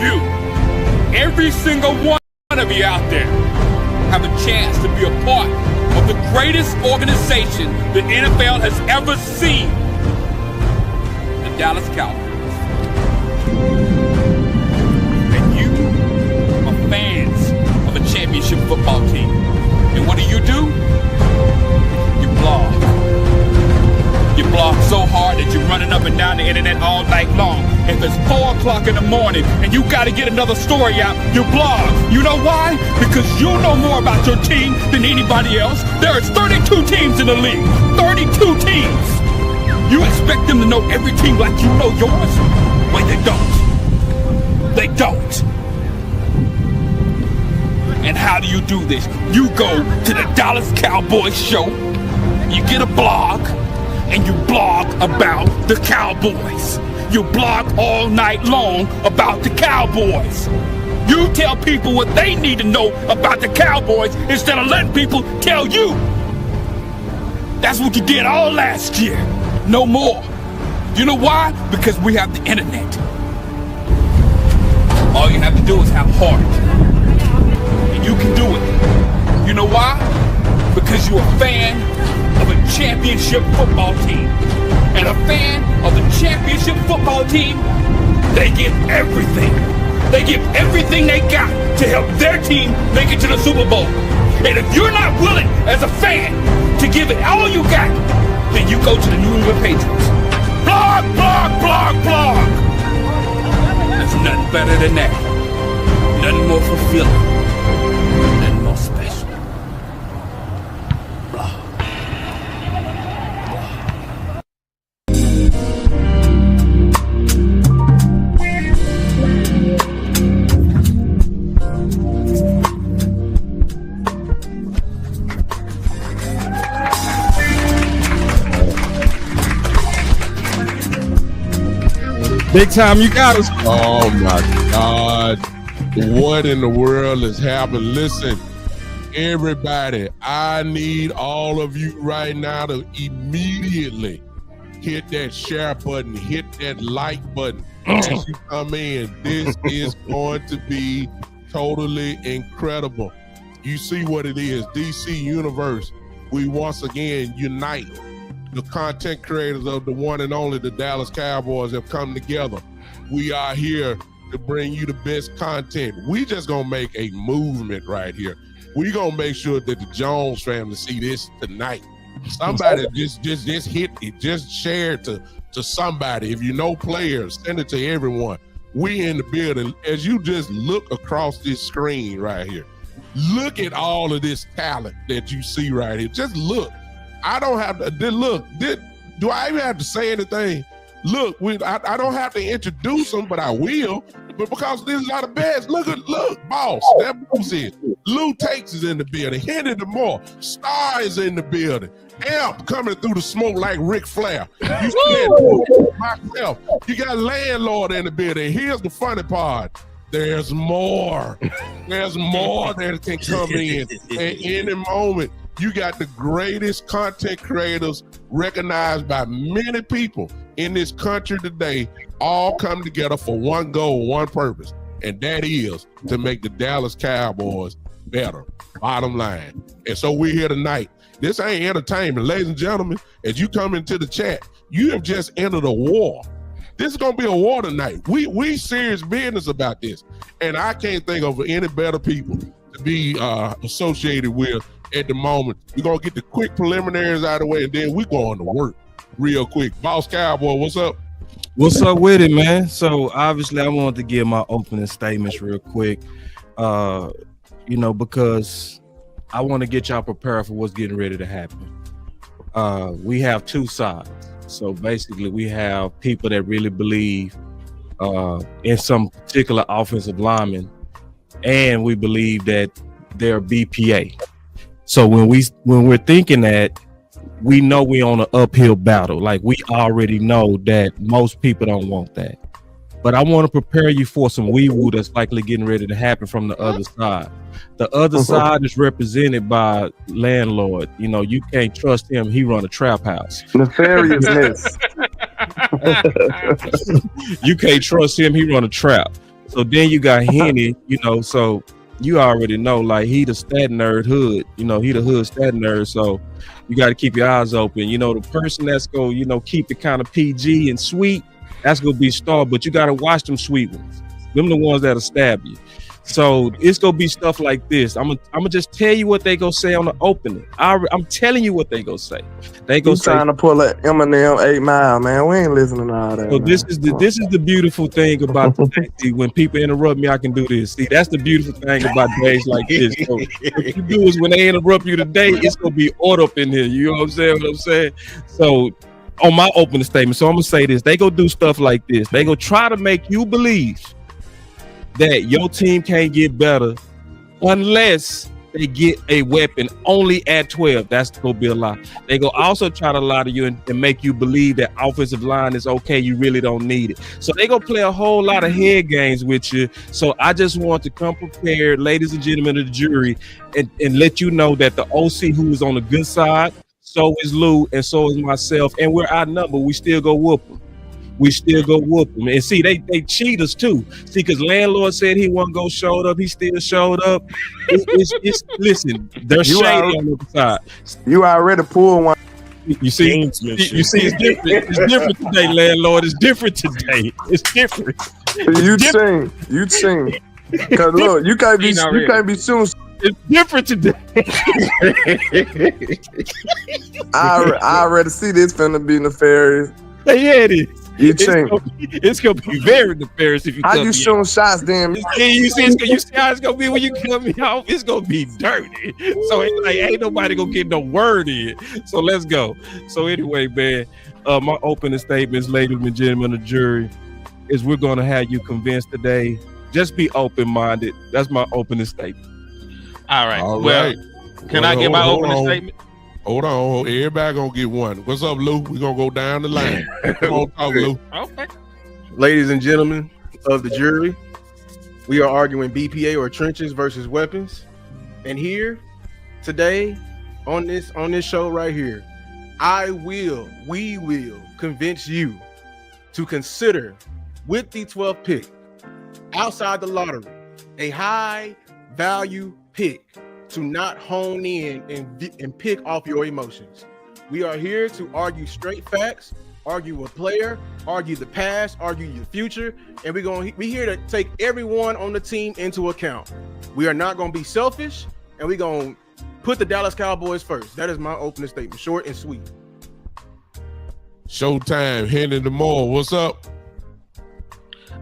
you, every single one of you out there, have a chance to be a part of the greatest organization the NFL has ever seen, the Dallas Cowboys. And you are fans of a championship football team. And what do? You blog. You blog so hard that you're running up and down the internet all night long. If it's 4 o'clock in the morning and you got to get another story out, you blog. You know why? Because you know more about your team than anybody else. There is 32 teams in the league. 32 teams. You expect them to know every team like you know yours? Wait, they don't. They don't. And how do you do this? You go to the Dallas Cowboys show, you get a blog, and you blog about the Cowboys. You blog all night long about the Cowboys. You tell people what they need to know about the Cowboys instead of letting people tell you. That's what you did all last year. No more. You know why? Because we have the internet. All you have to do is have heart. And you can do it. You know why? Because you're a fan of a championship football team. And a fan of the championship football team, they give everything. They give everything they got to help their team make it to the Super Bowl. And if you're not willing as a fan to give it all you got, then you go to the New England Patriots. Blog, blog, blog, blog. There's nothing better than that. Nothing more fulfilling. Nothing more special. Blog. Big time, you got us. Oh my God. What in the world is happening? Listen, everybody, I need all of you right now to immediately hit that share button, hit that like button as you come in. This is going to be totally incredible. You see what it is, DC Universe. We once again unite. The content creators of the one and only the Dallas Cowboys have come together. We are here to bring you the best content. We just gonna make a movement right here. We gonna make sure that the Jones family see this tonight. Somebody just hit it, just share it to somebody. If you know players, send it to everyone. We in the building. As you just look across this screen right here, look at all of this talent that you see right here. Just look. I don't have to look. Do I even have to say anything? Look, I don't have to introduce them, but I will. But because these are the best. Look, boss. That was it. Lou Takes is in the building. Henry DeMoore. Star is in the building. Amp coming through the smoke like Ric Flair. You see myself. You got Landlord in the building. Here's the funny part. There's more. There's more that can come in at any moment. You got the greatest content creators recognized by many people in this country today, all come together for one goal, one purpose, and that is to make the Dallas Cowboys better, bottom line. And so we're here tonight. This ain't entertainment. Ladies and gentlemen, as you come into the chat, you have just entered a war. This is gonna be a war tonight. We serious business about this. And I can't think of any better people to be associated with at the moment. We're gonna get the quick preliminaries out of the way, and then we're going to work real quick. Boss Cowboy, what's up? What's up with it, man? So obviously I wanted to give my opening statements real quick, because I want to get y'all prepared for what's getting ready to happen. We have two sides. So basically we have people that really believe in some particular offensive lineman, and we believe that they're BPA. So when we're thinking that, we know we're on an uphill battle. Like, we already know that most people don't want that. But I want to prepare you for some wee-woo that's likely getting ready to happen from the other side. The other side is represented by Landlord. You know, you can't trust him. He run a trap house. Nefariousness. You can't trust him. He run a trap. So then you got Henny, you know, so you already know, like, he the stat nerd hood, you know, he the hood stat nerd. So you got to keep your eyes open. You know, the person that's going to, you know, keep it kind of PG and sweet, that's going to be Star, but you got to watch them sweet ones. Them the ones that'll stab you. So it's gonna be stuff like this. I'm gonna just tell you what they gonna say on the opening. I'm telling you what they gonna say. They gonna say, trying to pull an Eminem 8 Mile, man. We ain't listening to all that. so man. this is the beautiful thing about today. See, when people interrupt me, I can do this. See, that's the beautiful thing about days like this. So what you do is when they interrupt you today, it's gonna be order up in here. You know what I'm saying? So on my opening statement, so I'm gonna say this: they go do stuff like this. They go try to make you believe that your team can't get better unless they get a weapon only at 12. That's gonna be a lie. They go also try to lie to you and make you believe that offensive line is okay. You really don't need it. So they gonna play a whole lot of head games with you. So I just want to come prepared, ladies and gentlemen of the jury, and let you know that the OC who is on the good side, so is Lou, and so is myself, and we're outnumbered. We still go whoop them. We still go whoop them. And see, they cheat us too. See, because landlord said he wasn't go showed up, he still showed up. Listen, they're shady on the other side. You already pulled one. You see, it's different. It's different today, landlord. It's different today. It's different. You sing. Cause look, you can't be soon. It's different today. I already see this finna be nefarious. Yeah, it is. It's gonna be very nefarious if you. How you shooting shots, damn? You see how it's gonna be when you cut me off. It's gonna be dirty. So it's like ain't nobody gonna get no word in. So let's go. So anyway, man, my opening statements, ladies and gentlemen of the jury, is we're gonna have you convinced today. Just be open-minded. That's my opening statement. All right. All well, right. Can I get my opening statement? Hold on. Everybody gonna get one. What's up, Lou? We're gonna go down the line. Come on, talk, Lou. Okay. Ladies and gentlemen of the jury, we are arguing BPA or trenches versus weapons. And here today on this show right here, we will convince you to consider with the 12th pick outside the lottery, a high value pick to not hone in and pick off your emotions. We are here to argue straight facts, argue a player, argue the past, argue your future, and we here to take everyone on the team into account. We are not going to be selfish, and we're going to put the Dallas Cowboys first. That is my opening statement, short and sweet. Showtime, Henry DeMoore, what's up?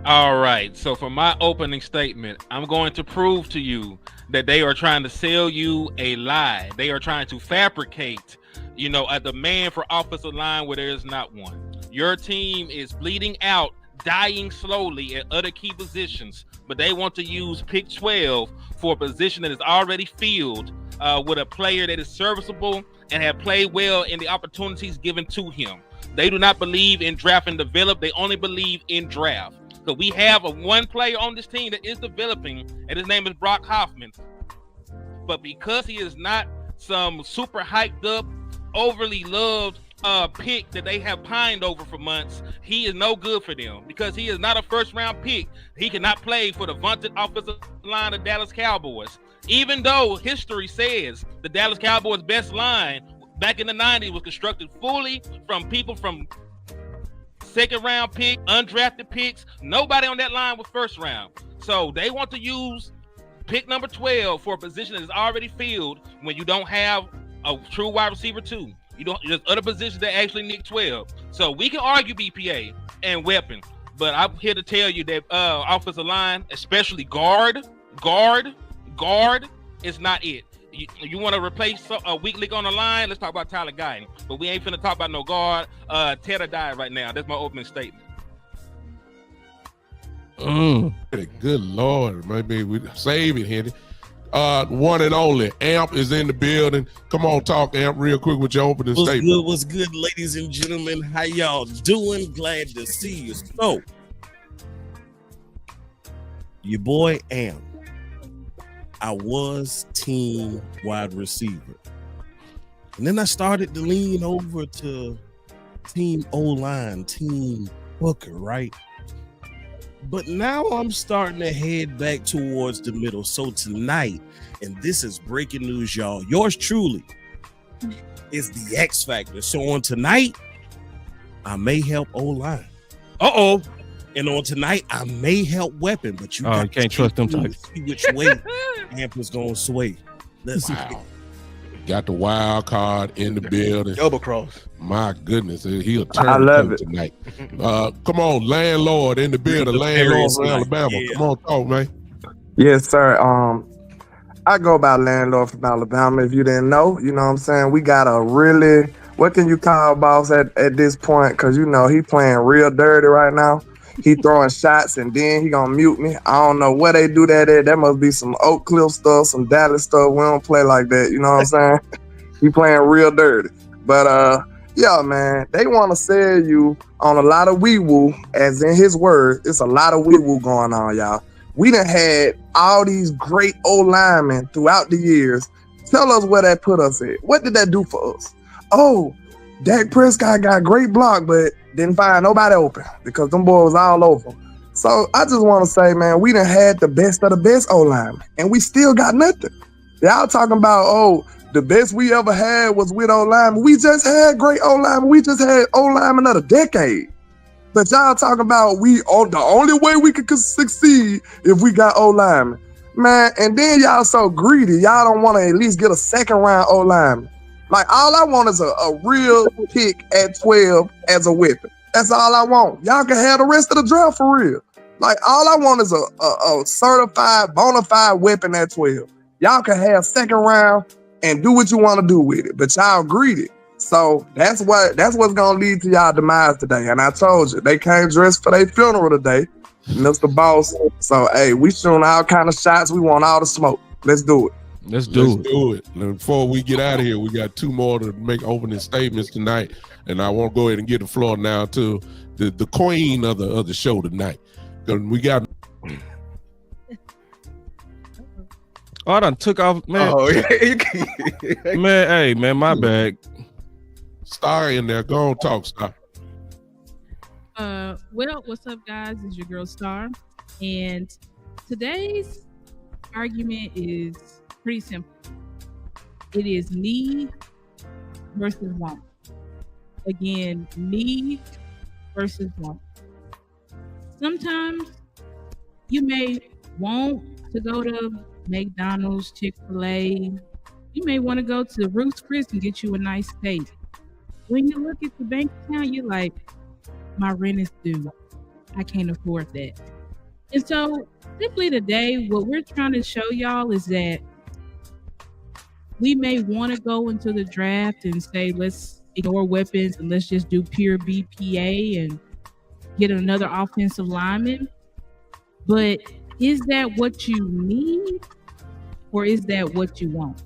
All right. So for my opening statement, I'm going to prove to you that they are trying to sell you a lie. They are trying to fabricate, a demand for offensive line where there is not one. Your team is bleeding out, dying slowly at other key positions, but they want to use pick 12 for a position that is already filled with a player that is serviceable and have played well in the opportunities given to him. They do not believe in draft and develop. They only believe in draft. So we have one player on this team that is developing, and his name is Brock Hoffman. But because he is not some super hyped up, overly loved pick that they have pined over for months, he is no good for them because he is not a first round pick. He cannot play for the vaunted offensive line of Dallas Cowboys. Even though history says the Dallas Cowboys' best line back in the 90s was constructed fully from people from second round pick, undrafted picks. Nobody on that line was first round. So they want to use pick number 12 for a position that is already filled when you don't have a true wide receiver 2. There's other positions that actually need 12. So we can argue BPA and weapon, but I'm here to tell you that offensive line, especially guard is not it. You want to replace a weak link on the line? Let's talk about Tyler Guyton. But we ain't finna talk about no guard. Ted or die right now. That's my opening statement. Good Lord, maybe we save it, Henry. One and only Amp is in the building. Come on, talk Amp real quick with your opening statement. What's good, ladies and gentlemen? How y'all doing? Glad to see you. So, your boy Amp. I was team wide receiver. And then I started to lean over to team O-line, team hooker, right? But now I'm starting to head back towards the middle. So tonight, and this is breaking news, y'all. Yours truly is the X Factor. So on tonight, I may help O-line. And on tonight, I may help weapon, but you can't trust them types. See which way Ampa's gonna sway. Wow. Got the wild card in the building. Double cross. My goodness, he'll turn I love it tonight. Come on, landlord in the building. Landlord from Alabama. Yeah. Come on, talk, man. Yes, sir. I go by landlord from Alabama. If you didn't know, you know what I'm saying? We got a really, what can you call boss at this point? Because, you know, he playing real dirty right now. He throwing shots and then he gonna mute me. I don't know where they do that at. That must be some Oak Cliff stuff, some Dallas stuff. We don't play like that. You know what I'm saying? He playing real dirty. But, yeah, man, they want to sell you on a lot of wee-woo, as in his words. It's a lot of wee-woo going on, y'all. We done had all these great old linemen throughout the years. Tell us where that put us at. What did that do for us? Oh, Dak Prescott got great block, but didn't find nobody open because them boys was all over. So I just want to say, man, we done had the best of the best O-linemen, and we still got nothing. Y'all talking about, oh, the best we ever had was with O-linemen. We just had great O-linemen. We just had O-linemen of the decade. But y'all talking about the only way we could succeed if we got O-linemen. Man, and then y'all so greedy. Y'all don't want to at least get a second round O-lineman. Like, all I want is a real pick at 12 as a weapon. That's all I want. Y'all can have the rest of the draft for real. Like, all I want is a certified, bona fide weapon at 12. Y'all can have second round and do what you want to do with it. But y'all greedy. So that's what's gonna lead to y'all demise today. And I told you, they came dressed for their funeral today, Mr. Boss. So hey, we shooting all kind of shots. We want all the smoke. Let's do it. Let's do it. And before we get out of here, we got two more to make opening statements tonight, and I want to go ahead and give the floor now to the queen of the show tonight. We got. I done took off, man. Oh, Man, hey, man, my bad. Star in there. Go on, talk, Star. Well, what's up, guys? It's your girl Star, and today's argument is pretty simple. It is need versus want. Again, need versus want. Sometimes you may want to go to McDonald's, Chick-fil-A. You may want to go to Ruth's Chris and get you a nice steak. When you look at the bank account, you're like, my rent is due. I can't afford that. And so simply today, what we're trying to show y'all is that we may want to go into the draft and say, let's ignore weapons and let's just do pure BPA and get another offensive lineman. But is that what you need or is that what you want?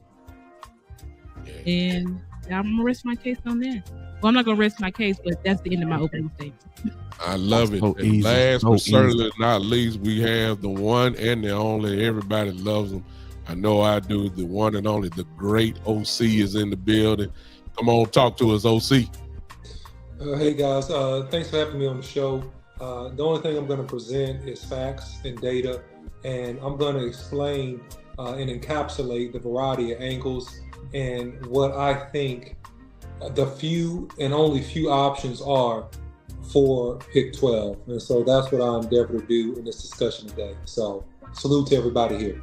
And I'm going to rest my case on that. Well, I'm not going to rest my case, but that's the end of my opening statement. I love it. So And easy, last so but certainly easy. not least, we have the one and the only. Everybody loves him. I know I do. The one and only, the great OC is in the building. Come on, talk to us, OC. Hey guys, thanks for having me on the show. The only thing I'm going to present is facts and data, and I'm going to explain and encapsulate the variety of angles and what I think the few and only few options are for pick 12. And so that's what I endeavor to do in this discussion today. So salute to everybody here.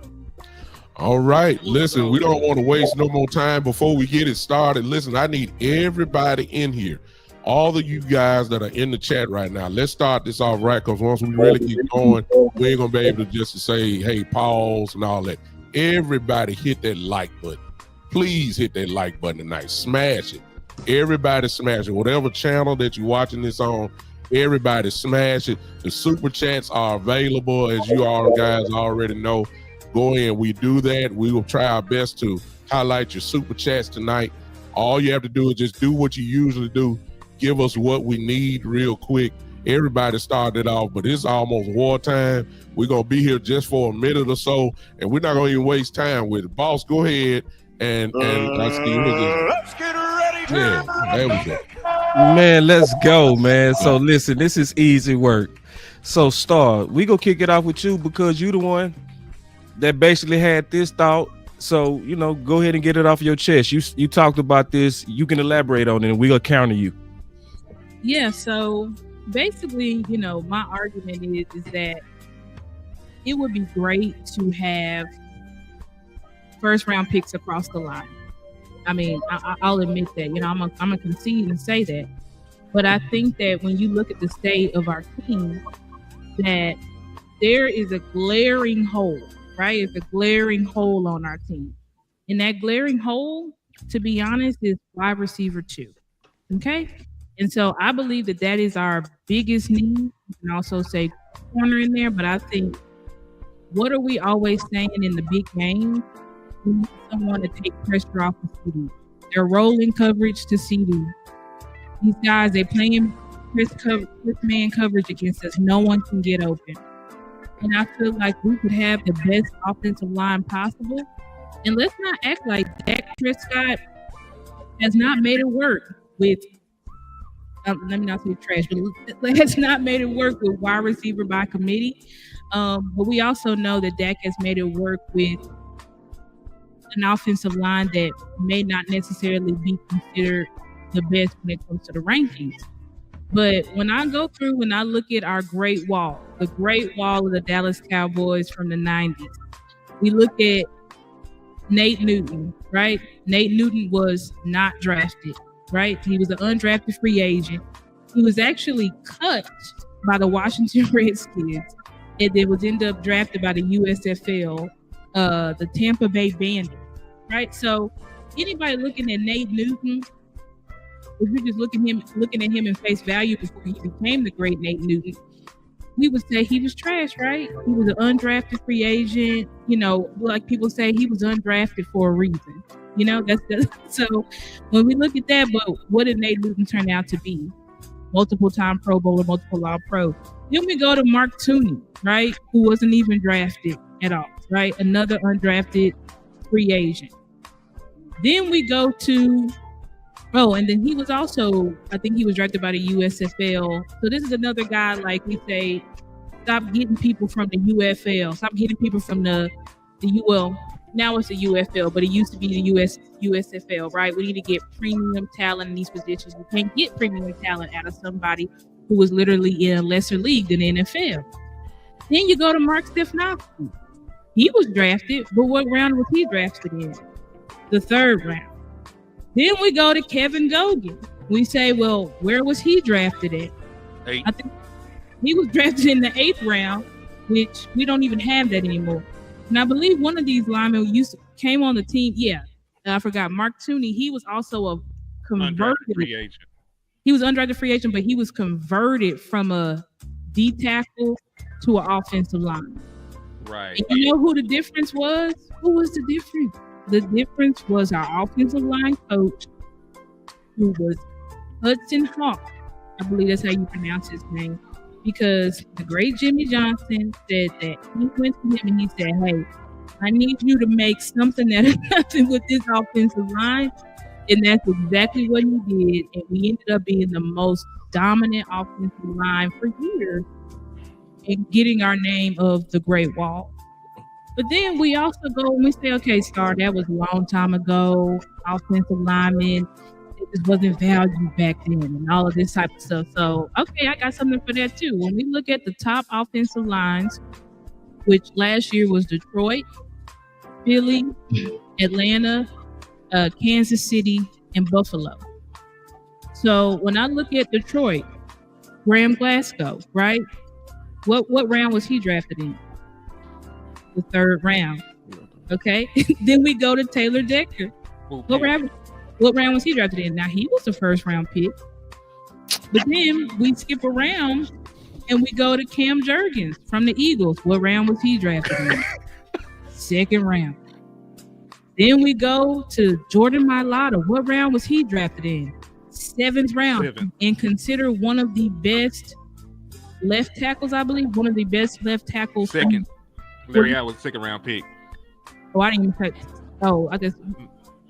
All right, listen, we don't want to waste no more time before we get it started. Listen, I need everybody in here, all of you guys that are in the chat right now. Let's start this off right, because once we really get going, we ain't gonna be able to just say, hey, pause and all that. Everybody hit that like button. Please hit that like button tonight. Smash it. Everybody smash it. Whatever channel that you're watching this on, everybody smash it. The super chats are available, as you all guys already know. Go in. We do that. We will try our best to highlight your super chats tonight. All you have to do is just do what you usually do. Give us what we need real quick. Everybody started off, but it's almost wartime. We're going to be here just for a minute or so, and we're not going to even waste time with it. Boss, go ahead. And I see Let's get ready to yeah, there we go. Man, let's go, man. So listen, this is easy work. So Star, we gonna kick it off with you because you the one that basically had this thought. So, you know, go ahead and get it off your chest. You talked about this. You can elaborate on it and we'll counter you. Yeah, so basically, you know, my argument is that it would be great to have first round picks across the line. I mean, I'll admit that, you know, I'm gonna concede and say that. But I think that when you look at the state of our team, that there is a glaring hole, right? It's a glaring hole on our team. And that glaring hole, to be honest, is wide receiver 2. Okay? And so I believe that is our biggest need. You can also say corner in there, but I think, what are we always saying in the big game? We need someone to take pressure off of CD. They're rolling coverage to CD. These guys, they're playing man coverage against us. No one can get open. And I feel like we could have the best offensive line possible. And let's not act like Dak Prescott has not made it work with, let me not say trash, but has not made it work with wide receiver by committee. But we also know that Dak has made it work with an offensive line that may not necessarily be considered the best when it comes to the rankings. But when I go through and I look at our great wall, the great wall of the Dallas Cowboys from the 90s, we look at Nate Newton, right? Nate Newton was not drafted, right? He was an undrafted free agent. He was actually cut by the Washington Redskins and then was ended up drafted by the USFL, the Tampa Bay Bandits, right? So anybody looking at Nate Newton, if you're just looking at him in face value before he became the great Nate Newton, we would say he was trash, right? He was an undrafted free agent. You know, like people say, he was undrafted for a reason. You know, that's so when we look at that, but what did Nate Newton turn out to be? Multiple-time Pro Bowler, multiple All-Pro. Then we go to Mark Tooney, right? Who wasn't even drafted at all, right? Another undrafted free agent. Then we go to and then he was also, I think he was drafted by the USFL. So this is another guy, like we say, stop getting people from the UFL. Stop getting people from the UL. Now it's the UFL, but it used to be the USFL, right? We need to get premium talent in these positions. We can't get premium talent out of somebody who was literally in a lesser league than the NFL. Then you go to Mark Stefanoski. He was drafted, but what round was he drafted in? The 3rd round. Then we go to Kevin Gogan. We say, well, where was he drafted at? 8. I think he was drafted in the 8th round, which we don't even have that anymore. And I believe one of these linemen came on the team. Yeah, I forgot. Mark Tooney. He was also a converted free agent. He was undrafted free agent, but he was converted from a D tackle to an offensive line. Right. And you know who the difference was? Who was the difference? The difference was our offensive line coach, who was Hudson Hawk. I believe that's how you pronounce his name. Because the great Jimmy Johnson said that he went to him and he said, hey, I need you to make something that has nothing with this offensive line. And that's exactly what he did. And we ended up being the most dominant offensive line for years and getting our name of the Great Wall. But then we also go and we say, okay, Star, that was a long time ago. Offensive linemen, it just wasn't valued back then and all of this type of stuff. So, okay, I got something for that too. When we look at the top offensive lines, which last year was Detroit, Philly, Atlanta, Kansas City, and Buffalo. So when I look at Detroit, Graham Glasgow, right? What round was he drafted in? The 3rd round. Okay. Then we go to Taylor Decker. What round was he drafted in? Now he was the 1st round pick. But then we skip around and we go to Cam Jurgens from the Eagles. What round was he drafted in? 2nd round. Then we go to Jordan Mailata. What round was he drafted in? 7th round. 7th. And consider one of the best left tackles, I believe. One of the best left tackles. 2nd. Larry Allen was 2nd round pick. Oh, I didn't even touch. Oh, I guess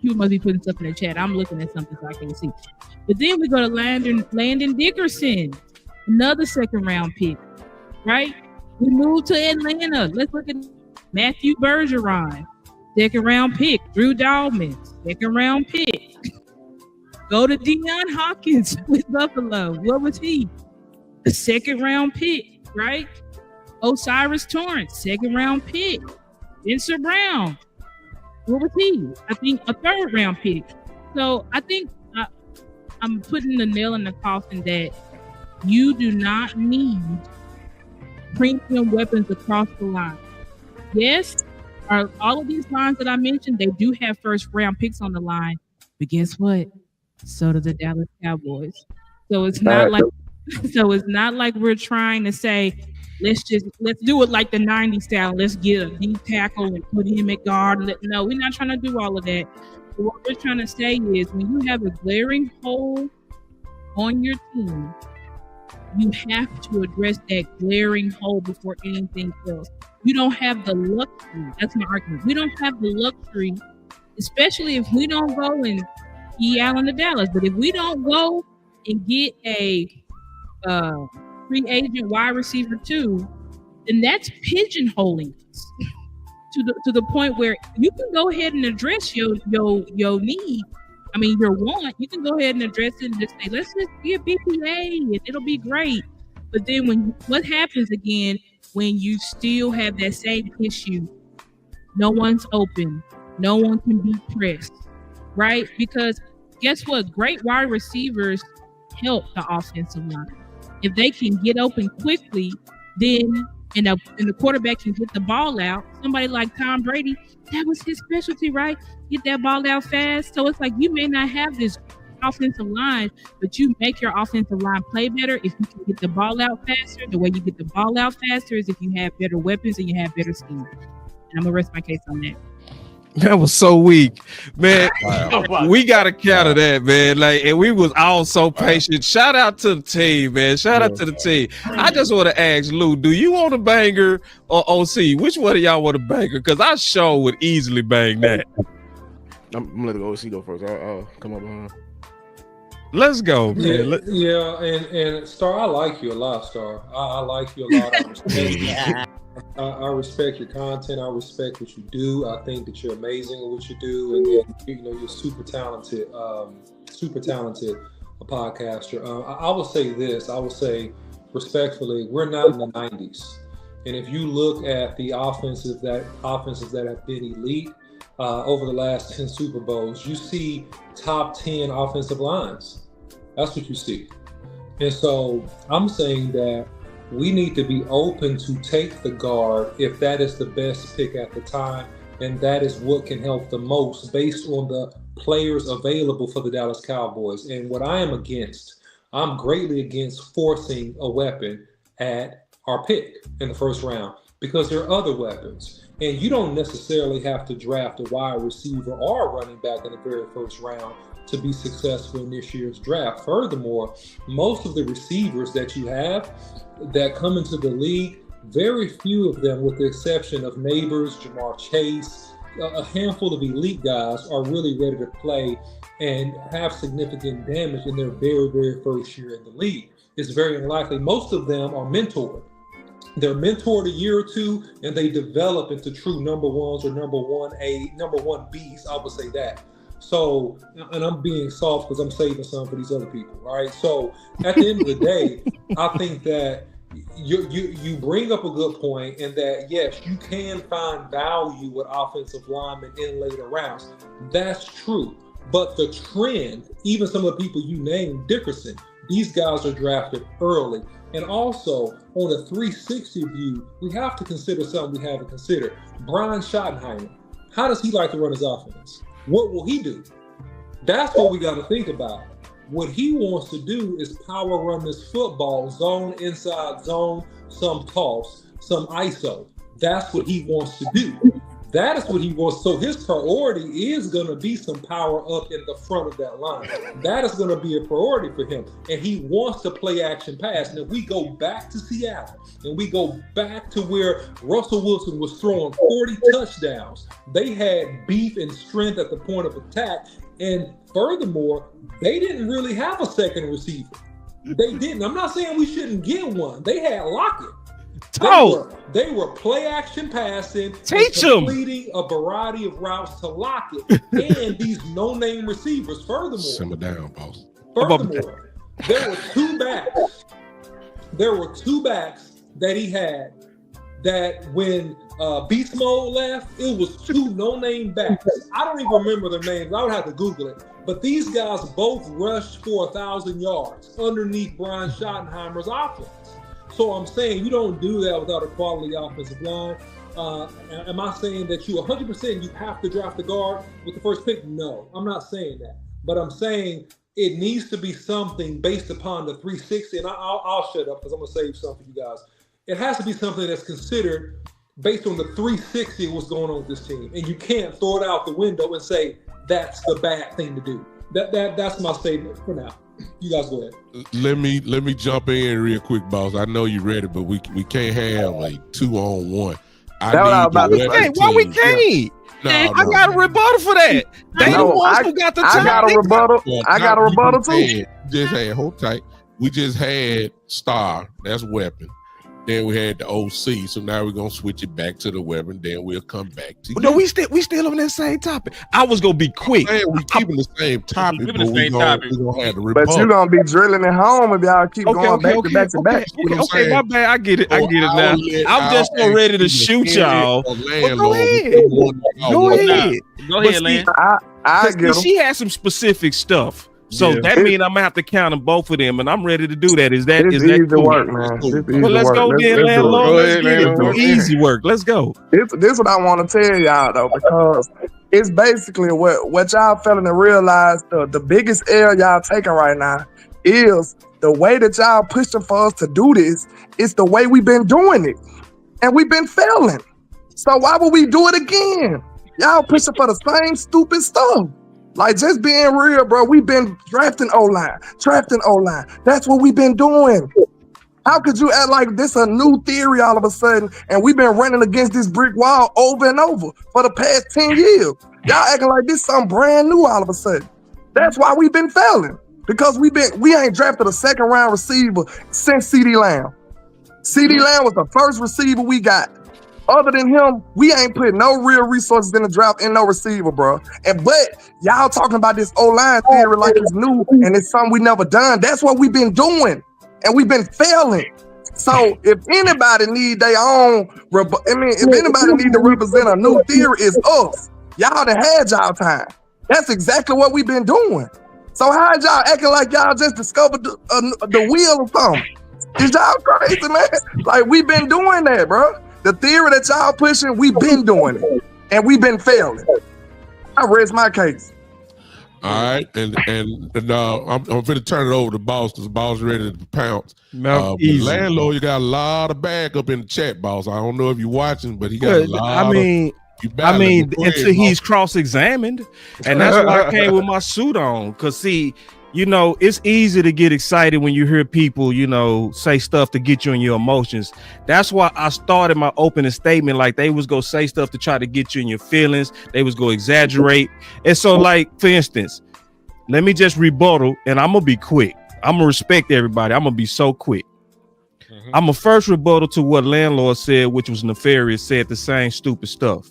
people must be putting stuff in the chat. I'm looking at something so I can't see. But then we go to Landon Dickerson, another 2nd round pick. right? We moved to Atlanta. Let's look at Matthew Bergeron, second round pick. Drew Dalman, second round pick. Go to Deion Hawkins with Buffalo. What was he? The second round pick, right? Osiris Torrance, second round pick. Spencer Brown, what was he? I think a third round pick. So I think I'm putting the nail in the coffin that you do not need premium weapons across the line. Yes, all of these lines that I mentioned, they do have first round picks on the line, but guess what? So do the Dallas Cowboys. So it's not like we're trying to say, let's do it like the 90s style. Let's get a deep tackle and put him at guard. No, we're not trying to do all of that. But what we're trying to say is when you have a glaring hole on your team, you have to address that glaring hole before anything else. You don't have the luxury. That's my argument. We don't have the luxury, especially if we don't go and Allen to Dallas. But if we don't go and get a free agent wide receiver too, then that's pigeonholing us to the point where you can go ahead and address your need. I mean, your want. You can go ahead and address it and just say, let's just be a BPA and it'll be great. But then what happens again when you still have that same issue? No one's open. No one can be pressed, right? Because guess what? Great wide receivers help the offensive line. If they can get open quickly, then and the quarterback can get the ball out. Somebody like Tom Brady, that was his specialty, right? Get that ball out fast. So it's like you may not have this offensive line, but you make your offensive line play better if you can get the ball out faster. The way you get the ball out faster is if you have better weapons and you have better scheme. And I'm gonna rest my case on that. That was so weak, man. We got to counter that, man. Like, and we was all so patient. Shout out to the team, man. Shout out to the team. I just want to ask Lou, do you want a banger or OC? Which one of y'all want a banger? Because I sure would easily bang that. I'm gonna let the OC go first. I'll come up behind. Let's go, man. And Star, I like you a lot, Star. I like you a lot. I respect your content. I respect what you do. I think that you're amazing at what you do, and you're super talented podcaster. I will say this. I will say respectfully, we're not in the 90s, and if you look at the offenses that have been elite over the last 10 Super Bowls, you see top 10 offensive lines. That's what you see, and so I'm saying that we need to be open to take the guard if that is the best pick at the time, and that is what can help the most based on the players available for the Dallas Cowboys. And what I am against, I'm greatly against forcing a weapon at our pick in the first round because there are other weapons. And you don't necessarily have to draft a wide receiver or a running back in the very first round to be successful in this year's draft. Furthermore, most of the receivers that you have that come into the league, very few of them, with the exception of Neighbors, Jamar Chase, a handful of elite guys are really ready to play and have significant damage in their very, very first year in the league. It's very unlikely. Most of them are mentored. They're mentored a year or two, and they develop into true number ones or number one Bs. I would say that. So, and I'm being soft because I'm saving some for these other people, right? So, at the end of the day, I think that you bring up a good point, in that yes, you can find value with offensive linemen in later rounds. That's true, but the trend, even some of the people you named, Dickerson, these guys are drafted early. And also, on a 360 view, we have to consider something we haven't considered. Brian Schottenheimer, how does he like to run his offense? What will he do? That's what we got to think about. What he wants to do is power run this football, zone, inside zone, some toss, some ISO. That's what he wants to do. That is what he wants. So his priority is going to be some power up in the front of that line. That is going to be a priority for him. And he wants to play action pass. And if we go back to Seattle and we go back to where Russell Wilson was throwing 40 touchdowns, they had beef and strength at the point of attack. And furthermore, they didn't really have a second receiver. They didn't. I'm not saying we shouldn't get one. They had Lockett. They were play action passing, Teach and 'em. completing a variety of routes to Lockett and these no-name receivers. Simmer down, boss. Furthermore, there were two backs. There were two backs that he had that when Beast Mode left, it was two no-name backs. I don't even remember their names. I would have to Google it. But these guys both rushed for 1,000 yards underneath Brian Schottenheimer's offense. So I'm saying you don't do that without a quality offensive line. Am I saying that you 100% you have to draft the guard with the first pick? No, I'm not saying that. But I'm saying it needs to be something based upon the 360. And I'll shut up because I'm going to save some for you guys. It has to be something that's considered based on the 360 what's going on with this team. And you can't throw it out the window and say that's the bad thing to do. That's my statement for now. You guys go ahead. Let me jump in real quick, boss. I know you're ready, but we can't have a 2-on-1. Why we can't? No, I got a rebuttal for that. They the ones who got the time. I got a rebuttal. I got a rebuttal too. Hold tight. We just had Star. That's weapon. Then we had the OC, so now we're gonna switch it back to the weapon. Then we'll come back to. No, we still on that same topic. I was gonna be quick. We keeping the same topic, but we're gonna have the rebuttal. But you're gonna be drilling it home if y'all keep going back to back. Okay, my bad. I get it. I get it now. I'm just so ready to shoot y'all. Go ahead. Go ahead, Lance. I get them. She had some specific stuff. So that means I'm gonna have to count them both of them, and I'm ready to do that. Is that easy cool? work, man? Well, let's go then, landlord. Let's get it. Easy work. Let's go. This is what I want to tell y'all though, because it's basically what y'all failing to realize. The biggest error y'all taking right now is the way that y'all pushing for us to do this. It's the way we've been doing it, and we've been failing. So why would we do it again? Y'all pushing for the same stupid stuff. Like, just being real, bro, we've been drafting O-line. That's what we've been doing. How could you act like this a new theory all of a sudden, and we've been running against this brick wall over and over for the past 10 years? Y'all acting like this something brand new all of a sudden. That's why we've been failing, because we ain't drafted a second-round receiver since CeeDee Lamb. CeeDee Lamb was the first receiver we got. Other than him, we ain't put no real resources in the draft and no receiver, bro. But y'all talking about this O-line theory like it's new and it's something we never done. That's what we've been doing, and we've been failing. So if anybody need their own, if anybody need to represent a new theory, it's us. Y'all done had y'all time. That's exactly what we've been doing. So how y'all acting like y'all just discovered the wheel or something? Is y'all crazy, man? Like, we've been doing that, bro. The theory that y'all pushing, we've been doing it, and we've been failing. I rest my case. All right, and I'm going to turn it over to boss, because the boss ready to pounce. Landlord, you got a lot of back up in the chat, boss. I don't know if you're watching, but he got a lot. Until he's cross-examined, and that's why I came with my suit on. Because see, it's easy to get excited when you hear people, say stuff to get you in your emotions. That's why I started my opening statement like they was gonna say stuff to try to get you in your feelings. They was gonna exaggerate. And so, like, for instance, let me just rebuttal, and I'm gonna be quick. I'm gonna respect everybody. I'm gonna be so quick. I'm gonna first rebuttal to what landlord said, which was nefarious, said the same stupid stuff.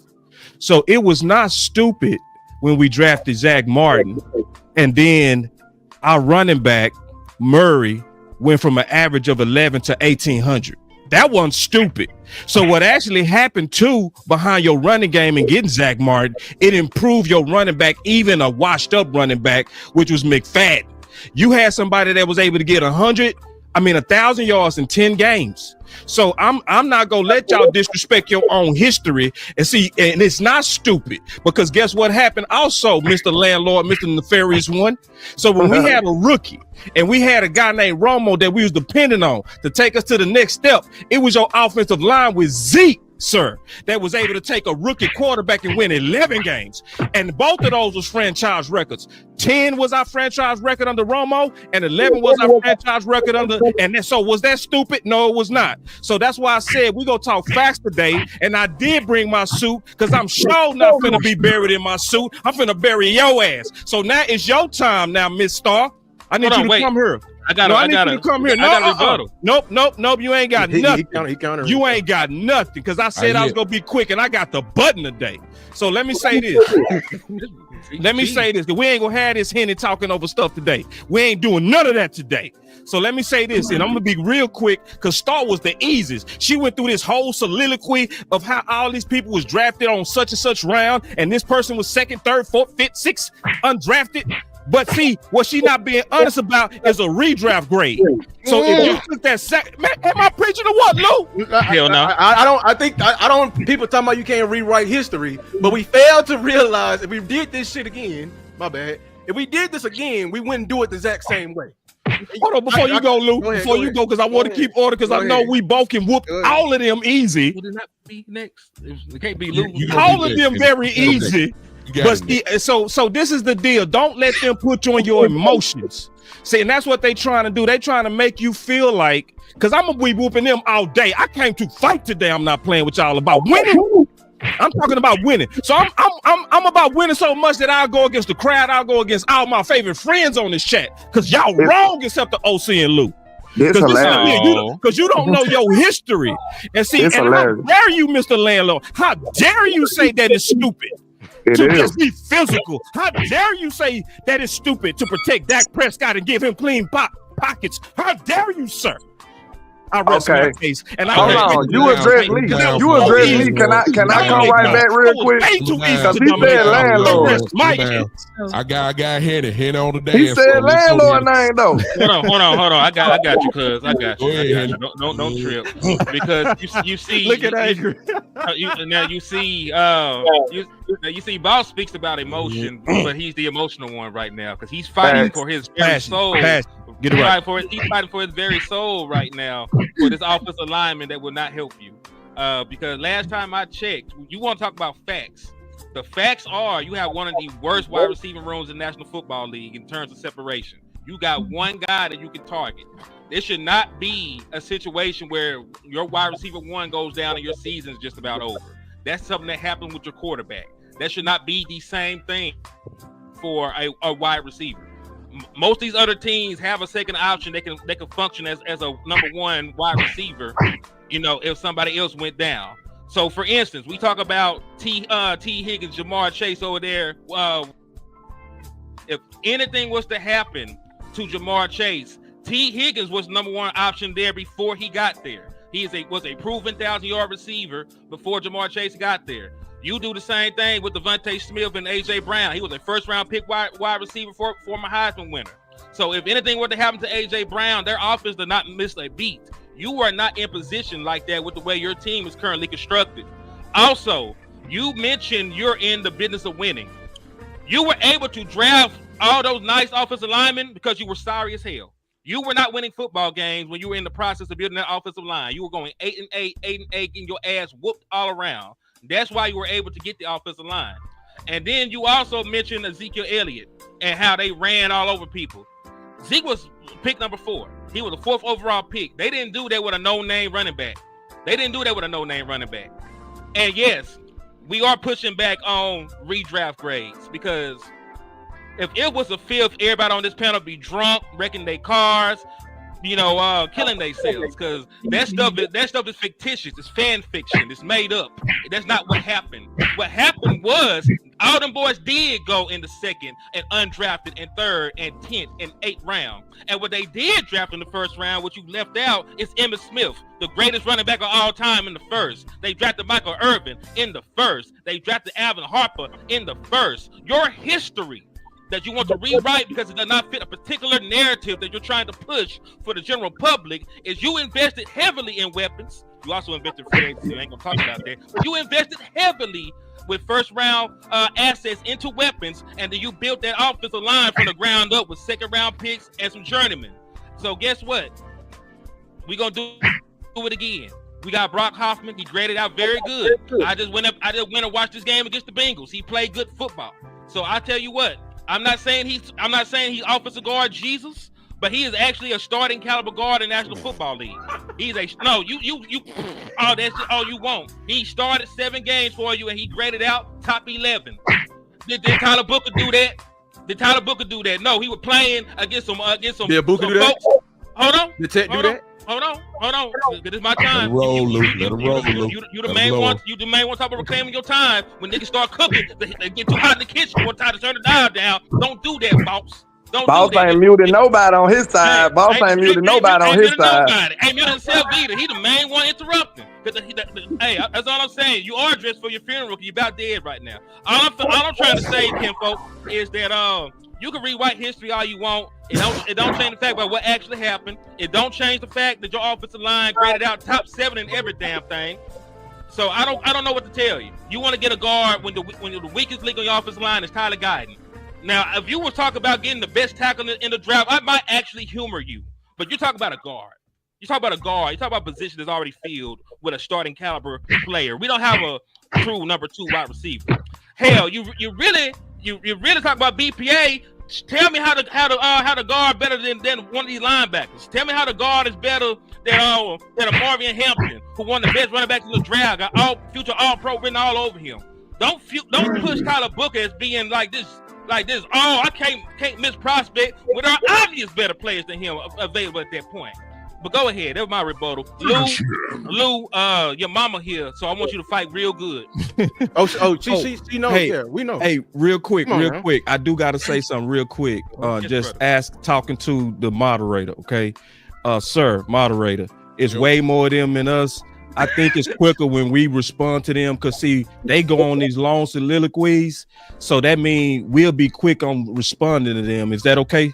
So it was not stupid when we drafted Zach Martin, and then our running back, Murray, went from an average of 11 to 1,800. That wasn't stupid. So what actually happened too behind your running game and getting Zach Martin, it improved your running back, even a washed up running back, which was McFadden. You had somebody that was able to get 1,000 yards in 10 games. So I'm not gonna let y'all disrespect your own history and see, and it's not stupid, because guess what happened also, Mr. Landlord, Mr. Nefarious One. So when we had a rookie and we had a guy named Romo that we was depending on to take us to the next step, it was your offensive line with Zeke, sir, that was able to take a rookie quarterback and win 11 games. And both of those was franchise records. 10 was our franchise record under Romo, and 11 was our franchise record under. So was that stupid? No, it was not. So that's why I said we gonna talk facts today. And I did bring my suit, because I'm sure not finna be buried in my suit. I'm finna bury your ass. So now it's your time now, Miss Star. I need Hold you on, to wait. come here. I got I need you to come here. I got a rebuttal. Nope. You ain't got nothing. He countered. You ain't got nothing because I said I was gonna be quick and I got the button today. So let me say this. Because we ain't gonna have this Henny talking over stuff today. We ain't doing none of that today. So let me say this, and I'm gonna be real quick because Star was the easiest. She went through this whole soliloquy of how all these people was drafted on such and such round, and this person was second, third, fourth, fifth, sixth, undrafted. But see, what she not being honest about is a redraft grade. So if you took that second, man, am I preaching or what, Lou? Hell no. I don't. People talking about you can't rewrite history, but we failed to realize if we did this shit again, my bad. If we did this again, we wouldn't do it the exact same way. Hold on, before you go, Lou. Before you go, because I want to keep order, because I know we both can whoop all of them easy. Would it not be next? It can't be Lou. All of them very easy. But so this is the deal. Don't let them put you on your emotions. See, and that's what they trying to do. They trying to make you feel like, because I'm gonna be whooping them all day. I came to fight today. I'm not playing with y'all about winning. I'm talking about winning. So I'm about winning so much that I'll go against the crowd. I'll go against all my favorite friends on this chat. Because y'all wrong except the OC and Lou. Because you don't know your history. And see, and how dare you, Mr. Landlord? How dare you say that is stupid? Just be physical. How dare you say that is stupid to protect Dak Prescott and give him clean pockets? How dare you, sir? I rest my case. And hold on, you address me. You address me. Can I come right back real quick? Because he said landlord. I got Henny on the dance. He said landlord name though. Hold on. I got you, cuz. I got you. Don't trip. Because you see. Look at Angry. Now you see. You see, Boss speaks about emotion, but he's the emotional one right now because he's fighting for his very soul. He's fighting for his very soul right now for this offensive lineman that will not help you. Because last time I checked, you want to talk about facts. The facts are you have one of the worst wide receiving rooms in the National Football League in terms of separation. You got one guy that you can target. This should not be a situation where your wide receiver one goes down and your season's just about over. That's something that happened with your quarterback. That should not be the same thing for a wide receiver. Most of these other teams have a second option. They can function as a number one wide receiver, if somebody else went down. So for instance, we talk about T. Higgins, Jamar Chase over there. If anything was to happen to Jamar Chase, T. Higgins was number one option there before he got there. He was a proven 1,000-yard receiver before Jamar Chase got there. You do the same thing with Devontae Smith and A.J. Brown. He was a first-round pick wide receiver for former Heisman winner. So if anything were to happen to A.J. Brown, their offense did not miss a beat. You are not in position like that with the way your team is currently constructed. Also, you mentioned you're in the business of winning. You were able to draft all those nice offensive linemen because you were sorry as hell. You were not winning football games when you were in the process of building that offensive line. You were going 8-8, getting your ass whooped all around. That's why you were able to get the offensive line. And then you also mentioned Ezekiel Elliott and how they ran all over people. Zeke was pick number 4. He was the 4th overall pick. They didn't do that with a no-name running back. And yes, we are pushing back on redraft grades because if it was a 5th, everybody on this panel be drunk, wrecking their cars, killing themselves because that stuff is fictitious. It's fan fiction. It's made up. That's not what happened. What happened was all them boys did go in the 2nd and undrafted and 3rd and 10th and 8th round. And what they did draft in the 1st round, what you left out, is Emmitt Smith, the greatest running back of all time in the 1st. They drafted Michael Irvin in the 1st. They drafted Alvin Harper in the 1st. Your history that you want to rewrite because it does not fit a particular narrative that you're trying to push for the general public is you invested heavily in weapons. You also invested in free agency. I ain't gonna talk about that. But you invested heavily with 1st round assets into weapons, and then you built that offensive line from the ground up with 2nd round picks and some journeymen. So guess what? We're gonna do it again. We got Brock Hoffman. He graded out very good. I just went and watched this game against the Bengals. He played good football. So I tell you what. I'm not saying he's offensive guard Jesus, but he is actually a starting caliber guard in the National Football League. He's that's all you want. He started 7 games for you and he graded out top 11. Did Tyler Booker do that? Did Tyler Booker do that? No, he was playing against some Did Booker do that? folks. Hold on. Did Ted do that? Hold on. This is my Let time. him roll, Luke. Let him roll, Luke. You the Let him main roll. one. You the main one talking about reclaiming your time. When niggas start cooking, they get too hot in the kitchen. One time to turn the dial down. Don't do that, boss. Don't Boss do that. ain't muted nobody on his side. Boss ain't muted nobody on his side. Ain't muted himself either. He the main one interrupting. Hey, that's all I'm saying. You are dressed for your funeral. You about dead right now. All I'm trying to say, kinfolk, is that you can rewrite history all you want. It don't change the fact about what actually happened. It don't change the fact that your offensive line graded out top 7 in every damn thing. So I don't know what to tell you. You want to get a guard when the weakest link on your offensive line is Tyler Guyton. Now, if you were talking about getting the best tackle in the draft, I might actually humor you. But you're talking about a guard. You talk about a guard. You talk about a position that's already filled with a starting caliber player. We don't have a true number 2 wide receiver. Hell, you really talk about BPA. Tell me how the guard better than one of these linebackers. Tell me how the guard is better than a Marvin Hampton, who won the best running back in the draft, got future All-Pro written all over him. Don't push Tyler Booker as being like this. Oh, I can't miss prospect when there are obvious better players than him available at that point. But go ahead, that was my rebuttal. Lou, your mama here, so I want you to fight real good. She knows. Hey, yeah, we know. Hey, real quick. Man. I do got to say something real quick. Yes, Talking to the moderator, okay? Sir, moderator, it's way more of them than us. I think it's quicker when we respond to them because, see, they go on these long soliloquies. So that means we'll be quick on responding to them. Is that okay?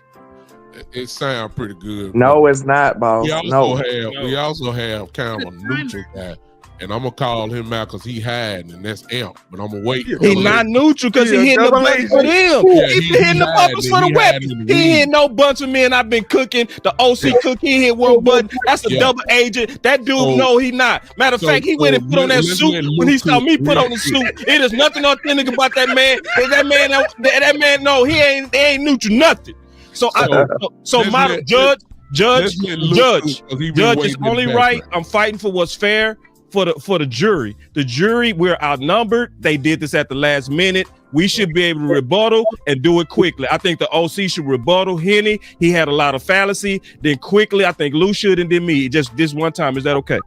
It sounds pretty good. No, it's not, boss. We also have kind of a neutral guy, and I'm gonna call him out because he hiding, and that's Amp. But I'm gonna wait. He not neutral because he hitting the buttons for them. He hitting the buttons for the weapon. He hitting no bunch of men. I've been cooking. The OC cook. He hit one button. That's a double agent. That dude, no, he not. Matter of fact, he went and put on that suit when he saw me put on the suit. It is nothing authentic about that man. That man, no, he ain't neutral. Nothing. So Judge is only right. I'm fighting for what's fair for the jury. The jury, we're outnumbered. They did this at the last minute. We should be able to rebuttal and do it quickly. I think the OC should rebuttal Henny. He had a lot of fallacy. Then quickly, I think Lou should and then me. Just this one time. Is that okay?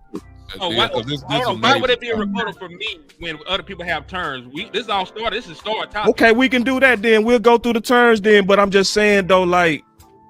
Why would it be a rebuttal for me when other people have turns? This all started. This is start topic. Okay, we can do that then. We'll go through the turns then. But I'm just saying though, like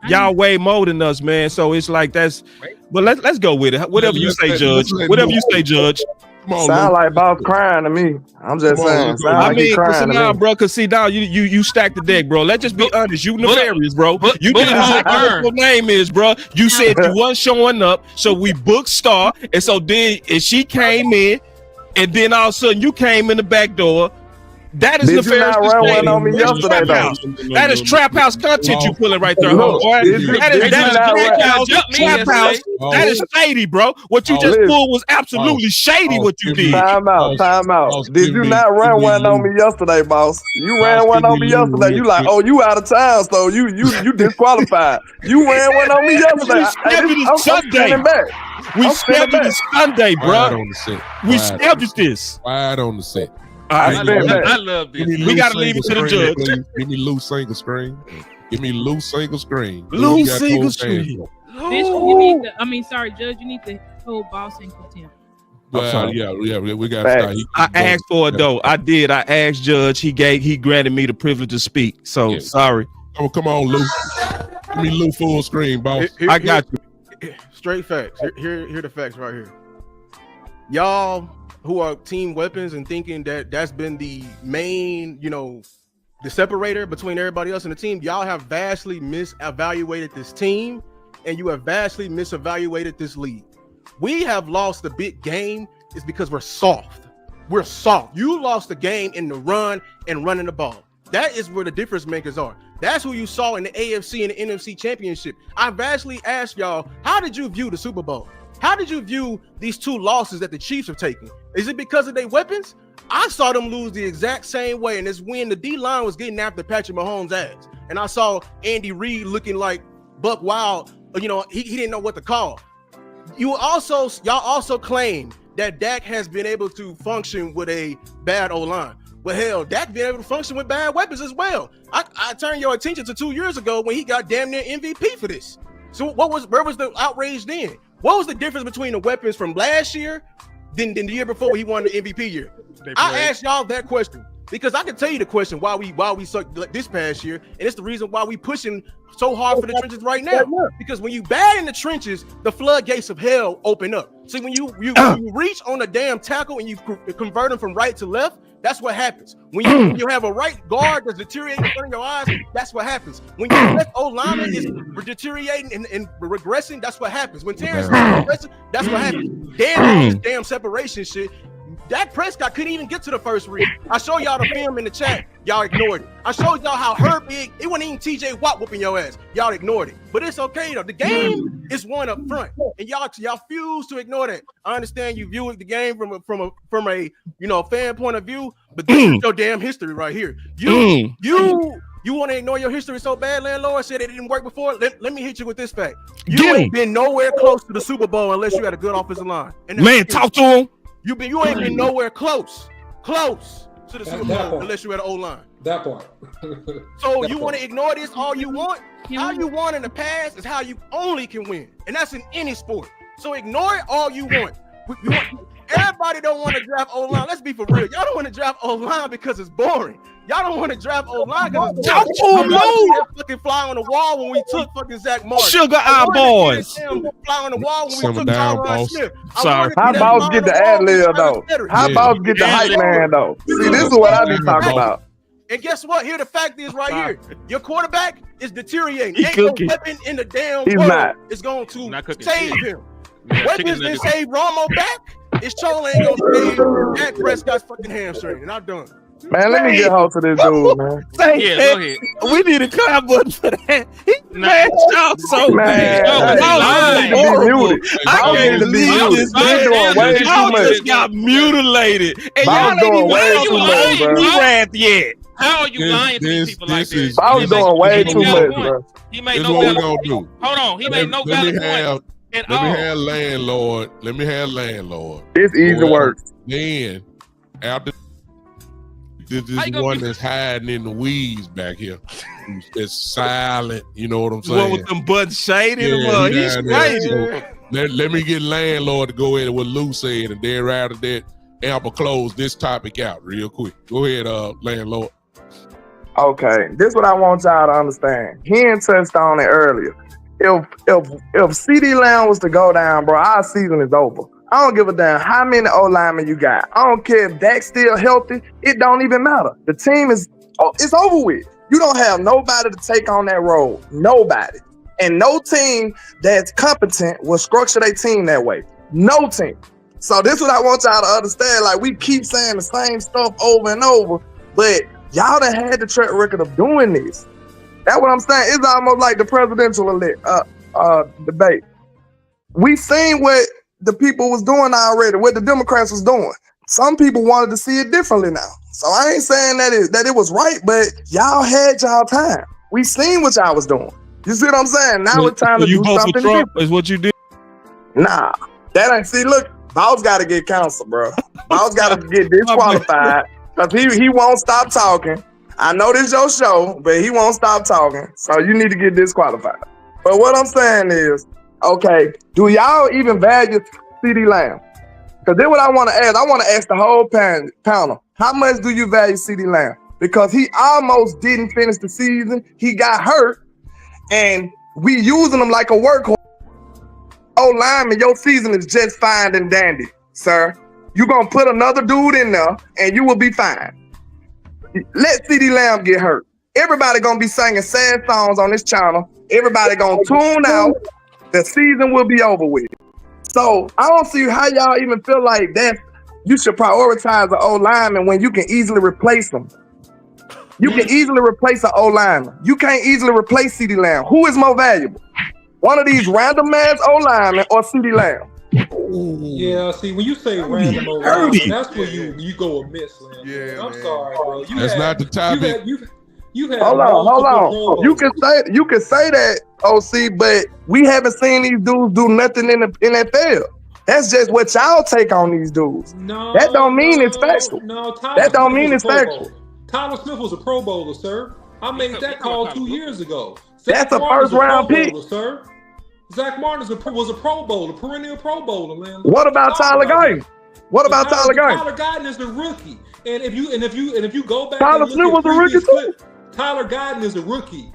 y'all way more than us, man. So it's like that's. But let's go with it. Whatever you say, Judge. Whatever you say, Judge. Sound like boss crying to me. I'm just saying. I mean, bro, cause see now you stacked the deck, bro. Let's just be honest. You nefarious, bro. You did exactly what your name is, bro. You said you wasn't showing up, so we booked Star, and so then she came in, and then all of a sudden you came in the back door. That is Did you not run one on me yesterday, though? That is trap house content you pulling right there, homeboy. That is trap house. That is shady, bro. What you just pulled was absolutely shady. What you did. Time out. Did you not run one on me yesterday, boss? You ran one on me yesterday. You like, oh, you out of town, so you disqualified. You ran one on me yesterday. I'm standing back. We scheduled this Sunday, bro. We scheduled this. Wide on the set. I love this. We gotta leave it to the judge. Give me loose single screen. Loose single screen. Loose single screen. Bishop, you need to. Judge, you need to hold boss in contempt. Yeah, we got to start. I asked for it though. I did. I asked Judge. He granted me the privilege to speak. So sorry. Oh, come on, Lou. Give me Lou full screen, boss. I got you. Straight facts. Here the facts right here. Y'all who are team weapons and thinking that that's been the main, the separator between everybody else in the team, y'all have vastly misevaluated this team and you have vastly misevaluated this league. We have lost the big game is because we're soft. We're soft. You lost the game in the run and running the ball. That is where the difference makers are. That's who you saw in the AFC and the NFC championship. I vastly asked y'all, how did you view the Super Bowl? How did you view these 2 losses that the Chiefs are taking? Is it because of their weapons? I saw them lose the exact same way, and it's when the D-line was getting after Patrick Mahomes' ass. And I saw Andy Reid looking like Buck Wild. He didn't know what to call. Y'all also claim that Dak has been able to function with a bad O-line. Well, hell, Dak being able to function with bad weapons as well. I turn your attention to 2 years ago when he got damn near MVP for this. So where was the outrage then? What was the difference between the weapons from last year than the year before he won the MVP year? I asked y'all that question because I can tell you the question why we sucked this past year, and it's the reason why we pushing so hard for the trenches right now. Because when you bad in the trenches, the floodgates of hell open up. See, when you reach on a damn tackle and you convert him from right to left, that's what happens. When you have a right guard that's deteriorating in front of your eyes, that's what happens. When your left O-lineman is deteriorating and regressing, that's what happens. When Terrence is regressing, that's what happens. Damn separation shit. Dak Prescott couldn't even get to the first read. I showed y'all the film in the chat. Y'all ignored it. I showed y'all how her big. It wasn't even TJ Watt whooping your ass. Y'all ignored it. But it's okay though. The game is won up front, and y'all fuse to ignore that. I understand you view the game from a fan point of view, but this is your damn history right here. You want to ignore your history so bad, landlord said it didn't work before. Let me hit you with this fact. You ain't been nowhere close to the Super Bowl unless you had a good offensive line. Man, talk to him. You ain't been nowhere close to the Super Bowl unless you had an O-line. That part. So you want to ignore this all you want? How you won in the past is how you only can win, and that's in any sport. So ignore it all you want. Everybody don't want to draft O-line. Let's be for real. Y'all don't want to draft O-line because it's boring. Y'all don't want to draft O-line because it's boring. Talk to him, fucking fly on the wall when we took fucking Zach Martin. Sugar eye boys. Fly on the wall when we took down, Tyron boss. Smith. Sorry. How boss get the ad lib though? How boss get the hype man though? See, this is what I be talking about. And guess what? Here the fact is right here. Your quarterback is deteriorating. He Ain't no cooking. weapon in the damn He's world not. is going to Not cooking save shit. him. Yeah, Weapons chicken that nuggets. save Romo back, it's Chola ain't gonna save Dak Prescott's fucking hamstring. And I'm done. Man, let me get hold to this dude, man. Yeah, go ahead. We need a clap button for that. He mashed out so Man, bad. Oh, I he need to be horrible. muted. I Boss can't need to be believe muted. this, He's man. doing way too Y'all much. just got mutilated. And Boss y'all ain't doing even way got too you much, lying bro. to wrath yet. How are you lying to these people like this? Boss doing way too much, bro. He made This no what we valid gonna point. do. Hold on, he made no valid point at Let all. me have landlord. It's easy work. Then after this How you gonna one be- that's hiding in the weeds back here, it's silent. You know what I'm The one saying? with them buttons shaded. Yeah, he He's down there. crazy. Let me get landlord to go in with Lou said, and then after that, Amber close this topic out real quick. Go ahead, landlord. Okay, this is what I want y'all to understand. He ain't touched on it earlier. If CD Lamb was to go down, bro, our season is over. I don't give a damn how many O-linemen you got. I don't care if Dak's still healthy. It don't even matter. The team it's over with. You don't have nobody to take on that role. Nobody. And no team that's competent will structure their team that way. No team. So this is what I want y'all to understand. Like, we keep saying the same stuff over and over, but y'all done had the track record of doing this. That's what I'm saying. It's almost like the presidential debate. We seen what the people was doing already, what the Democrats was doing. Some people wanted to see it differently now. So I ain't saying that it was right, but y'all had y'all time. We seen what y'all was doing. You see what I'm saying? Now it's time to you do vote for something Trump different. is what you did. Nah, that ain't. See, look, Boss got to get counseled, bro. Boss got to get disqualified because he won't stop talking. I know this your show, but he won't stop talking. So you need to get disqualified. But what I'm saying is, okay, do y'all even value CD Lamb? Because then what I want to ask, I want to ask the whole panel, how much do you value CD Lamb? Because he almost didn't finish the season. He got hurt, and we using him like a workhorse. O-lineman, your season is just fine and dandy, sir. You're going to put another dude in there, and you will be fine. Let CD Lamb get hurt. Everybody going to be singing sad songs on this channel. Everybody going to tune out. The season will be over with. So I don't see how y'all even feel like that. You should prioritize an O-lineman when you can easily replace them. You can easily replace an O-lineman. You can't easily replace CD Lamb. Who is more valuable? One of these random ass O-linemen or CD Lamb? Yeah, see, when you say random O-lineman, that's where you go amiss, man. Yeah, I'm man. sorry, bro. That's not the topic. You had Hold multiple on. roles. You can say that, OC, but we haven't seen these dudes do nothing in that field. That's just what y'all take on these dudes. No, That don't mean it's factual. No, That don't mean it's factual. Tyler Smith was a Pro Bowler, sir. I made that call 2 years ago. That's a first round pick, sir. Zach Martin was a Pro Bowler, perennial Pro Bowler, man. What about Tyler Guyton? What about Tyler Guyton? Tyler Guyton is the rookie, and if you go back, Tyler Smith was a rookie too. Tyler Guyton is a rookie.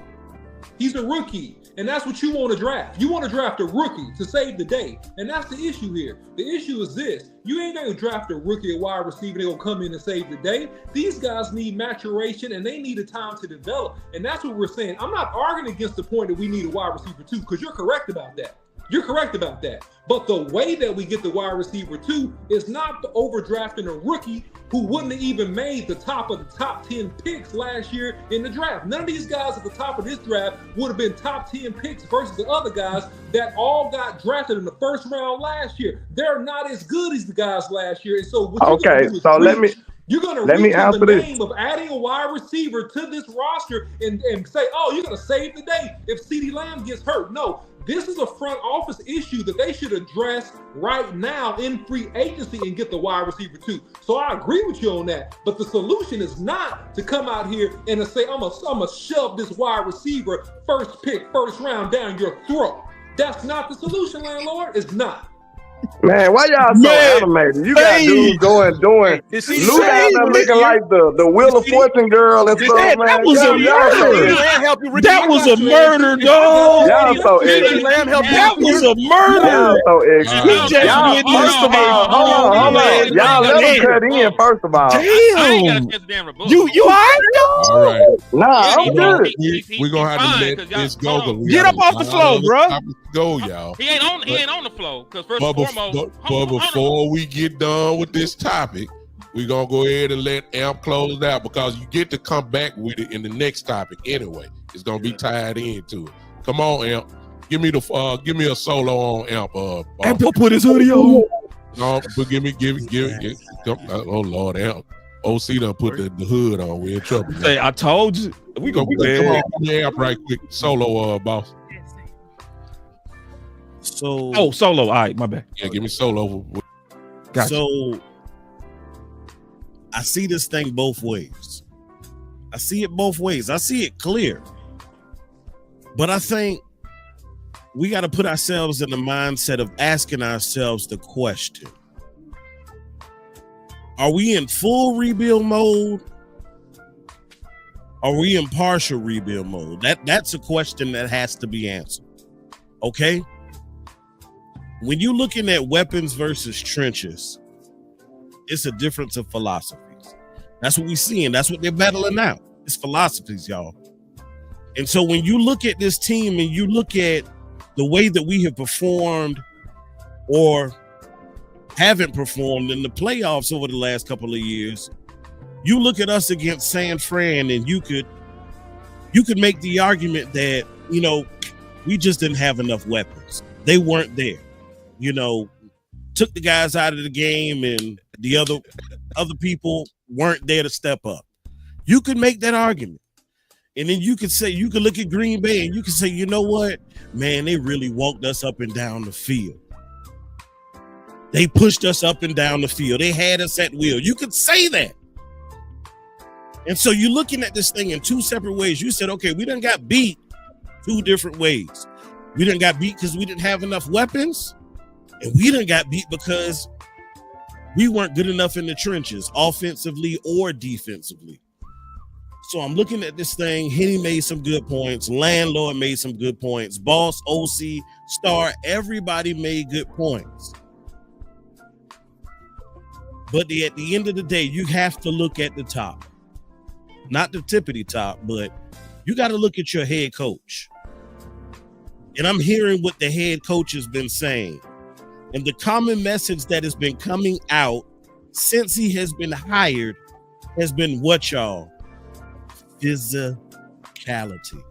He's a rookie. And that's what you want to draft. You want to draft a rookie to save the day. And that's the issue here. The issue is this. You ain't going to draft a rookie at wide receiver. They're going to come in and save the day. These guys need maturation and they need a time to develop. And that's what we're saying. I'm not arguing against the point that we need a wide receiver too, because you're correct about that. You're correct about that. But the way that we get the wide receiver too is not overdrafting a rookie who wouldn't have even made the top of the top 10 picks last year in the draft. None of these guys at the top of this draft would have been top 10 picks versus the other guys that all got drafted in the first round last year. They're not as good as the guys last year. And so what you're going to reach in the name of adding a wide receiver to this roster and say, oh, you're going to save the day if CeeDee Lamb gets hurt. No. This is a front office issue that they should address right now in free agency and get the wide receiver too. So I agree with you on that. But the solution is not to come out here and to say, I'm gonna shove this wide receiver first pick, first round down your throat. That's not the solution, landlord. It's not. Man, why y'all so animated? You got dudes doing Lou down there looking like the Wheel of Fortune girl and stuff, man. That was a murder. That was a murder, dog. Y'all so ignorant. That was a murder. Y'all so ignorant. Y'all, first of all, hold on. Y'all let him cut in, first of all. Damn. You all right, dog? All right. Nah, I'm good. We're going to have to let this go. Get up off the floor, bro. Go, y'all. He ain't on the floor because first and foremost. But before we get done with this topic, we're going to go ahead and let Amp close it out because you get to come back with it in the next topic anyway. It's going to be tied into it. Come on, Amp. Give me a solo on Amp. Amp put his hoodie on. No, but give it. Oh, Lord, Amp. OC done put the hood on. We're in trouble. Hey, I told you. We gonna be come on, give me Amp right quick. Solo, boss. So solo. All right, my bad. Yeah, give me solo. Gotcha. So I see this thing both ways. I see it both ways. I see it clear. But I think we got to put ourselves in the mindset of asking ourselves the question. Are we in full rebuild mode? Are we in partial rebuild mode? That's a question that has to be answered. Okay? When you're looking at weapons versus trenches, it's a difference of philosophies. That's what we're seeing. That's what they're battling now. It's philosophies, y'all. And so when you look at this team and you look at the way that we have performed or haven't performed in the playoffs over the last couple of years, you look at us against San Fran and you could make the argument that, we just didn't have enough weapons. They weren't there. Took the guys out of the game and the other people weren't there to step up. You could make that argument. And then you could look at Green Bay and you could say, you know what? Man, they really walked us up and down the field. They pushed us up and down the field. They had us at will. You could say that. And so you're looking at this thing in two separate ways. You said, okay, we done got beat two different ways. We done got beat because we didn't have enough weapons. And we done got beat because we weren't good enough in the trenches, offensively or defensively. So I'm looking at this thing. Henny made some good points. Landlord made some good points. Boss, OC, Star, everybody made good points. But at the end of the day, you have to look at the top. Not the tippity top, but you got to look at your head coach. And I'm hearing what the head coach has been saying. And the common message that has been coming out since he has been hired has been what, y'all? Physicality.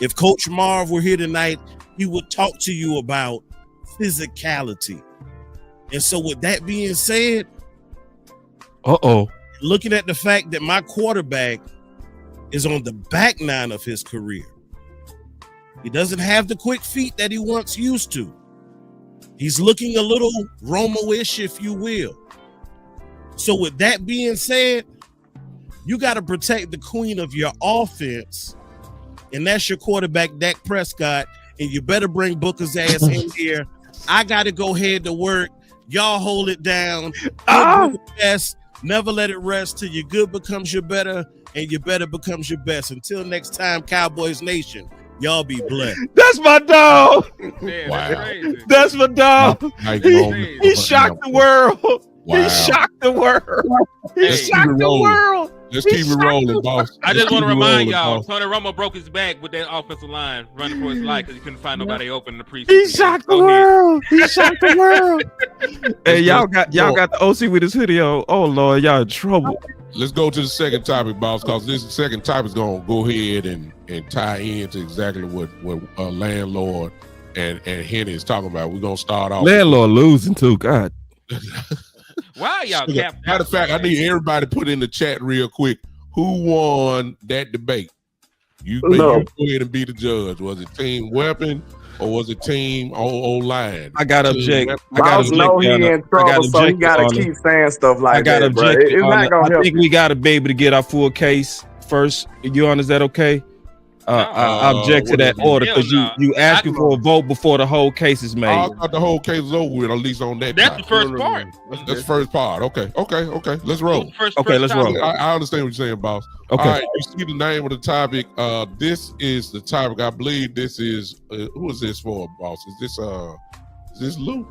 If Coach Marv were here tonight, he would talk to you about physicality. And so with that being said, looking at the fact that my quarterback is on the back nine of his career, he doesn't have the quick feet that he once used to. He's looking a little Romo-ish, if you will. So with that being said, you got to protect the queen of your offense, and that's your quarterback, Dak Prescott, and you better bring Booker's ass in here. I got to go head to work. Y'all hold it down. Best. Never let it rest till your good becomes your better and your better becomes your best. Until next time, Cowboys Nation, y'all be blessed. That's my dog. Man, Wow. that's crazy. That's my dog. Nice He, moment. he shocked the world. Wow. He shocked the world. He Hey. shocked the rolling. world. Let's He keep it shocked rolling, the boss. I just Let's want to keep it remind rolling, y'all, boss. Tony Romo broke his back with that offensive line running for his life because he couldn't find nobody open in the preseason. He shocked the Go ahead. world. He shocked the world. Hey, y'all got the OC with his hoodie on. Oh Lord, y'all in trouble. Let's go to the second topic, boss, because this second topic is going to go ahead and tie into exactly what landlord and Henny is talking about. We're going to start off. Landlord losing too. God. Why y'all capped Matter of fact, I need everybody to put in the chat real quick who won that debate. You go ahead and be the judge. Was it Team Weapon or was it Team Oline? I got to object. Boss know he in trouble, so he gotta keep saying stuff like I got to that, bro. object. It's not gonna I help. think we got to be able to get our full case first. You is that okay? I object to that order because you asking for a vote before the whole case is made. I thought the whole case was over with, at least on that. That's the first part. That's the first part. Okay. Let's roll. Okay, let's roll. I understand what you're saying, boss. Okay. All right, you see the name of the topic. This is the topic. I believe this is who is this for, boss? Is this Lou?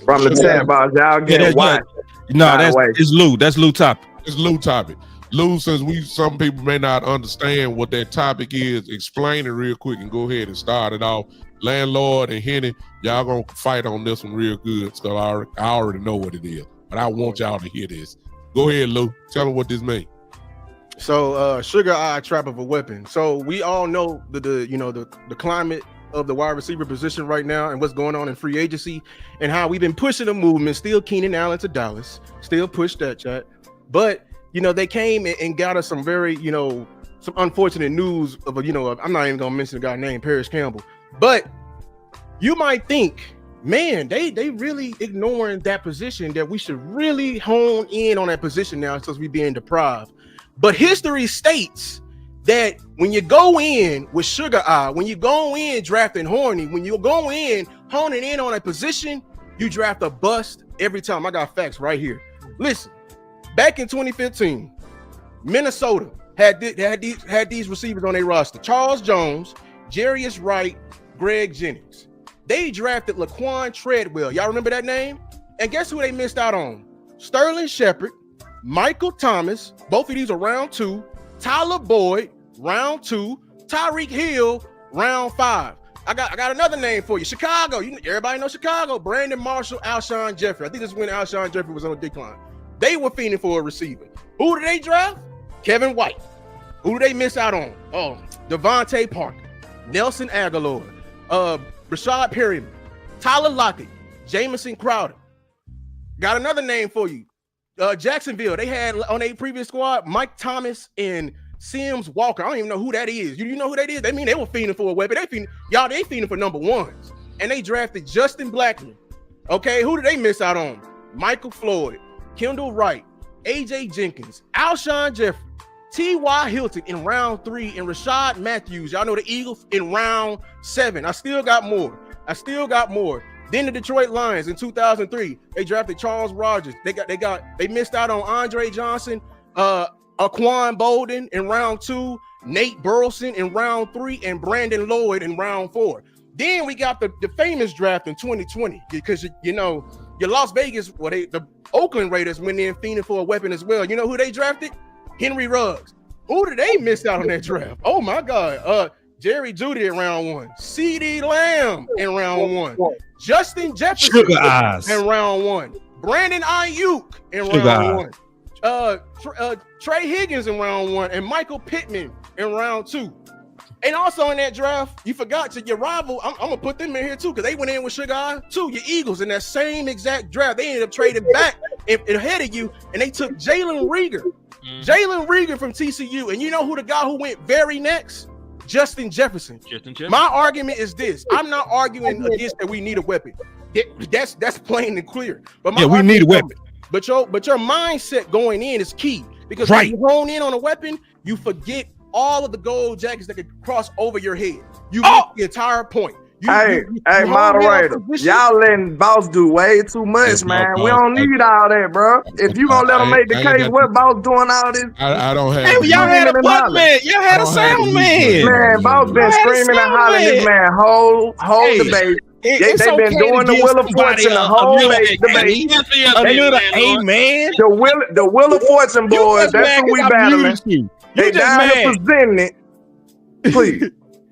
From the chat box, y'all get watch. No, it's Lou. That's Lou topic. It's Lou topic. Lou, since some people may not understand what that topic is, explain it real quick and go ahead and start it off. Landlord and Henny, y'all gonna fight on this one real good, so I already know what it is, but I want y'all to hear this. Go ahead, Lou. Tell them what this means. So sugar eye trap of a weapon. So we all know the climate of the wide receiver position right now and what's going on in free agency and how we've been pushing the movement. Still Keenan Allen to Dallas, still push that chat, but they came and got us some very some unfortunate news of I'm not even gonna mention the guy named Paris Campbell, but you might think, man, they really ignoring that position, that we should really hone in on that position now since we're being deprived. But history states that when you go in with sugar eye, when you go in drafting horny, when you go in honing in on a position, you draft a bust every time. I got facts right here. Listen, back in 2015, Minnesota had these receivers on their roster: Charles Jones, Jarius Wright, Greg Jennings. They drafted Laquan Treadwell. Y'all remember that name? And guess who they missed out on? Sterling Shepard, Michael Thomas. Both of these are round 2. Tyler Boyd, round 2. Tyreek Hill, round 5. I got another name for you. Chicago. Everybody know Chicago. Brandon Marshall, Alshon Jeffrey. I think this is when Alshon Jeffrey was on a decline. They were fiending for a receiver. Who did they draft? Kevin White. Who did they miss out on? Oh, Devontae Parker, Nelson Aguilar, Rashad Perryman, Tyler Lockett, Jamison Crowder. Got another name for you. Jacksonville. They had on a previous squad Mike Thomas and Sims Walker. I don't even know who that is. You know who that is? They mean they were fiending for a weapon. They fiending for number ones. And they drafted Justin Blackman. Okay, who did they miss out on? Michael Floyd, Kendall Wright, AJ Jenkins, Alshon Jeffrey, T.Y. Hilton in round 3, and Rashad Matthews. Y'all know the Eagles in round 7. I still got more. Then the Detroit Lions in 2003, they drafted Charles Rogers. They missed out on Andre Johnson, Aquan Bolden in round 2, Nate Burleson in round 3, and Brandon Lloyd in round 4. Then we got the famous draft in 2020 because your Las Vegas, the Oakland Raiders went in fiending for a weapon as well. You know who they drafted? Henry Ruggs. Who did they miss out on that draft? Oh my God. Jerry Jeudy in round 1. CeeDee Lamb in round 1. Justin Jefferson in round 1. Brandon Ayuk in round 1. Trey Higgins in round 1, and Michael Pittman in round 2. And also in that draft, you forgot your rival. I'm gonna put them in here too, because they went in with Sugar Eye too. Your Eagles in that same exact draft, they ended up trading back ahead of you, and they took Jalen Reagor. Jalen Reagor from TCU. And you know who the guy who went very next? Justin Jefferson. My argument is this. I'm not arguing against that we need a weapon. That's plain and clear. But my Yeah, we need a argument- weapon. But your mindset going in is key, because Right. when you hone in on a weapon, you forget all of the gold jackets that could cross over your head. You Oh! miss the entire point. Hey, you hone in on moderator, position. y'all letting boss do way too much, Yes, man. boss. We don't need all that, bro. If you gonna let them make the I ain't case, got what boss doing all this? I don't have. Hey, y'all had a Screaming and button hollering. man. Y'all had a I don't have sound to man. use Man, boss been I had a screaming and sound hollering this man whole Hey, debate. It's They been okay doing to the give Wheel of somebody Fortune the whole little debate. a little amen. The Wheel of Fortune You boys, just that's mad who we 'cause I battling. muted you. They You just down here mad. presenting it. Please.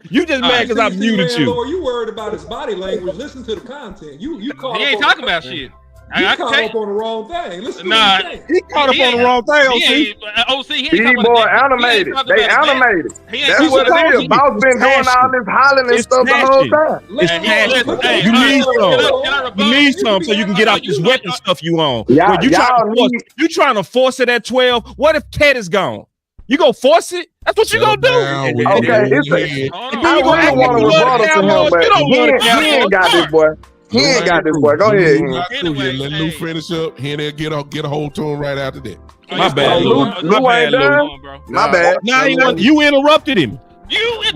You just mad because I muted you. Landlord, you worried about his body language. Listen to the content. You caught He up ain't on, talking about shit. You I can caught tell up on the wrong thing. Listen to Nah, what he's saying. He caught up He on the ain't- wrong thing, He OC. ain't, OC, he ain't These talking about boy that. He ain't animated. talking They about that. animated. He ain't That's talking what about it is. that. Boss been doing all passion. this hollering and It's stuff the whole passion. time. It's And he- passion. listen, hey, You all right, need can some. I You rebuttal? need some so you can get out this weapon stuff you on. Y'all- But you trying y'all to force, need- you trying to force it at 12. What if Cat is gone? You gonna force it? That's what you gonna do. Down, we Okay, can it's go a- ahead. Hold And on. then I you gonna really act like want to you love the rebuttal to him, Cowboys. but You don't love the he ain't Cowboys. got this, boy. He ain't got this, boy. Go ahead. Lou Ian. got through Anyway, you. Let Lou hey. finish up. Here they get a hold to him right after that. My bad, Lou. Lou. Lou My ain't bad, Lou. done? My bad. Now you interrupted him.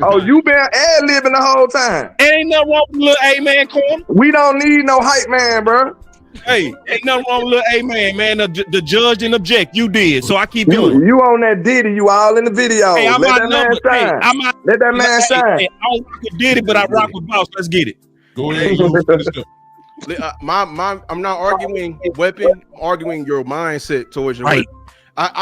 Oh, you been ad-libbing the whole time. Ain't nothing wrong with little A-man corner. We don't need no hype man, bro. Hey, ain't nothing wrong with little A-man, man. The judge didn't object. You did. So I keep going. You on that Diddy, you all in the video. Hey, I'm Let out that man number. Hey, shine. I'm out. Let that man Hey, shine. hey, I don't rock with Diddy, but I rock with Boss. Let's get it. Go ahead, Lou. Finish up. I'm not arguing weapon, I'm arguing your mindset towards your Right. weapon.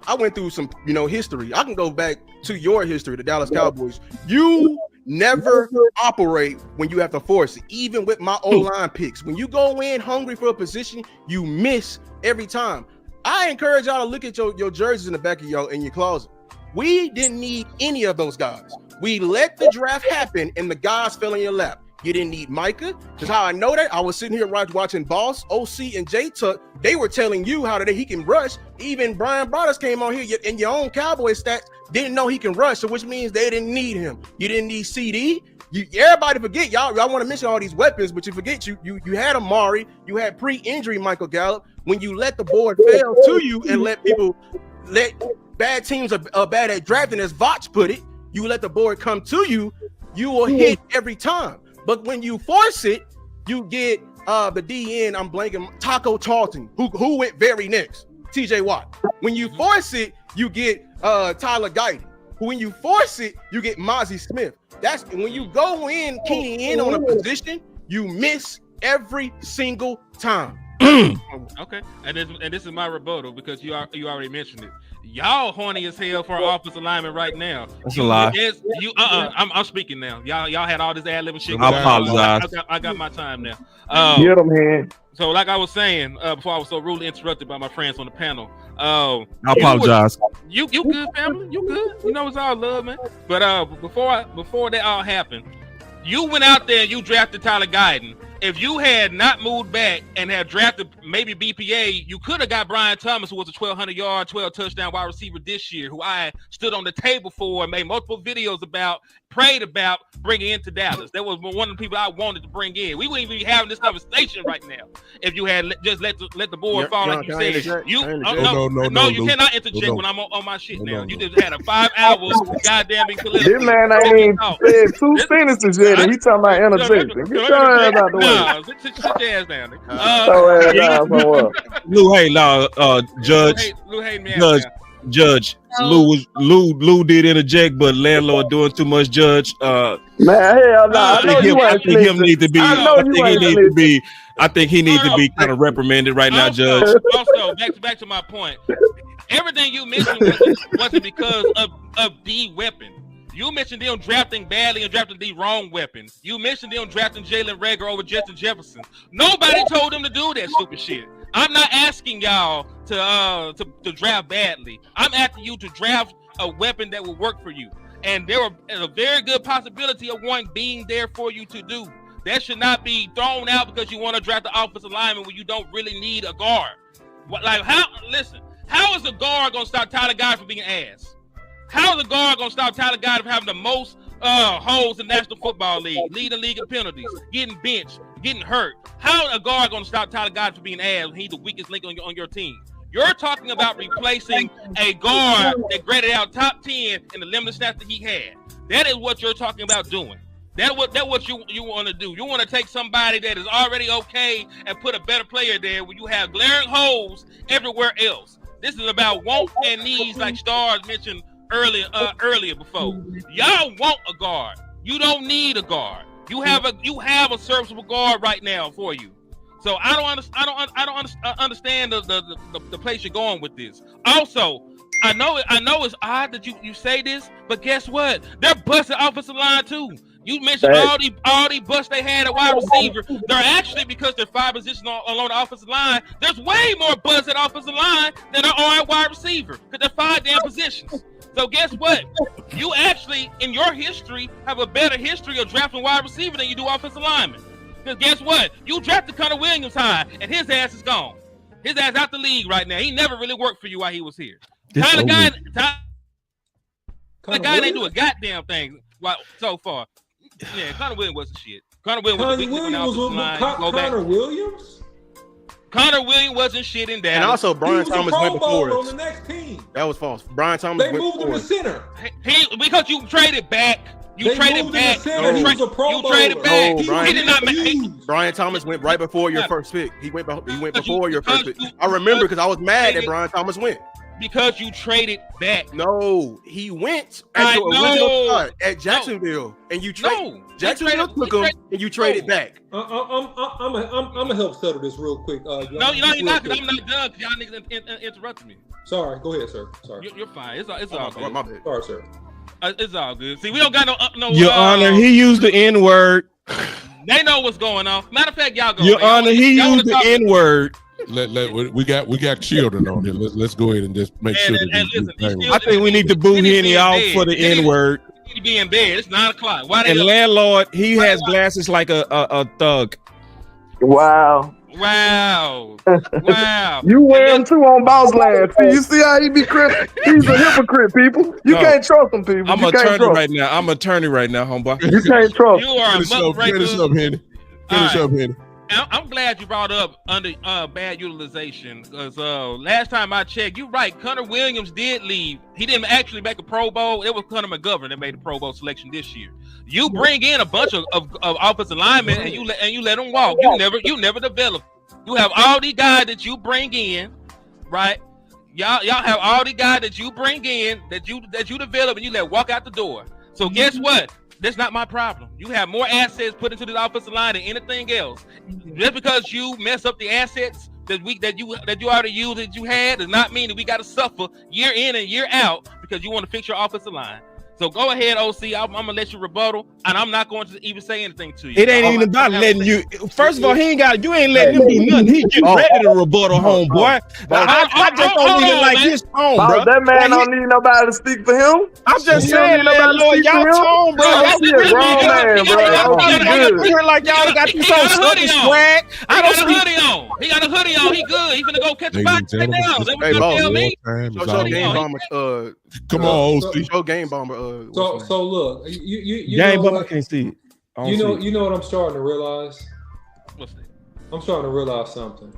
I went through some history. I can go back to your history, the Dallas Cowboys. You never operate when you have to force it. Even with my O-line picks, when you go in hungry for a position, you miss every time. I encourage y'all to look at your jerseys in the back of your closet. We didn't need any of those guys. We let the draft happen and the guys fell in your lap. You didn't need Micah. Because how I know that, I was sitting here watching Boss, OC, and J Tuck. They were telling you how he can rush. Even Brian Brothers came on here in your own Cowboys stats, didn't know he can rush, so which means they didn't need him. You didn't need CD. Everybody forget, y'all want to mention all these weapons, but you forget you had Amari, you had pre-injury Michael Gallup. When you let the board fail to you and let bad teams are bad at drafting, as Vach put it, you let the board come to you, you will hit every time. But when you force it, you get the DN, I'm blanking, Taco Charlton, who went very next, TJ Watt. When you force it, you get Tyler Guyton. When you force it, you get Mozzie Smith. That's when you go in keying in on a position, you miss every single time. Okay, and this is my rebuttal because you already mentioned it. Y'all horny as hell for an offensive lineman right now. That's a lie. I'm speaking now. Y'all had all this ad-libbing shit. I apologize. I got my time now. Get him here. So like I was saying before, I was so rudely interrupted by my friends on the panel. I apologize. You good, family? You good? You know it's all love, man. But before that all happened, you went out there and you drafted Tyler Guyton. If you had not moved back and had drafted maybe BPA, you could have got Brian Thomas, who was a 1,200-yard, 12-touchdown wide receiver this year, who I stood on the table for and made multiple videos about, prayed about bringing into Dallas. That was one of the people I wanted to bring in. We wouldn't even be having this conversation right now if you had just let the board fall like you said. No, you cannot interject when I'm on my shit now. You just had a 5 hours goddamn collision. This man ain't even said 2 sentences yet, and he talking about interjection. Get your ass out the way. Sit your ass down. Throw ass down somewhere. Lou, hey, Judge. Lou hated me out there. Judge, Lou did interject, but landlord doing too much. Judge, man, hell no. I know you ain't him need to be. I think he needs to be kind of reprimanded right now, Judge. Also, back to my point. Everything you mentioned wasn't because of the weapon. You mentioned them drafting badly and drafting the wrong weapon. You mentioned them drafting Jalen Reagor over Justin Jefferson. Nobody told them to do that stupid shit. I'm not asking y'all to draft badly. I'm asking you to draft a weapon that will work for you. And there is a very good possibility of one being there for you to do. That should not be thrown out because you want to draft the offensive lineman when you don't really need a guard. How is a guard gonna stop Tyler Guyton from being ass? How is a guard gonna stop Tyler Guyton from having the most holds in the National Football League, leading the league in penalties, getting benched, getting hurt. How a guard gonna stop Tyler Goddard from being ass when he's the weakest link on your team? You're talking about replacing a guard that graded out top 10 in the limited snaps that he had. That is what you're talking about doing. That's what you want to do. You want to take somebody that is already okay and put a better player there when you have glaring holes everywhere else. This is about wants and needs, like Stars mentioned earlier before. Y'all want a guard. You don't need a guard. You have a serviceable guard right now for you. So I don't understand the place you're going with this. Also, I know it's odd that you say this, but guess what? They're busting offensive line too. You mentioned all the busts they had at wide receiver. They're actually, because they're 5 positions along the offensive line, there's way more busts at offensive line than there are at wide receiver because they're 5 damn positions. So guess what? You actually, in your history, have a better history of drafting wide receiver than you do offensive lineman. Because guess what? You drafted Connor Williams high, and his ass is gone. His ass out the league right now. He never really worked for you while he was here. Tyler guy didn't do a goddamn thing so far. Yeah, Connor Williams wasn't shit. Connor Williams wasn't shit in that. And also, Brian Thomas went before us. On the next team. That was false. Brian Thomas went moved him to center. Because you traded back. You traded back. Brian Thomas went right before your first pick. He went before your first pick. I remember because I was mad that Brian Thomas went. Because you traded back. No, he went at your original spot at Jacksonville, and you traded. Jacksonville took him, and you traded back. I'm gonna help settle this real quick. No, you're not, because I'm not done. Because y'all niggas interrupted me. Sorry, go ahead, sir. Sorry. You're fine. It's all good. My bad. Sorry, sir. It's all good. See, we don't got no. Your Honor, he used the N-word. They know what's going on. Matter of fact, y'all go. Your Honor, he used the N-word. We got children on here. Let's go ahead and just make sure that I think we need to boo Henny out for the N-word. You need to be in bed. It's 9 o'clock. And landlord, he has glasses like a thug. Wow. You wear him too on Boss Land. You see how he be crip? He's a hypocrite, people. You can't trust him, people. I'm attorney right now, homeboy. You can't trust. You are Finish up, Henny. Finish up, Henny. I'm glad you brought up under bad utilization, because last time I checked, you're right. Connor Williams did leave. He didn't actually make a Pro Bowl. It was Connor McGovern that made the Pro Bowl selection this year. You bring in a bunch of offensive linemen and you let them walk. You never develop. You have all these guys that you bring in, right? Y'all have all these guys that you bring in that you develop and you let walk out the door. So guess what? That's not my problem. You have more assets put into this offensive line than anything else. Just because you mess up the assets that you already used that you had does not mean that we got to suffer year in and year out because you want to fix your offensive line. So go ahead, OC. I'm gonna let you rebuttal, and I'm not going to even say anything to you. It ain't even about letting you. First of all, you ain't letting him do nothing. He getting ready to rebuttal, homeboy. I just don't even like his tone, bro. That man don't need nobody to speak for him. I'm just saying, Lord, y'all tone, bro. Y'all be a grown man, bro. Like y'all got this whole sucky swag. I got a hoodie on. He got a hoodie on. He good. He finna go catch a box right now. That's what you tell me. Show Game Bomber. Come on, OC. Show Game Bomber. So look, you Game know Bomber can't see it. You know what I'm starting to realize? What's that? I'm starting to realize something.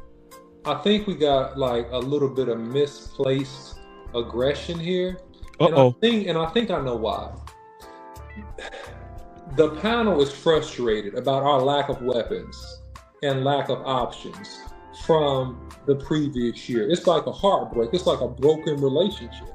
I think we got like a little bit of misplaced aggression here. And I think I know why. The panel is frustrated about our lack of weapons and lack of options from the previous year. It's like a heartbreak. It's like a broken relationship,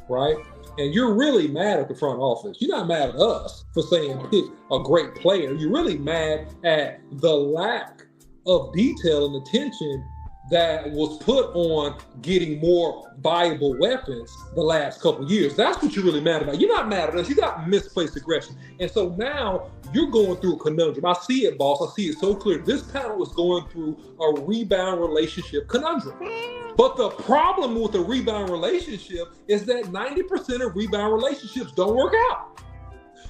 right? And you're really mad at the front office. You're not mad at us for saying pick a great player. You're really mad at the lack of detail and attention that was put on getting more viable weapons the last couple of years. That's what you're really mad about. You're not mad at us. You got misplaced aggression. And so now you're going through a conundrum. I see it, boss. I see it so clear. This panel is going through a rebound relationship conundrum. But the problem with the rebound relationship is that 90% of rebound relationships don't work out.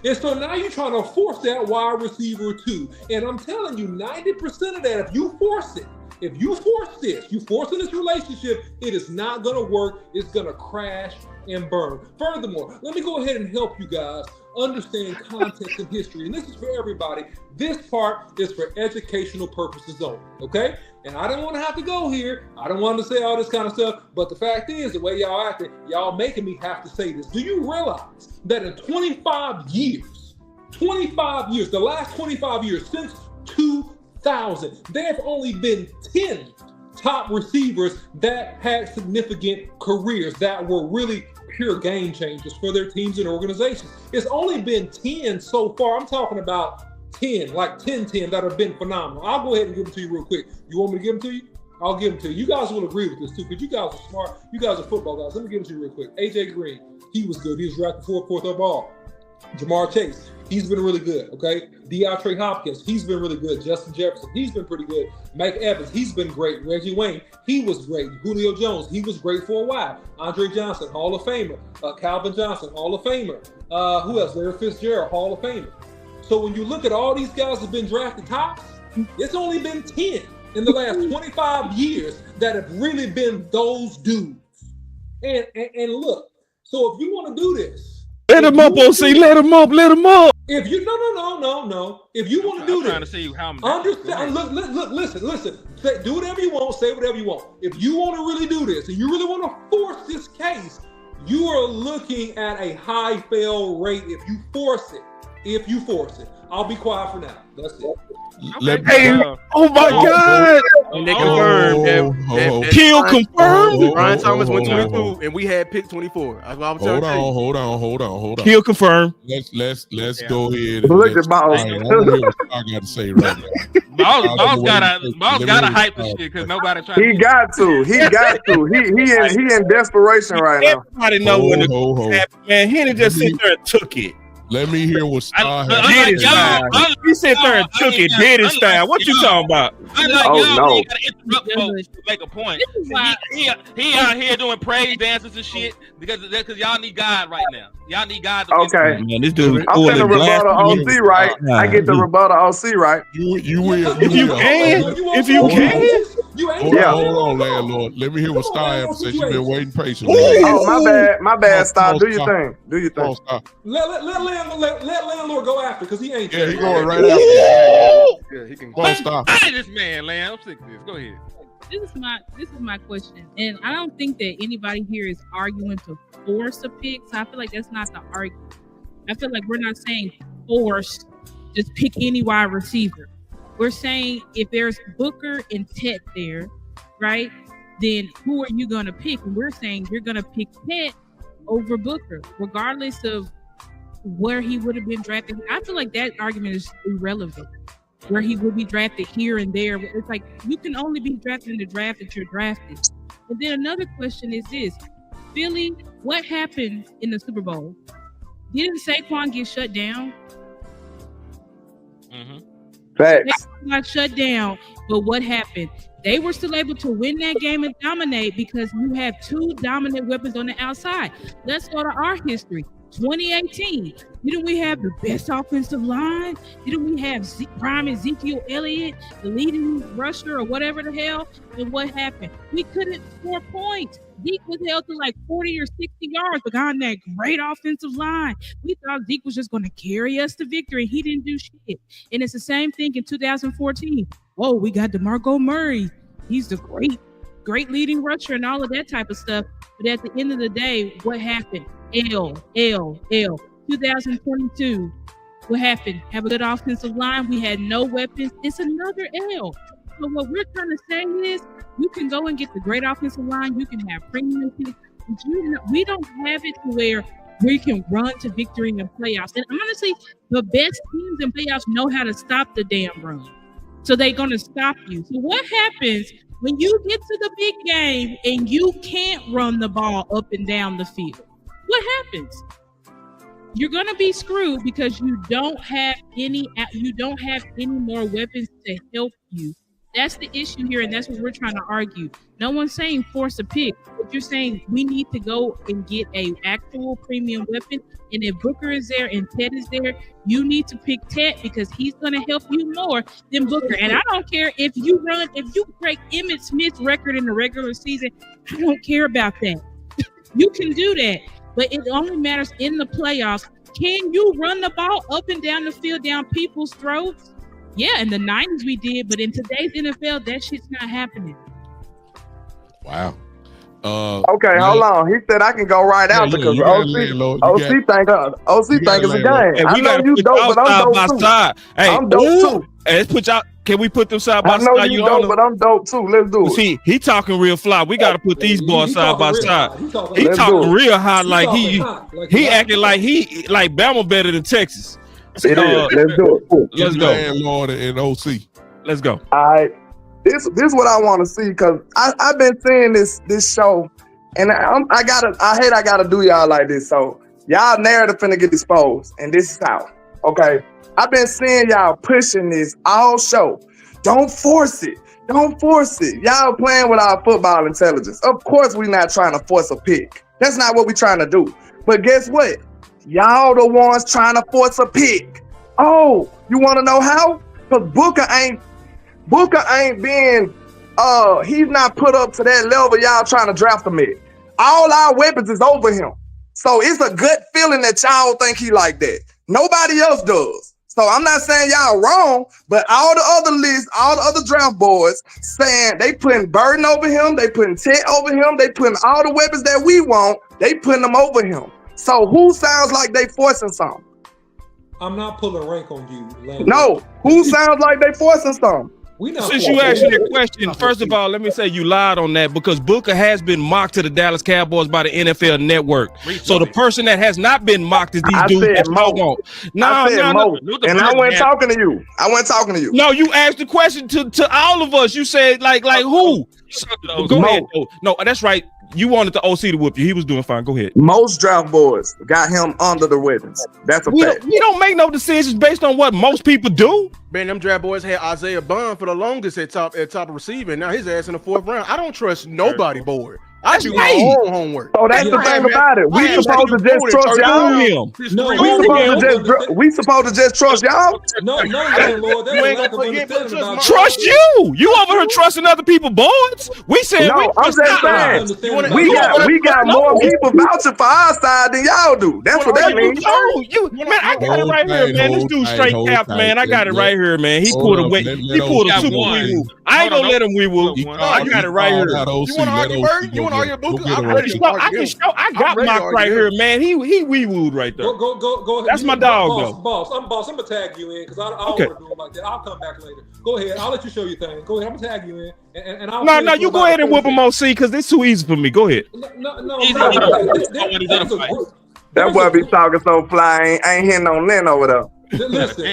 And so now you're trying to force that wide receiver too. And I'm telling you, 90% of that, if you force it, If you force this, you force in this relationship, it is not going to work. It's going to crash and burn. Furthermore, let me go ahead and help you guys understand context and history. And this is for everybody. This part is for educational purposes only, okay? And I don't want to have to go here. I don't want to say all this kind of stuff. But the fact is, the way y'all acting, y'all making me have to say this. Do you realize that in 25 years, the last 25 years, since 2000, there have only been 10 top receivers that had significant careers that were really pure game changers for their teams and organizations. It's only been 10 so far. I'm talking about 10, like 10 that have been phenomenal. I'll go ahead and give them to you real quick. You want me to give them to you? I'll give them to you. You guys will agree with this too, because you guys are smart. You guys are football guys. Let me give them to you real quick. AJ Green, he was good. He was drafted fourth overall. Jamar Chase, he's been really good, okay? DeAndre Hopkins, he's been really good. Justin Jefferson, he's been pretty good. Mike Evans, he's been great. Reggie Wayne, he was great. Julio Jones, he was great for a while. Andre Johnson, Hall of Famer. Calvin Johnson, Hall of Famer. Who else? Larry Fitzgerald, Hall of Famer. So when you look at all these guys that have been drafted tops, it's only been 10 in the last 25 years that have really been those dudes. And look, so if you want to do this, let him up, OC. Let him up. If you no. If you want to do I'm this, trying to see how I'm understand. Look, listen. Do whatever you want. Say whatever you want. If you want to really do this, and you really want to force this case, you are looking at a high fail rate. If you force it, I'll be quiet for now. That's it. Hey, oh my God! And they confirmed that Kill confirmed. Brian Thomas went 22, and we had pick 24. That's what I was telling you. Hold on. Kill confirmed. Let's go ahead. Look at Boss. I got to say right now. Boss gotta hype this shit because nobody trying. He got to. He in desperation right now. Everybody know when it happened, man. He didn't just sit there and took it. Let me hear what Star Did his style. He sat there and took it. Did his style. What you talking about? Y'all gotta interrupt folks to make a point. He out here doing praise dances and shit because y'all need God right now. Y'all need God. Okay. Man, this dude I'm finna rebuttal OC right. I get the rebuttal OC right. You will. If you can. Hold on, landlord. Let me hear what Star have to say. She's been waiting patiently. Oh, my bad, Star. Do your thing. Let landlord go after because he ain't. Yeah, he going right after. Yeah, he can go. Stop. Hey, this man, Lamb. I'm sick of this. Go ahead. This is my question, and I don't think that anybody here is arguing to force a pick. So I feel like that's not the argument. I feel like we're not saying force, just pick any wide receiver. We're saying if there's Booker and Tet there, right? Then who are you gonna pick? And we're saying you're gonna pick Tet over Booker, regardless of where he would have been drafted. I feel like that argument is irrelevant. Where he will be drafted here and there. It's like you can only be drafted in the draft that you're drafted. And then another question is this: Philly, what happened in the Super Bowl? Didn't Saquon get shut down? Facts. Saquon got shut down, but what happened? They were still able to win that game and dominate because you have two dominant weapons on the outside. Let's go to our history. 2018, didn't we have the best offensive line? Didn't we have prime Ezekiel Elliott, the leading rusher or whatever the hell? And what happened? We couldn't score points. Zeke was held to like 40 or 60 yards behind that great offensive line. We thought Zeke was just going to carry us to victory. He didn't do shit. And it's the same thing in 2014. Oh, we got DeMarco Murray. He's the great leading rusher and all of that type of stuff. But at the end of the day, what happened? L. 2022, what happened? Have a good offensive line. We had no weapons. It's another L. So what we're trying to say is you can go and get the great offensive line. You can have premium picks. We don't have it to where we can run to victory in playoffs. And honestly, the best teams in playoffs know how to stop the damn run. So they're going to stop you. So what happens when you get to the big game and you can't run the ball up and down the field? What happens? You're gonna be screwed because you don't have any more weapons to help you That's the issue here, and that's what we're trying to argue. No one's saying force a pick, but you're saying we need to go and get a actual premium weapon. And if Booker is there and Ted is there, you need to pick Ted because he's going to help you more than Booker. And I don't care if you break Emmitt Smith's record in the regular season. I don't care about that. You can do that, but it only matters in the playoffs. Can you run the ball up and down the field down people's throats? Yeah, in the 90s we did, but in today's NFL, that shit's not happening. Wow. Okay, hold on. He said I can go right out because OC think it's a game. Hey, I know you dope, but I'm dope too. Side. Hey, I'm dope too. Hey, let's put y'all. Can we put them side by I know side? you dope, but I'm dope too. Let's do it. See, he talking real fly. We got to put these boys side by side. He Let's talking do it. real hot, like he acting like Bama better than Texas. It is. Let's do it. Let's go. Landlord and OC. Let's go. All right. This is what I want to see because I've been seeing this show, and I gotta do y'all like this. So y'all narrative finna get exposed, and this is how. Okay, I've been seeing y'all pushing this all show. Don't force it. Don't force it. Y'all playing with our football intelligence. Of course, we're not trying to force a pick. That's not what we're trying to do. But guess what? Y'all the ones trying to force a pick. Oh, you want to know how? Because Booker ain't being, he's not put up to that level y'all trying to draft him at. All our weapons is over him. So it's a good feeling that y'all think he like that. Nobody else does. So I'm not saying y'all wrong, but all the other lists, all the other draft boards saying they putting Burden over him, they putting Ted over him, they putting all the weapons that we want, they putting them over him. So who sounds like they forcing something? I'm not pulling rank on you, Landon. No, who sounds like they forcing something? Since you asked me the question, first of all, let me say you lied on that because Booker has been mocked to the Dallas Cowboys by the NFL Network. So the person that has not been mocked is these dudes that talk on. No, and I wasn't talking to you. No, you asked the question to all of us. You said like who? Go ahead. No, that's right. You wanted the OC to whoop you. He was doing fine. Go ahead. Most draft boards got him under the weapons. That's a fact. We don't make no decisions based on what most people do. Man, them draft boys had Isaiah Bond for the longest at top of receiving. Now his ass in the 4th round. I don't trust nobody board. I do my own homework. So that's the thing about it. We supposed to just trust y'all. We supposed to just trust y'all. No, Lord. Trust you. You over here trusting other people's boards? We said no. I'm just saying we got more people vouching for our side than y'all do. That's what that means. Man, I got it right here, man. This dude straight capped, man. I got it right here, man. He pulled a super wee-woo. I ain't gonna let him wee-woo. I got it right here. You want to argue, Bird? You want to argue, Booker? I can show. I got Mock right here, man. He wee-wooed right there. Go ahead. That's my dog, though. Boss. I'm gonna tag you in because I don't want to do it like that. I'll come back later. Go ahead. I'll let you show your thing. Go ahead. I'm gonna tag you in. And I'll no, you go ahead and whip him OC because this too easy for me. Go ahead. No. That boy be talking so fly. I ain't hitting on Lynn over there. Listen.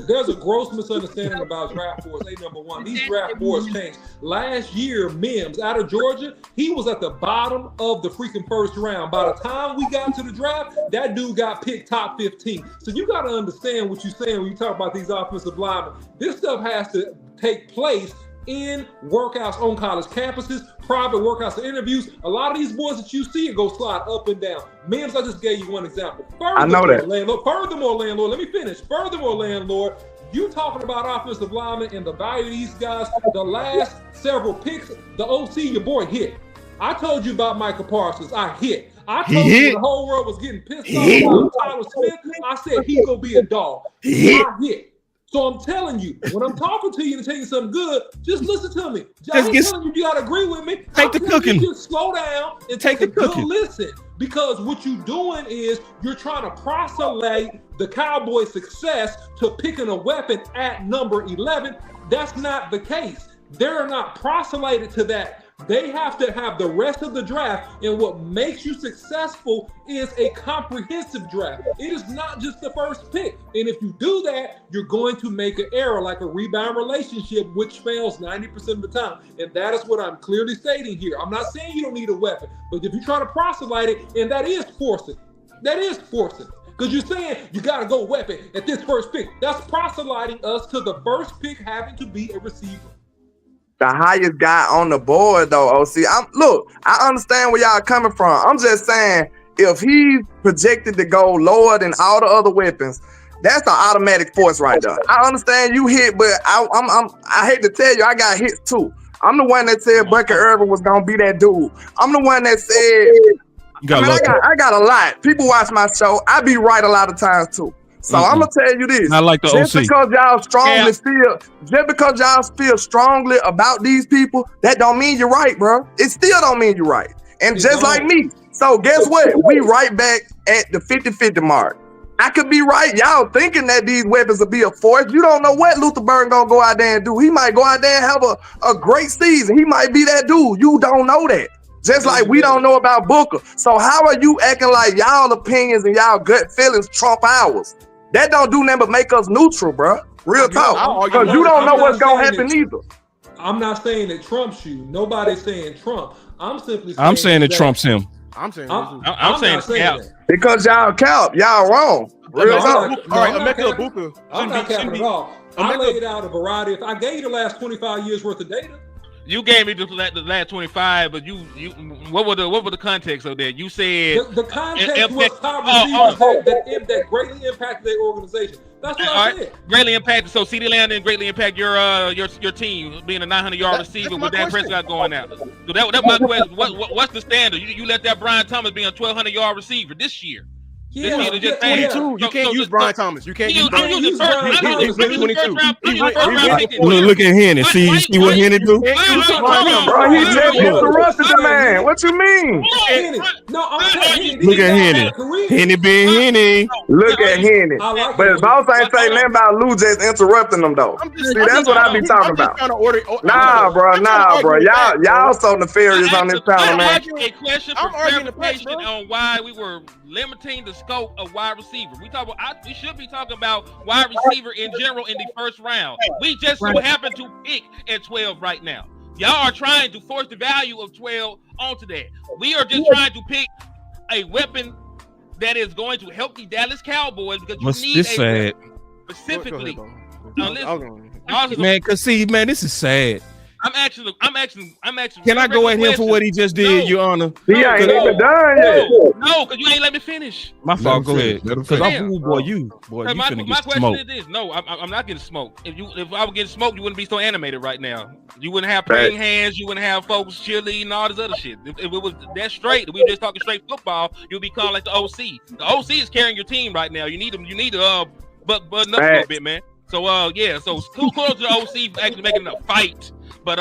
There's a gross misunderstanding about draft boards. Number one, these draft boards changed. Last year, Mims out of Georgia, he was at the bottom of the freaking 1st round. By the time we got to the draft, that dude got picked top 15. So you got to understand what you're saying when you talk about these offensive linemen. This stuff has to take place in workouts on college campuses, private workouts and interviews. A lot of these boys that you see go slide up and down. Mims, I just gave you one example. I know that. Furthermore, landlord, let me finish. Furthermore, landlord, you talking about offensive linemen and the value of these guys, the last several picks, the OC, your boy hit. I told you about Michael Parsons. I hit. I told you the whole world was getting pissed off about Tyler Smith. I said he's going to be a dog. I hit. So I'm telling you, when I'm talking to you and telling you something good, just listen to me. I'm telling you gotta agree with me. Take the cooking. Just slow down and take a good listen. Because what you're doing is you're trying to proselyte the Cowboys' success to picking a weapon at number 11. That's not the case. They're not proselyted to that. They have to have the rest of the draft, and what makes you successful is a comprehensive draft. It is not just the first pick, and if you do that, you're going to make an error like a rebound relationship, which fails 90% of the time, and that is what I'm clearly stating here. I'm not saying you don't need a weapon, but if you try to proselyte it, and that is forcing. Because you're saying you got to go weapon at this first pick. That's proselyting us to the first pick having to be a receiver. the highest guy on the board, though, OC. I understand where y'all coming from. I'm just saying, if he's projected to go lower than all the other weapons, that's an automatic force right there. I understand you hit, but I hate to tell you, I got hits too. I'm the one that said Bucky Irvin was gonna be that dude. I'm the one that said I got a lot. People watch my show. I be right a lot of times too. So I'm gonna tell you this: not like the just OC. because y'all feel strongly about these people, that don't mean you're right, bro. It still don't mean you're right. And just like me, so guess what? We right back at the 50-50 mark. I could be right. Y'all thinking that these weapons will be a force. You don't know what Luther Burden gonna go out there and do. He might go out there and have a great season. He might be that dude. You don't know that. Just like we don't know about Booker. So how are you acting like y'all opinions and y'all gut feelings trump ours? That don't do nothing but make us neutral, bro. Real talk. Because you don't know what's gonna happen either. I'm not saying it trumps you. Nobody's saying Trump. I'm simply saying I'm saying it trumps him. I'm saying that. Because y'all count, y'all wrong. Real talk. All right, Emeka Ibuka. I'm not capping at all. I laid out a variety of. I gave you the last 25 years worth of data. You gave me the last 25, but you what were the context of that? You said the context was top receivers that greatly impacted their organization. That's what I said. Greatly impacted. So CeeDee Lamb didn't greatly impact your team being a 900-yard receiver with Dak Prescott going out. So that's my question. What's the standard? You let that Brian Thomas be a 11200-yard receiver this year. Yeah, this year just 22. You can't use Brian Thomas. You can't use Brian Thomas. Look at Henny. See what Henny do? Bro, he just interrupted the man. What you mean? No, I'm saying Look at Henny. Henny being Henny. Look at Henny. But boss ain't say nothing about Lou just interrupting them though. See, that's what I be talking about. Nah, bro. Y'all so nefarious on this panel, man. A question for clarification on why we were limiting the scope of wide receiver. We should be talking about wide receiver in general in the first round. We just so happen to pick at 12 right now. Y'all are trying to force the value of 12 onto that. We are just trying to pick a weapon that is going to help the Dallas Cowboys because you need a weapon specifically. Man, cause see, man, this is sad. I'm actually. Can I go at him for what he just did, Your Honor? He ain't even done yet. No, because you ain't let me finish. My fault. Go ahead. Because I'm you finna my get question smoked. is this: no, I'm not getting smoked. If I were getting smoked, you wouldn't be so animated right now. You wouldn't have praying hands. You wouldn't have folks cheerleading and all this other shit. If it was that straight, if we were just talking straight football, you'd be called like the OC. The OC is carrying your team right now. You need them. You need to button up a little bit, man. So so kudos to the OC for actually making a fight. But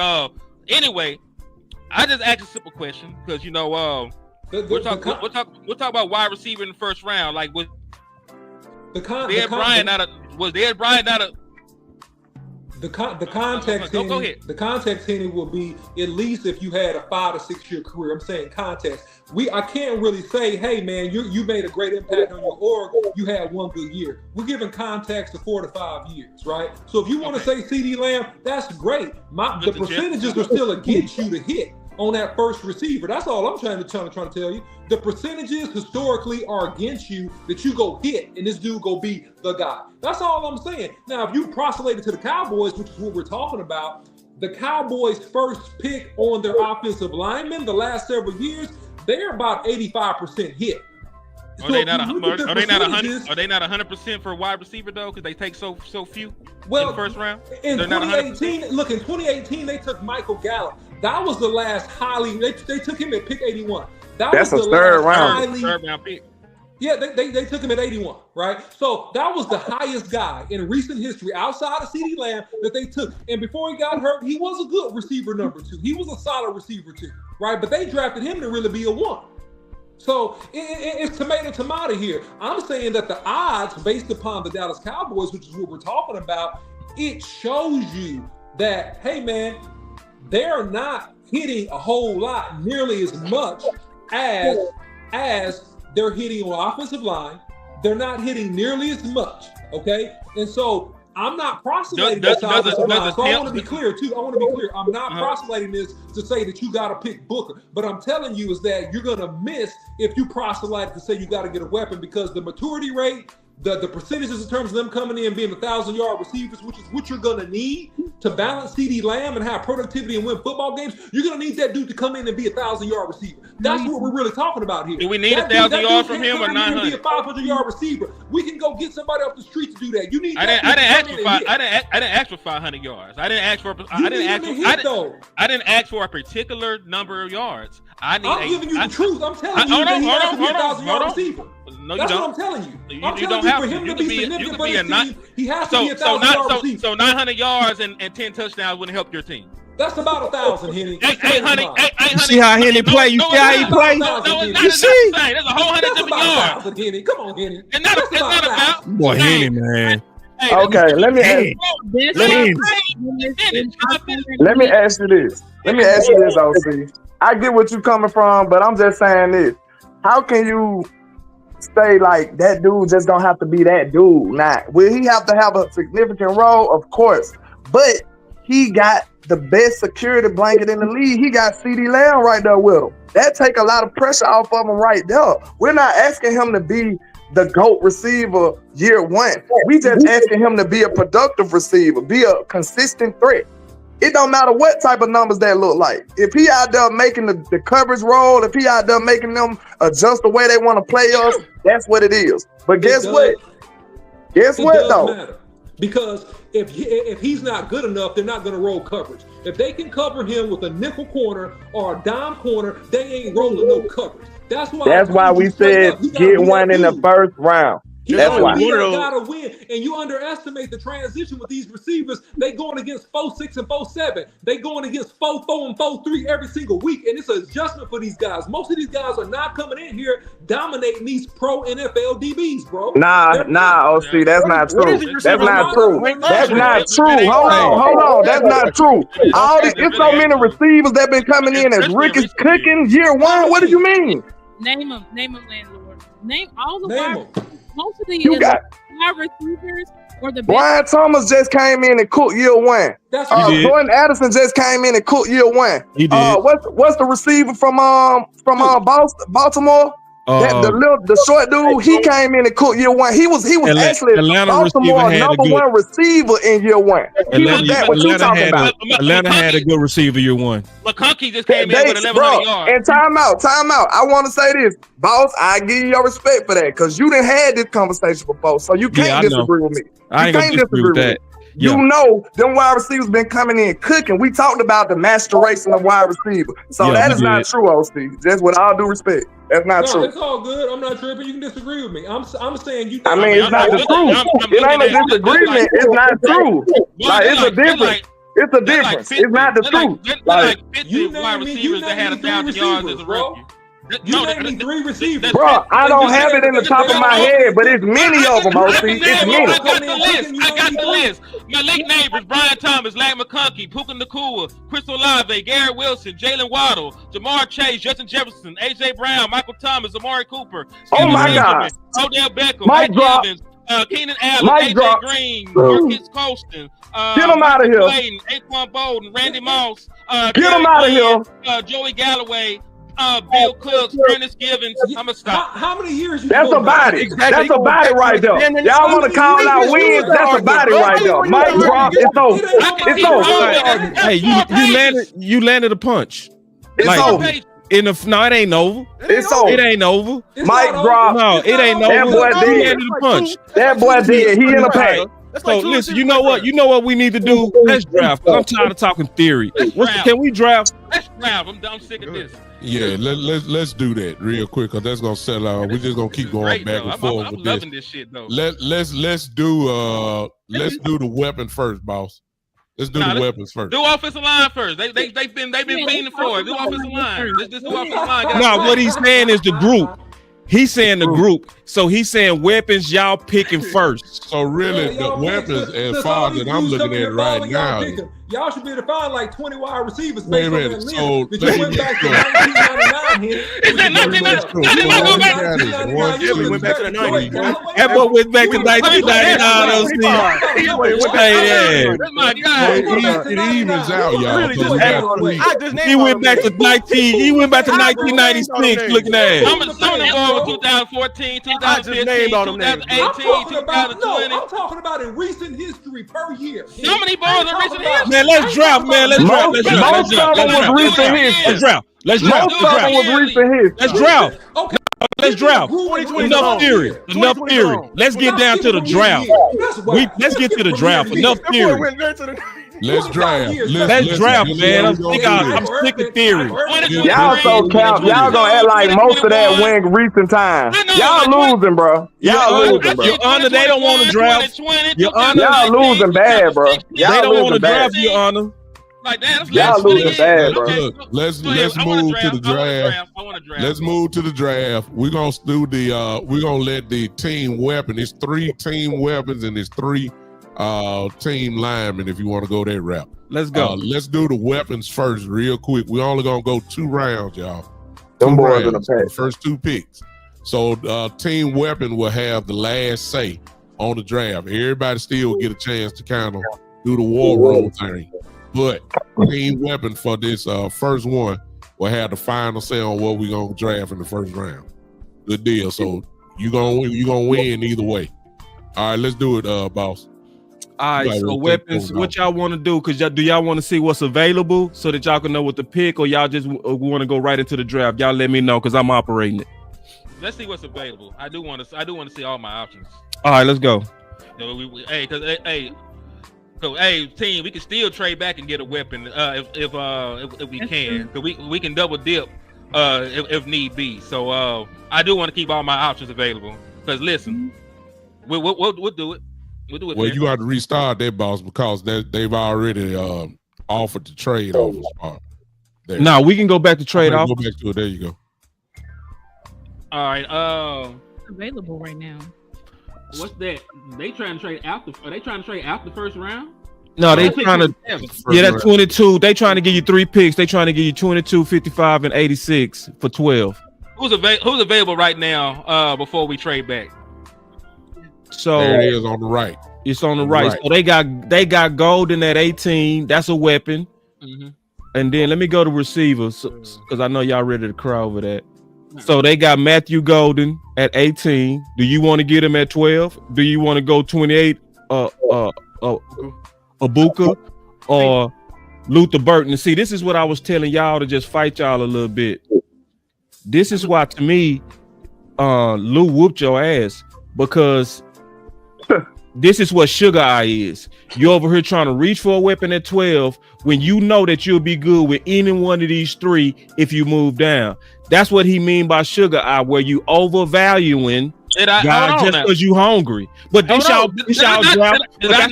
anyway, I just asked a simple question because we're talking about wide receiver in the first round. Like was Dez Bryant not a The context. Go ahead. The context Henny will be at least if you had a 5 to 6 year career. I'm saying context. I can't really say, hey man, you made a great impact on your org. You had one good year. We're giving context to 4 to 5 years, right? So if you want to say CeeDee Lamb, that's great. The percentages are still against you to hit on that first receiver. That's all I'm trying to tell you. The percentages historically are against you that you go hit and this dude go be the guy. That's all I'm saying. Now, if you proselyted to the Cowboys, which is what we're talking about, the Cowboys' first pick on their offensive linemen the last several years, they're about 85% hit. Are they not 100% for a wide receiver though? Because they take so few in the first round. In 2018, they took Michael Gallup. That was the last highly. They took him at pick 81. That's a third round pick. Yeah, they took him at 81, right? So that was the highest guy in recent history outside of CeeDee Lamb that they took. And before he got hurt, he was a good receiver number 2. He was a solid receiver 2, right? But they drafted him to really be a 1. So it's tomato here. I'm saying that the odds based upon the Dallas Cowboys, which is what we're talking about, it shows you that, hey man, they're not hitting a whole lot nearly as much as they're hitting on offensive line. They're not hitting nearly as much, okay? And so I'm not proselyting this offensive line. So I want to be clear, too. I'm not proselyting this to say that you got to pick Booker. But I'm telling you is that you're going to miss if you proselyte to say you got to get a weapon because the maturity rate, the percentages in terms of them coming in and being 1,000-yard receivers, which is what you're gonna need to balance CeeDee Lamb and have productivity and win football games, you're gonna need that dude to come in and be a 1,000-yard receiver. That's what we're really talking about here. Do we need 1,000 yards from him or Be a 900? 500-yard receiver. We can go get somebody off the street to do that. You need. I didn't ask for 500 yards. I didn't ask for a particular number of yards. I'm giving you the truth. I'm telling you that he has to be a 1,000-yard receiver. No, That's you don't. what I'm telling you. You don't have for to. him You to could be be significant for a his nine. team, he has to be a 1,000-yard receiver. So 900 yards and 10 touchdowns wouldn't help your team. That's about 1,000, Henny. 800. You see how Henny play? You see how he play? No, it's not. You see? There's a whole 100 different yards. 1,000, Henny. Come on, Henny. It's not about. Boy, Henny, man. Okay, let me ask you this. OC. I get what you're coming from, but I'm just saying this. How can you say like that dude just don't have to be that dude? Now, will he have to have a significant role? Of course. But he got the best security blanket in the league. He got CeeDee Lamb right there with him. That take a lot of pressure off of him right there. We're not asking him to be the GOAT receiver year one. We just asking him to be a productive receiver, be a consistent threat. It don't matter what type of numbers that look like. If he out there making the coverage roll, if he out there making them adjust the way they want to play us, that's what it is. But guess what? Guess what though? Matter. Because if he's not good enough, they're not going to roll coverage. If they can cover him with a nickel corner or a dime corner, they ain't rolling no coverage. That's why we said get one in the first round. That's why. You gotta win, and you underestimate the transition with these receivers. They going against 4-6 and 4-7. They going against 4-4 and 4-3 every single week, and it's an adjustment for these guys. Most of these guys are not coming in here dominating these pro NFL DBs, bro. Nah, OC, that's not true. That's not true. That's not true. Hold on. That's not true. It's so many receivers that been coming in as Ricky's cooking year one. What do you mean? Name them, landlord. Name all the wide. Most of the wide receivers or the Brian Thomas just came in and cooked year one. Jordan Addison just came in and cooked year one. He did. What's the receiver from Baltimore? The short dude, he came in and cooked year one. He was actually Baltimore number one receiver in year one. He was that. What you talking about? Atlanta had a good receiver year one. McConkey just came in with 1,100 yards. And time out. I want to say this, boss. I give you your respect for that because you done had this conversation before, so you can't disagree with me. I ain't gonna disagree with that. You know, them wide receivers been coming in cooking. We talked about the maturation of wide receiver. So that is not true, OC. Just with all due respect. That's not true. It's all good. I'm not tripping. You can disagree with me. I'm saying you. I mean, it's not the truth. It ain't a disagreement. It's not true. Like, it's a difference. It's a difference. It's not the truth. Like 50 wide receivers that had 1,000 yards as a rookie. You named me 3 receivers. Bro, I don't have it in the top of my head, but it's many of them, OC. It's many. I got the list. My league neighbors: Brian Thomas, Larry McConkey, Puka Nacua, Chris Olave, Garrett Wilson, Jalen Waddle, Jamar Chase, Justin Jefferson, AJ Brown, Michael Thomas, Amari Cooper, oh my God, Odell Beckham, Mike Mike Evans, Keenan Allen, AJ Green, Marcus Colston, get him out of here, Clayton, Aquan Bolden, Randy Moss, get him out of here, Joey Galloway, Bill Cooks, Brandon Givens. I'm gonna stop. How many years? That's a body. That's a body right there. Y'all want to call out wins? That's a body right there. Mike drop. It's over. It's over. Hey, you landed a punch. It's over. No, it ain't over. It's over. It ain't over. Mike drop. No, it ain't over. That boy did. Landed a punch. That boy did. He in the pack. So listen, you know what? You know what we need to do? Let's draft. I'm tired of talking theory. Can we draft? Let's draft. I'm sick of this. Yeah, let's do that real quick because that's gonna settle out. We're just gonna keep going back and forth I'm with loving this shit though. Let's do the weapon first, boss. Let's do the weapons first. Do offensive line first. They've been fiending for it. Do offensive line. Let's just do offensive line. No, what he's saying is the group. He's saying the group. So he's saying weapons y'all picking first. So really, the weapons as far as I'm looking at it right now. Y'all should be able to find like 20 wide receivers Wait a based on minute, that list. so That let you me went get back to started. 1999 here. Is that nothing? Nothing go back? Yeah, we went back to the 90s, bro. That boy went back to 1999. That's my guy. It evens out, y'all. Really because we just got three. I just named He all went them back to names. 19. He went back to 1996. Looking at Some of them going with 2014, I just named all them names, bro. 2018, I'm 2020. talking about in recent history per year. How many balls in recent history? man, let's draft, man. Let's draft. Let's draft. Most of them was recent history. Let's draft. Let's draft. Most of them was recent history. Let's draft. Okay. Let's draft. 2020 Enough on. theory. Enough 2020 theory. on. Let's get down to the draft. Let's get to the draft. Enough That boy theory. went back to the Let's draft. Let's draft, man. I'm Let's sick do of this. I'm sick of theory. Y'all so cap. Y'all gonna act like most of that went recent time. Y'all losing, bro. Y'all losing, bro. Your Honor, they don't want to draft. Your Honor, Y'all losing bad, bro. They Y'all don't want to losing bad. draft, Your Honor. Like that. That's Y'all last 20 losing years. bad, bro. Look, let's Go ahead. I wanna move to the draft. I want to draft. Let's move to the draft. We're gonna do the we're gonna let the team weapon. It's 3 team weapons and it's 3 team linemen if you want to go that route. Let's go. Let's do the weapons first, real quick. We're only gonna go 2 rounds, y'all. Them 2 boys in the rounds, pack. the first 2 picks. So team weapon will have the last say on the draft. Everybody still get a chance to kind of do the war room thing. But team weapon for this first one will have the final say on what we're gonna draft in the first round. Good deal. So you gonna win either way. All right, let's do it, boss. All right, Right, so we'll weapons, take what y'all want to do? Cause do y'all want to see what's available so that y'all can know what to pick, or y'all just want to go right into the draft? Y'all let me know, cause I'm operating it. Let's see what's available. I do want to see all my options. All right, let's go. So hey, team, we can still trade back and get a weapon if we can. Cause we can double dip if need be. So I do want to keep all my options available. Cause listen, we'll do it. We'll do it. Well, man. you got to restart that, boss, because they've already offered to trade off the spot. There. No, we can go back to trade off. Go back to it. There you go. All right. Available right now. What's that? They trying to trade after? Are they trying to trade after the first round? No, they That's trying to. Yeah, that's 22. They trying to give you 3 picks. They trying to give you 22, 55, and 86 for 12. Who's available right now? Before we trade back. So There it is on the right. it's on the right. So they got Golden at 18. That's a weapon. Mm-hmm. And then let me go to receivers because I know y'all ready to cry over that. So they got Matthew Golden at 18. Do you want to get him at 12? Do you want to go 28? Abuka or Luther Burton? See, this is what I was telling y'all to just fight y'all a little bit. This is why, to me, Lou whooped your ass, because this is what sugar eye is. You're over here trying to reach for a weapon at 12 when you know that you'll be good with any one of these 3 if you move down. That's what he mean by sugar eye, where you overvaluing guys just because you hungry. But this y'all draft. Did I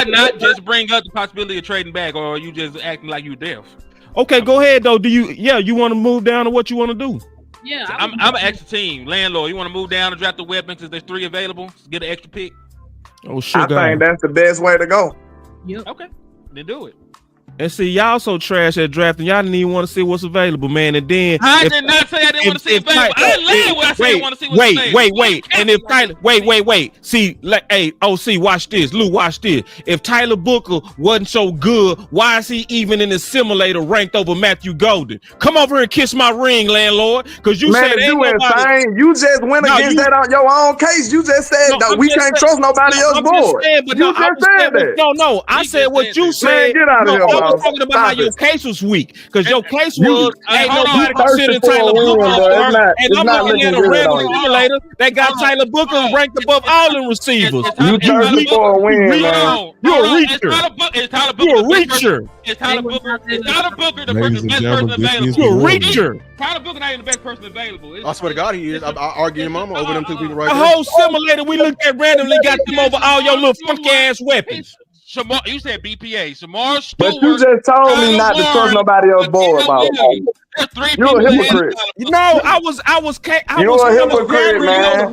not just bring up the possibility of trading back, or are you just acting like you deaf? Okay, go ahead though. You want to move down, or what you want to do? Yeah, So I'm an extra team landlord. You want to move down and draft the weapon because there's 3 available? Get an extra pick. Oh, I sugar. think that's the best way to go. Yep. Okay, then do it. And see, y'all so trash at drafting. Y'all didn't even want to see what's available, man. And then I did not say I didn't want to see it available. I didn't lie when I said I want to see what's available. Wait. And if Tyler, wait. See, watch this. Lou, watch this. If Tyler Booker wasn't so good, why is he even in the simulator ranked over Matthew Golden? Come over here and kiss my ring, landlord. Because you Man, said you insane. You just went No, against you- that on your own case. You just said that we can't trust nobody else board. You just said that. No. I said what you said. Man, get out of here, I bro. was talking about how your case was weak. Because your case was ain't hold on. nobody considering thirsty for Tyler a win, Booker. bro. It's not- And it's I'm not looking at looking a good random on you. simulator that got Tyler Booker ranked above all the receivers. You thirsty for a win, man. You a reacher. Is Tyler You Booker a reacher. Is Tyler Booker the Ladies and best gentlemen, person this is available? You a the reacher. Tyler Booker not even the best person available. I swear to God, he is. I argue him over them 2 people right The there. whole simulator we looked at randomly got them over all your little funky ass weapons. Shamar, you said BPA. Shamar Stewart. But you just told me not to trust nobody else board about. There's 3 You a people. hypocrite. No, I was. You a hypocrite, man.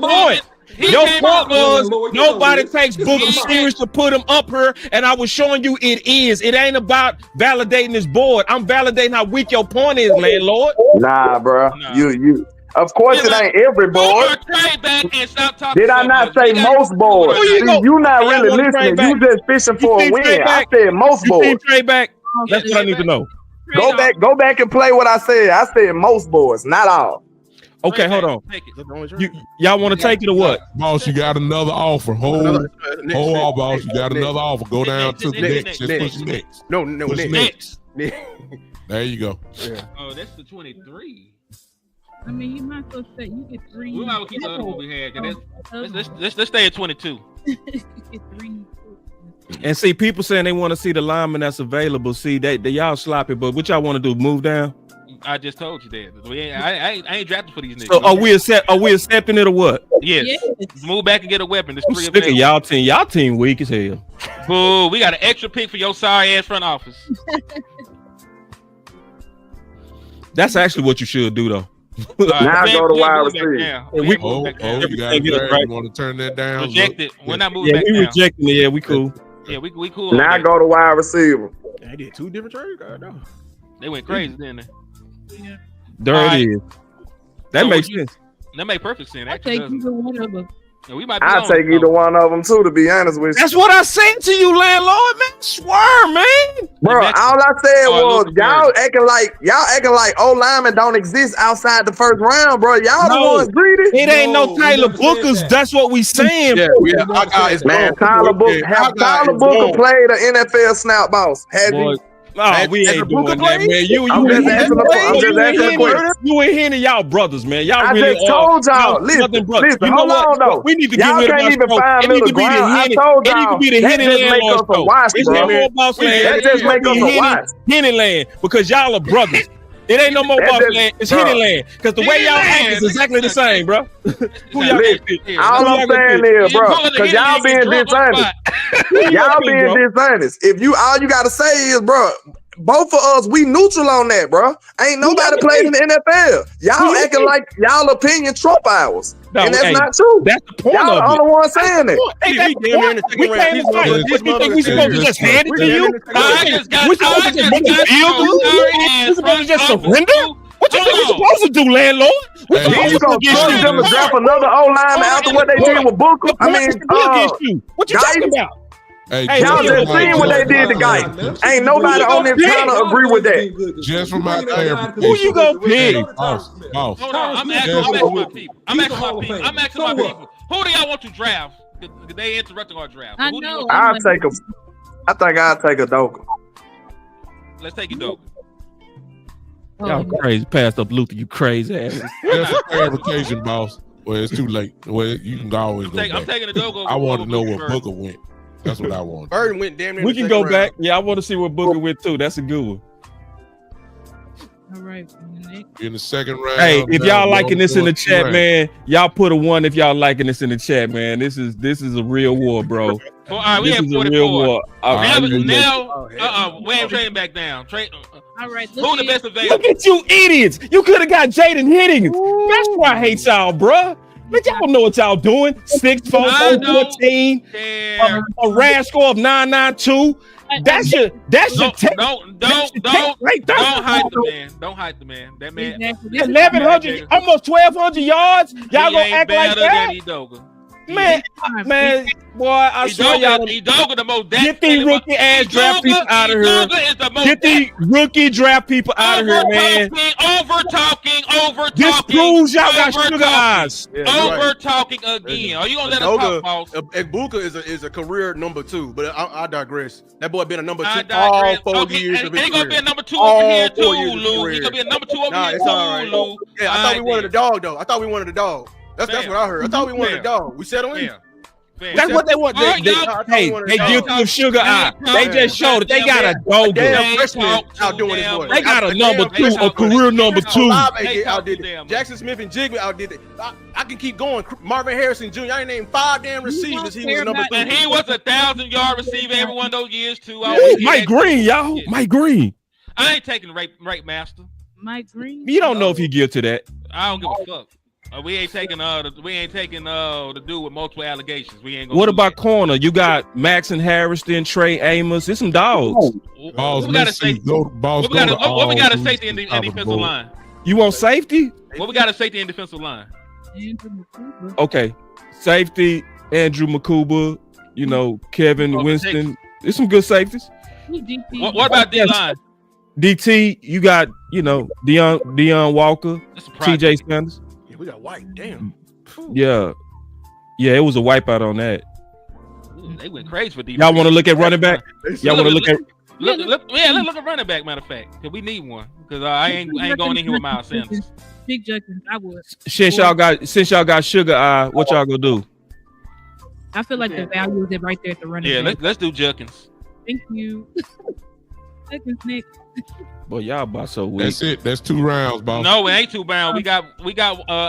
Your came point out- was Lord, you know nobody this. takes This Booker is my- serious to put him up here, and I was showing you it is. It ain't about validating this board. I'm validating how weak your point is, landlord. Nah, bro. Nah. You. Of course, it ain't every board. Trade back and stop talking. Did I so not much. say We gotta most do boards? it. Who you See, go- you not Y'all really wanna trade listening. You back? just fishing You for a team win. trade I back? said most You team boards. trade back? Yeah, That's what I need to know. Go back and play what I said. I said most boards, not all. Okay, hold on. Take it. That's the only trade. Y'all want to take it or what? Boss, you got another offer. Hold Next, on, boss. You got next. another offer. Go down to the Next, next. next, Just push next. next. No, Push next. next. There you go. Yeah. Oh, that's the 23. I mean, you might as well say you get 3. We might as well keep the other one we had. 'Cause Oh, let's stay at 22. you get 3. And see, people saying they want to see the lineman that's available. See, they y'all sloppy, but what y'all want to do? Move down? I just told you that. I ain't drafting for these niggas. So are we accepting it or what? Yes. Move back and get a weapon. There's I'm 3 sick of available. y'all team. Y'all team weak as hell. Boo, we got an extra pick for your sorry ass front office. That's actually what you should do, though. Now go to wide receiver. We- Oh, you got Everything it. is right. You want to turn that down? Reject Look. it. We're not moving Yeah, back we down. rejecting it. Yeah, we cool. Yeah, we cool. on Now that. go to wide receiver. They did 2 different trades. God, no. They went crazy, didn't they? There Alright. it is. That So makes would you- sense. That make perfect sense. I Actually, take either one of them. yeah, we might be I'll on take it, either though. one of them too, to be honest with you. That's what I said to you, landlord, man. Swear, man. Bro, Mexican. all I said Oh, was Lucas y'all Burger. acting like old linemen don't exist outside the first round, bro. Y'all the No. ones greedy. It ain't No, no we Tyler never said Bookers. that. That's what we saying. Yeah, I got it's Man, wrong. Tyler Booker played an NFL snap, boss. Has Boy, he? no, we Has ain't Booker doing that, played? man. You I'm just ain't asking a question. You ain't hitting y'all brothers, man. Y'all I really just told y'all. Listen, Southern brothers. listen, You know hold what? on though. We need to get Y'all rid of can't our even show. find It need middle to be the ground. I Henny. told It need to y'all be the that Henny just make landlord us a show. watch, It's bro. no more boss land. That just make us a watch. Henny land because y'all are brothers. It ain't no more That boss just- land. It's bro. Henny land because the way Henny y'all act land. is exactly the same, bro. Who y'all Listen, gonna pick? all Who I'm y'all gonna saying pick? is, bro, because y'all being dishonest. Who you Y'all gonna pick, being bro? dishonest. If you all you gotta say is, bro, both of us, we neutral on that, bro. Ain't nobody played in the NFL. Y'all acting like y'all opinion Trump ours. No, And that's hey, not true. That's the point Y'all the of it. only one saying it. Hey, that's We the damn near point. in the second We round. came These to fight. motherfuckers- What you think we supposed to just hand it to you? We supposed to just make a deal to you? We supposed to just surrender? What you think we supposed to do, landlord? We Hey, supposed You to gonna get trust them to draft another O lineman after what they did with Booker? The point is to be against you. What you guys, talking about? Hey, Hey, y'all look, just seen what they did to Guy. Ain't nobody on this panel agree with that. Just for my clarification. Who you gonna pick? Hey, boss. Hold on, I'm Smith asking is my a- people. I'm asking my people. Who do y'all want to draft? They interrupting our draft. I Who do you know. want- I'll take a. I think I'll take a Doka. Let's take it, though. Y'all crazy. Passed up Luther, you crazy ass. Just for clarification, boss. Well, it's too late. Well, you can always go I'm back. taking the dog over. I want to know over where Booker went. That's what I want. Bird went damn near. We in the can go second back. round. Yeah, I want to see where Booker went too. That's a good one. All right. In the second round. Hey, if now y'all we liking only this in the going chat, rounds. man, y'all put a 1 if y'all liking this in the chat, man. This is a real war, bro. All right, we This have is a real 44. war. Now, we ain't trading back down. All right. Who the best available? Look at you idiots. You could have got Jaden Higgins. That's why I hate y'all, bro. But y'all don't know what y'all doing. 6'4", I don't 14, care. a RAS score of 992. That's your take. Don't Right there. hype the man. Don't hype the man. That man. Exactly. 1,100, almost 1,200 yards. Y'all gonna act like that? Man, boy, I swear y'all. Edoga the most. Get these rookie ass draft people out of here. Get these rookie draft people out of here, man. Over talking. This proves y'all got sugar eyes. Yeah, you're Over right. talking again. Are you gonna let us talk, boss? Egbuka is a career number 2, but I digress. That boy been a number 2 I all digress. 4 Okay, years and of his he gonna career. be a number 2 All over here 4 too, years of his Lou. He career. gonna be a number 2 over Nah, here it's too, all right. Lou. Yeah, I thought we wanted a dog though. I thought we wanted a dog. That's Fam. what I heard. I thought we wanted Fam. a dog. We settled in. Fam. That's what they want. Hey, They guilty of sugar eye. They just showed that they got a Damn dogo. freshman outdoing this boy. They got a Damn number 2, freshman a career number 2. Olave outdid it. Jackson Smith and Jigba outdid it. I can keep going. Marvin Harrison Jr. I ain't named 5 damn receivers. He was number 2. And he was 1,000-yard receiver every one of those years too. Mike Green, y'all. Mike Green. I ain't taking rape master. Mike Green. You don't know if he guilty of that. I don't give a fuck. We ain't taking the dude with multiple allegations. We ain't gonna. What do about that. corner? You got Maxon Harrison, Trey Amos. There's some dogs. Boss, What we gotta let's see. say? Boss, What we gotta go to what we gotta all safety in who's the top of the defensive board. line? You want safety? What we gotta safety in defensive line? Andrew McCooper. Okay, safety. Andrew Makuba. You know, Kevin Oh, Winston. There's some good safeties. Who's DP? What about D line? DT. You got Deion Walker, That's a project. TJ Sanders. Yeah, we got White. Damn. Yeah, it was a wipeout on that. Ooh, they went crazy for defense. Y'all want to look at running back? Y'all want to look at? Let's look at running back. Matter of fact, cause we need one. Cause I ain't going in here with Miles Sanders. Big Junkins, I would. Since y'all got Sugar Eye, what y'all gonna do? I feel like the value is right there at the running Yeah, back. let's do Junkins. Thank you. Junkins next. Boy, y'all about so weak. That's it. That's 2 rounds, boss. No, it ain't too bound. We got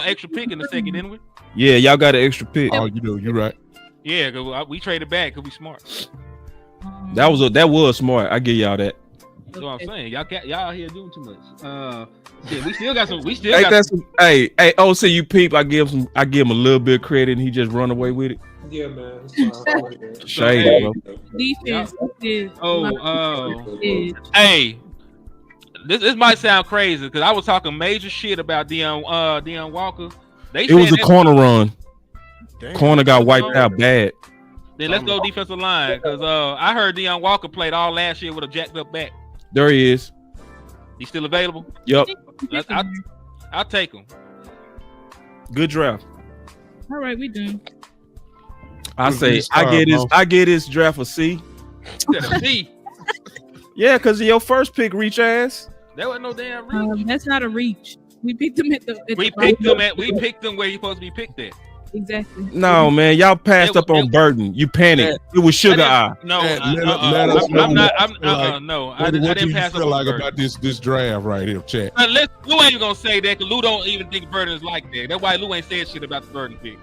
extra pick in the second, didn't we? Yeah, y'all got an extra pick. Oh, you know, you're right. Yeah, cause we traded back cause we smart. That was smart. I give y'all that. That's what I'm saying. Y'all here doing too much. Yeah, we still got some. Hey, OC, you peep. I give him a little bit of credit, and he just run away with it. Yeah, man. It's fine. I like that. Shade, bro. Defense is. Hey, this might sound crazy because I was talking major shit about Deion Walker. It was a corner run. Corner got wiped out bad. Then let's go defensive line because I heard Deion Walker played all last year with a jacked up back. There he is. He's still available. Yep. I'll take him. Good draft. All right, we done. I say I get this draft a C. C. Yeah, because your first pick reach ass. That wasn't no damn reach. That's not a reach. We picked him at the. We picked him where he's supposed to be picked at. Exactly. No, man, y'all passed up on Burden. You panicked. It was Sugar Eye. No, let us know I'm not. I What didn't do you pass up feel on like Burden. about this draft right here, chat? Lou ain't gonna say that because Lou don't even think Burden is like that. That's why Lou ain't said shit about the Burden pick.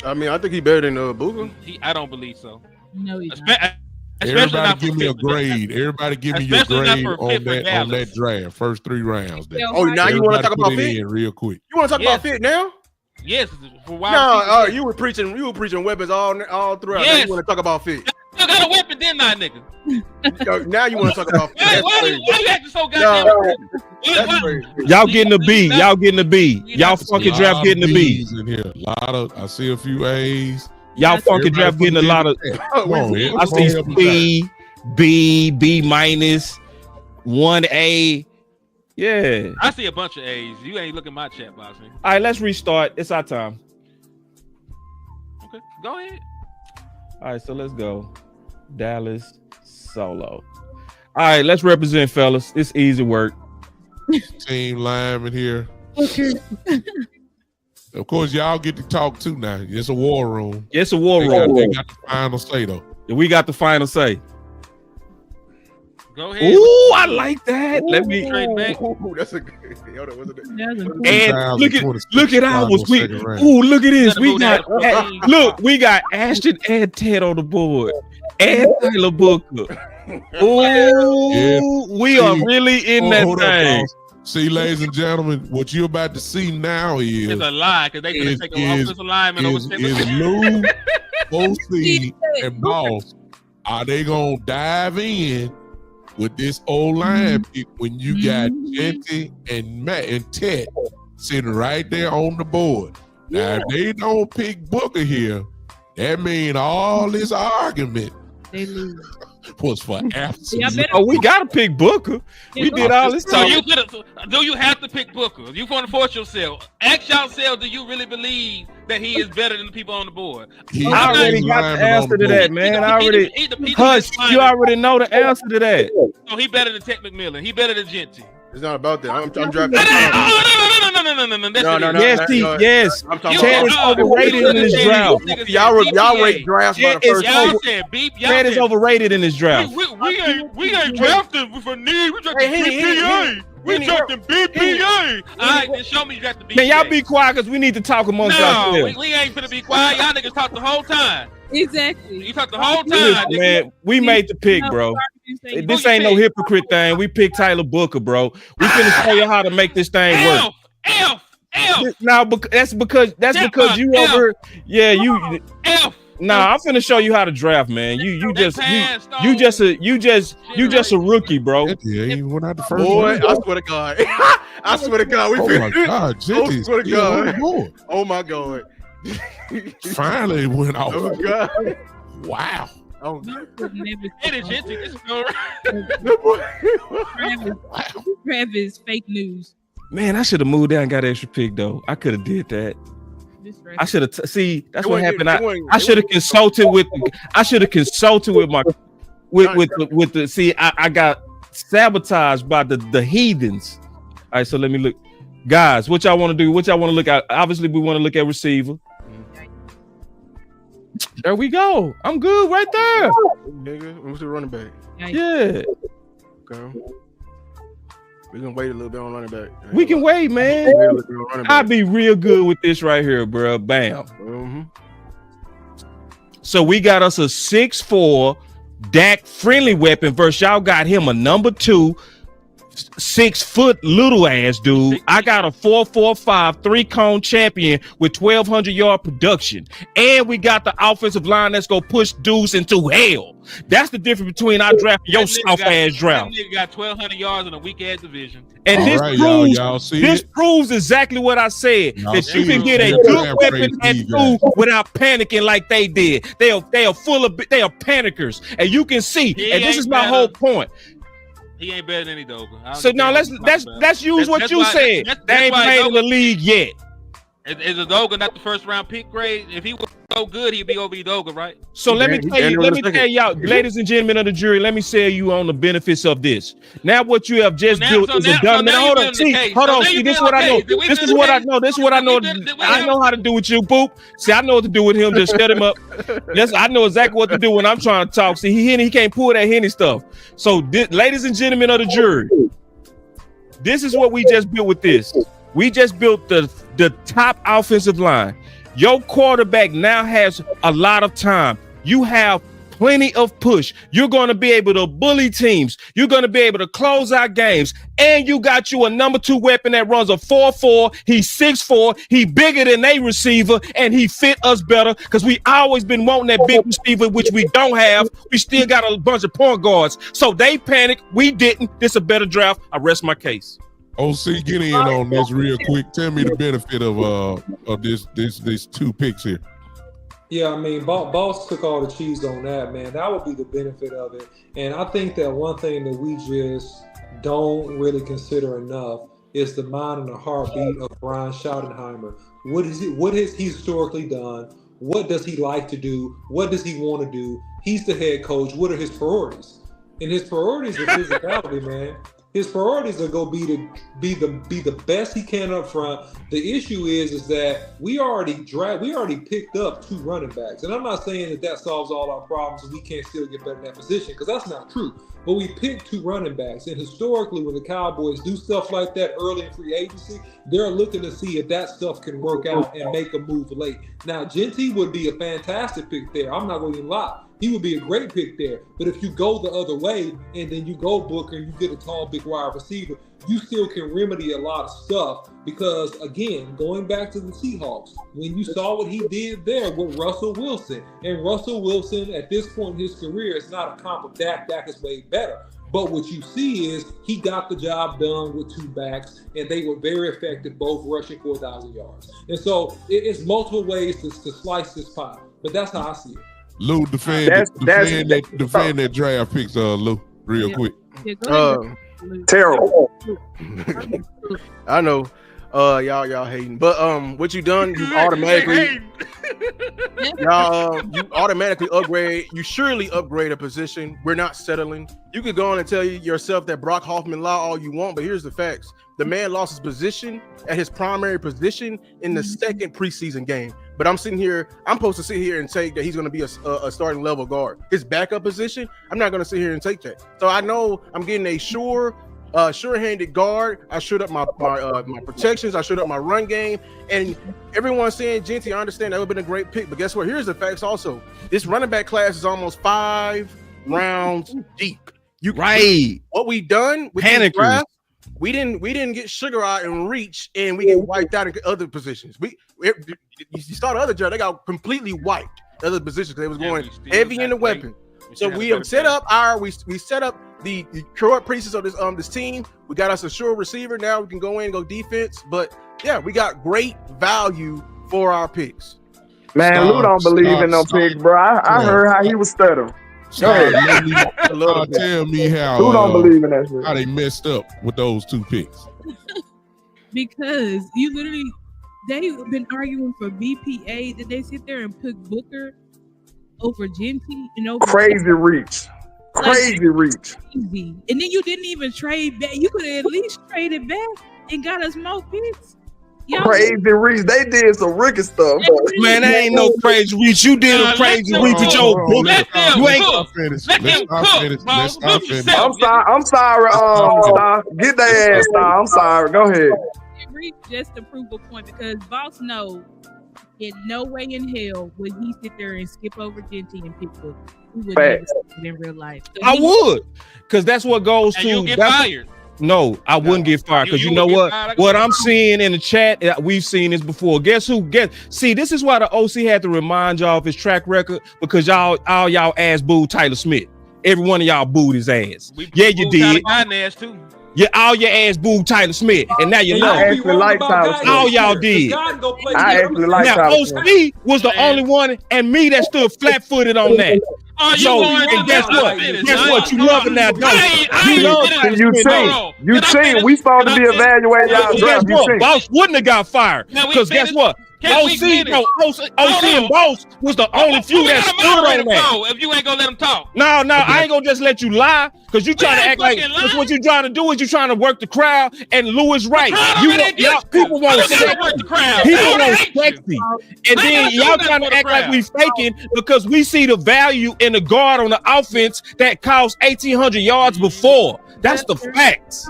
I mean, I think he better than Booker. I don't believe so. No, he's not. Everybody give me a grade. Everybody give me your Especially grade not for on Dallas. that draft. First 3 rounds. There. Oh, now you want to talk Everybody about put it fit? in real quick. You want to talk about fit now? Yes, for why? No, you were preaching weapons all throughout. Now Yes. you want to talk about fit? I got a weapon, didn't I, nigga? Yo, now you want to talk about fit? Why you acting so goddamn? That's crazy. Y'all getting a B. Y'all getting a B. Y'all funky draft getting a B. B's in here. I see a few A's. Y'all funky draft getting a lot of. Come on, I see C, B minus, 1A. Yeah. I see a bunch of A's. You ain't looking my chat box, man. All right, let's restart. It's our time. Okay, go ahead. All right, so let's go. Dallas solo. All right, let's represent, fellas. It's easy work. Team lineman here. Okay. Of course, y'all get to talk too now. It's a war room. It's a war They room. got the final say though. We got the final say. Go ahead. Ooh, I like that. Let me. Straight back. Ooh, that's a good. Hold on, what's it? And look at ours. Second round. Ooh, look at this. We Gotta got move that. look. We got Ashton and Ted on the board, and Tyler Booker. Ooh, we are really in that Hold up, thing. boss. See, ladies and gentlemen, what you're about to see now is It's a lie because they gonna take an offensive lineman over is Taylor. Lou, OC, and Boss. Are they gonna dive in with this old line pick when you got Genty and Matt and Ted sitting right there on the board? Now, if they don't pick Booker here, that means all this argument They lose. was for absolute. Oh, we gotta pick Booker. We did all this So time. do you have to pick Booker? You want to force yourself? Ask yourself, do you really believe that he is better than the people on the board? I already got the answer to that, man. I already. Hush, you already know the answer to that. So he better than Ted McMillan. He better than Genty. It's not about that. I'm drafting. No. Yes, yes. I'm talking Ted is overrated in this draft. Y'all rate drafts by the first Y'all pick. said beep. Ted is overrated in this draft. We ain't drafting for need. We drafting BPA. We drafting BPA. All right, then show me you drafting BPA. Man, y'all be quiet because we need to talk amongst No, ourselves. we ain't finna be quiet. Y'all niggas talk the whole time. Exactly. You talk the whole time. Listen, man, we made the pick, bro. This ain't no hypocrite thing. We picked Tyler Booker, bro. We finna show you how to make this thing work. Now, that's because you over. Yeah, you. F. Nah, I'm finna show you how to draft, man. You just a rookie, bro. Yeah, he went out the first Boy, round. I swear to God. I swear to God. Oh my God, I Jinty's swear to still on God. the board. Oh my God. Finally it went off. Oh God. Wow. Oh, Travis, fake news. Man, I should have moved down and got an extra pick though. I could have did that. I should have see. That's what happened. I should have consulted with. I should have consulted with my with the. See, I got sabotaged by the heathens. All right, so let me look, guys. What y'all want to do? What y'all want to look at? Obviously, we want to look at receiver. There we go. I'm good right there. Nigga, who's the running back? Yeah. Okay. We're gonna wait a little bit on running back. We can wait, man. I'll be real good with this right here, bro. Bam. Mm-hmm. So we got us a 6'4" Dak friendly weapon versus y'all got him a number 2 6 foot little ass dude. I got a 4.45 3-cone champion with 1,200 yard production, and we got the offensive line that's gonna push dudes into hell. That's the difference between our draft and your soft ass draft. That nigga got 1,200 yards in a weak ass division. And all this right, proves y'all see this it? proves exactly what I said. Y'all That you see can it? get a Yeah, good draft weapon at crazy, 2 without panicking like they did. They are full of they are panickers, and you can see. And this is my whole point. He ain't better than any Doga. So now let's use what you said. They ain't played in the league yet. Is a Doga not the first round pick grade? If he was so good, he'd be over Doga, right? So let me tell y'all, ladies and gentlemen of the jury, let me sell you on the benefits of this. Now, what you have just built is a done. Hold on, see, this is what I know. This is what I know. This is what I know. I know how to do with you, Boop. See, I know what to do with him. Just shut him up. Yes, I know exactly what to do when I'm trying to talk. See, he can't pull that Henny stuff. So, ladies and gentlemen of the jury, this is what we just built with this. We just built the top offensive line. Your quarterback now has a lot of time. You have plenty of push. You're going to be able to bully teams. You're going to be able to close out games. And you got you a number 2 weapon that runs a 4.4. He's 6'4". He bigger than a receiver, and he fit us better because we always been wanting that big receiver, which we don't have. We still got a bunch of point guards. So they panicked. We didn't. This a better draft. I rest my case. OC, get in on this real quick. Tell me the benefit of this 2 picks here. Yeah, I mean, Boss took all the cheese on that, man. That would be the benefit of it. And I think that one thing that we just don't really consider enough is the mind and the heartbeat of Brian Schottenheimer. What has he historically done? What does he like to do? What does he want to do? He's the head coach. What are his priorities? And his priorities are physicality, man. His priorities are going to be the best he can up front. The issue is that we already picked up 2 running backs, and I'm not saying that solves all our problems and we can't still get better in that position, because that's not true. But we picked 2 running backs, and historically, when the Cowboys do stuff like that early in free agency, they're looking to see if that stuff can work out and make a move late. Now, Jinty would be a fantastic pick there. I'm not going to even lie. He would be a great pick there. But if you go the other way and then you go Booker and you get a tall, big wide receiver, you still can remedy a lot of stuff because, again, going back to the Seahawks, when you saw what he did there with Russell Wilson, and Russell Wilson at this point in his career is not a comp of Dak. Dak is way better. But what you see is he got the job done with 2 backs, and they were very effective, both rushing 4,000 yards. And so it's multiple ways to slice this pie, but that's how I see it. Lou, defend that draft picks, Lou, real quick. Terrible. I know. Y'all hating, but what you done? You automatically, you automatically upgrade. You surely upgrade a position. We're not settling. You could go on and tell yourself that Brock Hoffman lie all you want, but here's the facts: the man lost his position at his primary position in the 2nd preseason game. But I'm supposed to sit here and take that he's going to be a starting level guard. His backup position, I'm not going to sit here and take that. So I know I'm getting a sure-handed guard. I shored up my protections. I shored up my run game. And everyone's saying, Jinty, I understand that would have been a great pick. But guess what? Here's the facts also. This running back class is almost 5 rounds deep. What we done with this draft, we didn't get sugar out and reach, and we get wiped out in other positions. You saw the other draft, they got completely wiped other positions because they was going heavy in the weapon. So we have set up we set up the current pieces of this team. We got us a sure receiver. Now we can go in and go defense. But yeah, we got great value for our picks. Man, Lou don't believe in no picks, bro. I heard how he was stuttering. Tell me how Lou don't believe in that shit. How they messed up with those 2 picks. Because they've been arguing for BPA. Did they sit there and put Booker over Genty and over crazy reach? Crazy reach. Crazy. And then you didn't even trade back. You could have at least traded back and got us more picks. Crazy reach. They did some Ricky stuff. Man, that ain't no crazy reach. You did a crazy reach with your book. You ain't finish. I'm sorry. Star. Get that ass, Star. I'm sorry. Go ahead. Reach just to prove a point because Boss knows in no way in hell would he sit there and skip over Genty and pick Booker. He would never do it in real life. So I would, because that's what goes to. You get fired. No, I wouldn't get fired because you know what? What I'm seeing in the chat, we've seen this before. Guess who? See, this is why the OC had to remind y'all of his track record because all y'all ass booed Tyler Smith. Every one of y'all booed his ass. Yeah, you did. Yeah, all your ass booed Tyler Smith, and now you know. I actually like Tyler Smith. All y'all did. I actually like now, Tyler Smith. OC was the only one, and me that stood flat-footed on that. So, and guess what? Guess what? You love it now, don't you? You love it. You team. We supposed to be evaluating y'all draft. Guess what? Boss wouldn't have got fired. Because guess what? OC and Boss was the only few that stood on that. If you ain't gonna let them talk. No, I ain't gonna just let you lie. Because you trying to act like that's what you trying to do is you trying to work the crowd. And Lou is right. People want sexy. People want sexy. And then y'all trying to act like we faking because we see the value in the guard on the offense that cost 1,800 yards before. That's the facts.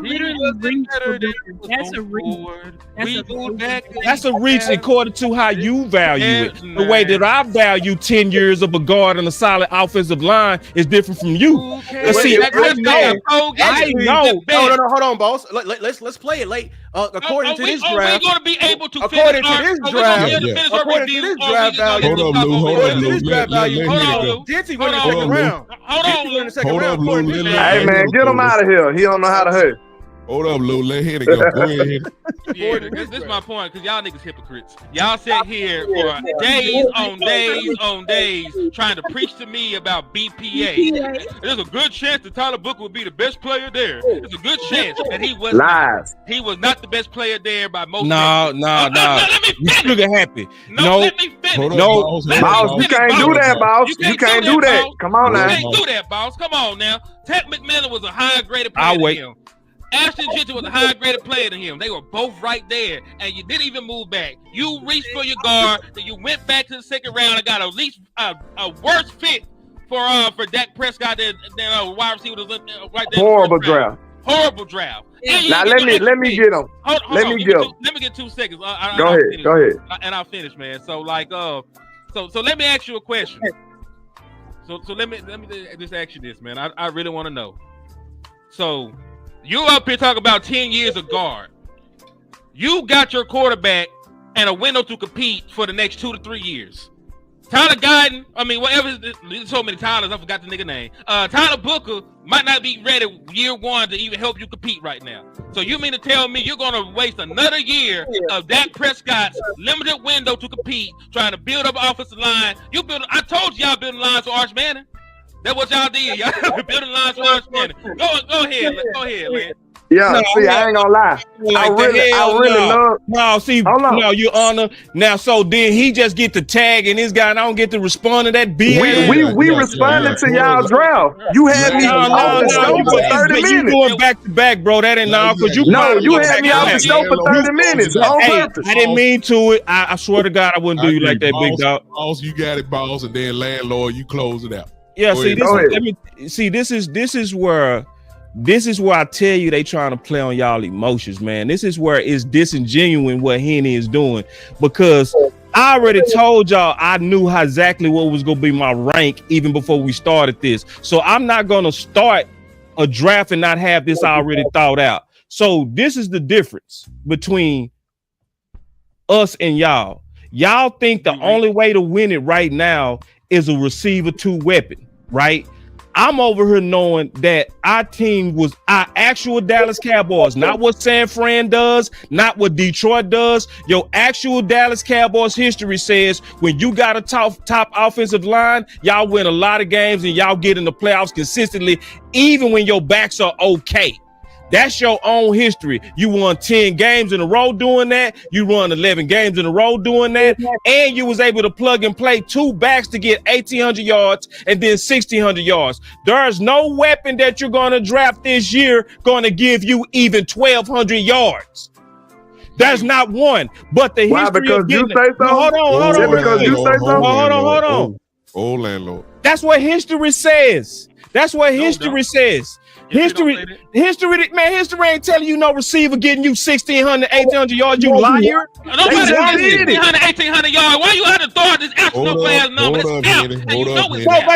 That's a reach according to how you value it. The way that I value 10 years of a guard and a solid offensive line is different from you. See, I know. No, hold on, boss. Let's play it late. According to this draft, we're going to be able to according to this draft value. Hold up, Lou. Genty went in the second round. Hey man, get him out of here. He don't know how to hurt. Hold up, Lou. Let hit it go. Go ahead. Yeah, this is my point because y'all niggas hypocrites. Y'all sat here for days on days trying to preach to me about BPA. There's a good chance that Tyler Booker would be the best player there. There's a good chance that he was lies. He was not the best player there by most. No. You sugar happy. No, let me finish. Boss, you can't do that, boss. You can't do that. Come on now. You can't do that, boss. Come on now. Ted McMillan was a higher graded player than him. Ashton Genty was a higher graded player than him. They were both right there, and you didn't even move back. You reached for your guard, then you went back to the second round and got at least a worse fit for Dak Prescott than wide receiver was right there. Horrible draft. Horrible draft. Now let me get him. Let me get him. Let me get 2 seconds. Go ahead. And I'll finish, man. So so let me ask you a question. So let me just ask you this, man. I really want to know. So you up here talking about 10 years of guard. You got your quarterback and a window to compete for the next 2 to 3 years. Tyler Guyton, there's so many Tylers, I forgot the nigga name. Tyler Booker might not be ready year 1 to even help you compete right now. So you mean to tell me you're going to waste another year of Dak Prescott's limited window to compete, trying to build up an offensive line? I told y'all building lines for Arch Manning. That's what y'all did. Y'all building lines for Arch Manning. Go ahead, man. Yeah, I ain't gonna lie. I really love. No, Your Honor. Now, so then he just get the tag, and this guy, and I don't get to respond to that BS. We responded to y'all draft. You had me off the show for 30 minutes. You going back to back, bro? That ain't because you. No, you had me off the show for 30 minutes on purpose. I didn't mean to it. I swear to God, I wouldn't do you like that, big dog. Boss, you got it, boss, and then landlord, you close it out. Yeah, this is where I tell you they trying to play on y'all emotions, man. This is where it's disingenuous what Henny is doing, because I already told y'all I knew exactly what was going to be my rank even before we started this. So I'm not going to start a draft and not have this already thought out. So this is the difference between us and y'all. Y'all think the only way to win it right now is a receiver 2 weapon, right? I'm over here knowing that our team was our actual Dallas Cowboys, not what San Fran does, not what Detroit does. Your actual Dallas Cowboys history says when you got a top offensive line, y'all win a lot of games and y'all get in the playoffs consistently, even when your backs are okay. That's your own history. You won 10 games in a row doing that. You won 11 games in a row doing that. And you was able to plug and play 2 backs to get 1,800 yards and then 1,600 yards. There's no weapon that you're going to draft this year going to give you even 1,200 yards. There's not one. But the history Why? Because of getting you say so? hold on. Because you say so? Hold on. Old landlord. That's what history says. That's what history says. History ain't telling you no receiver getting you 1,600, 1,800 yards, you liar. Nobody getting 1,600, 1,800 yards. Why you had to throw out this actual player's number?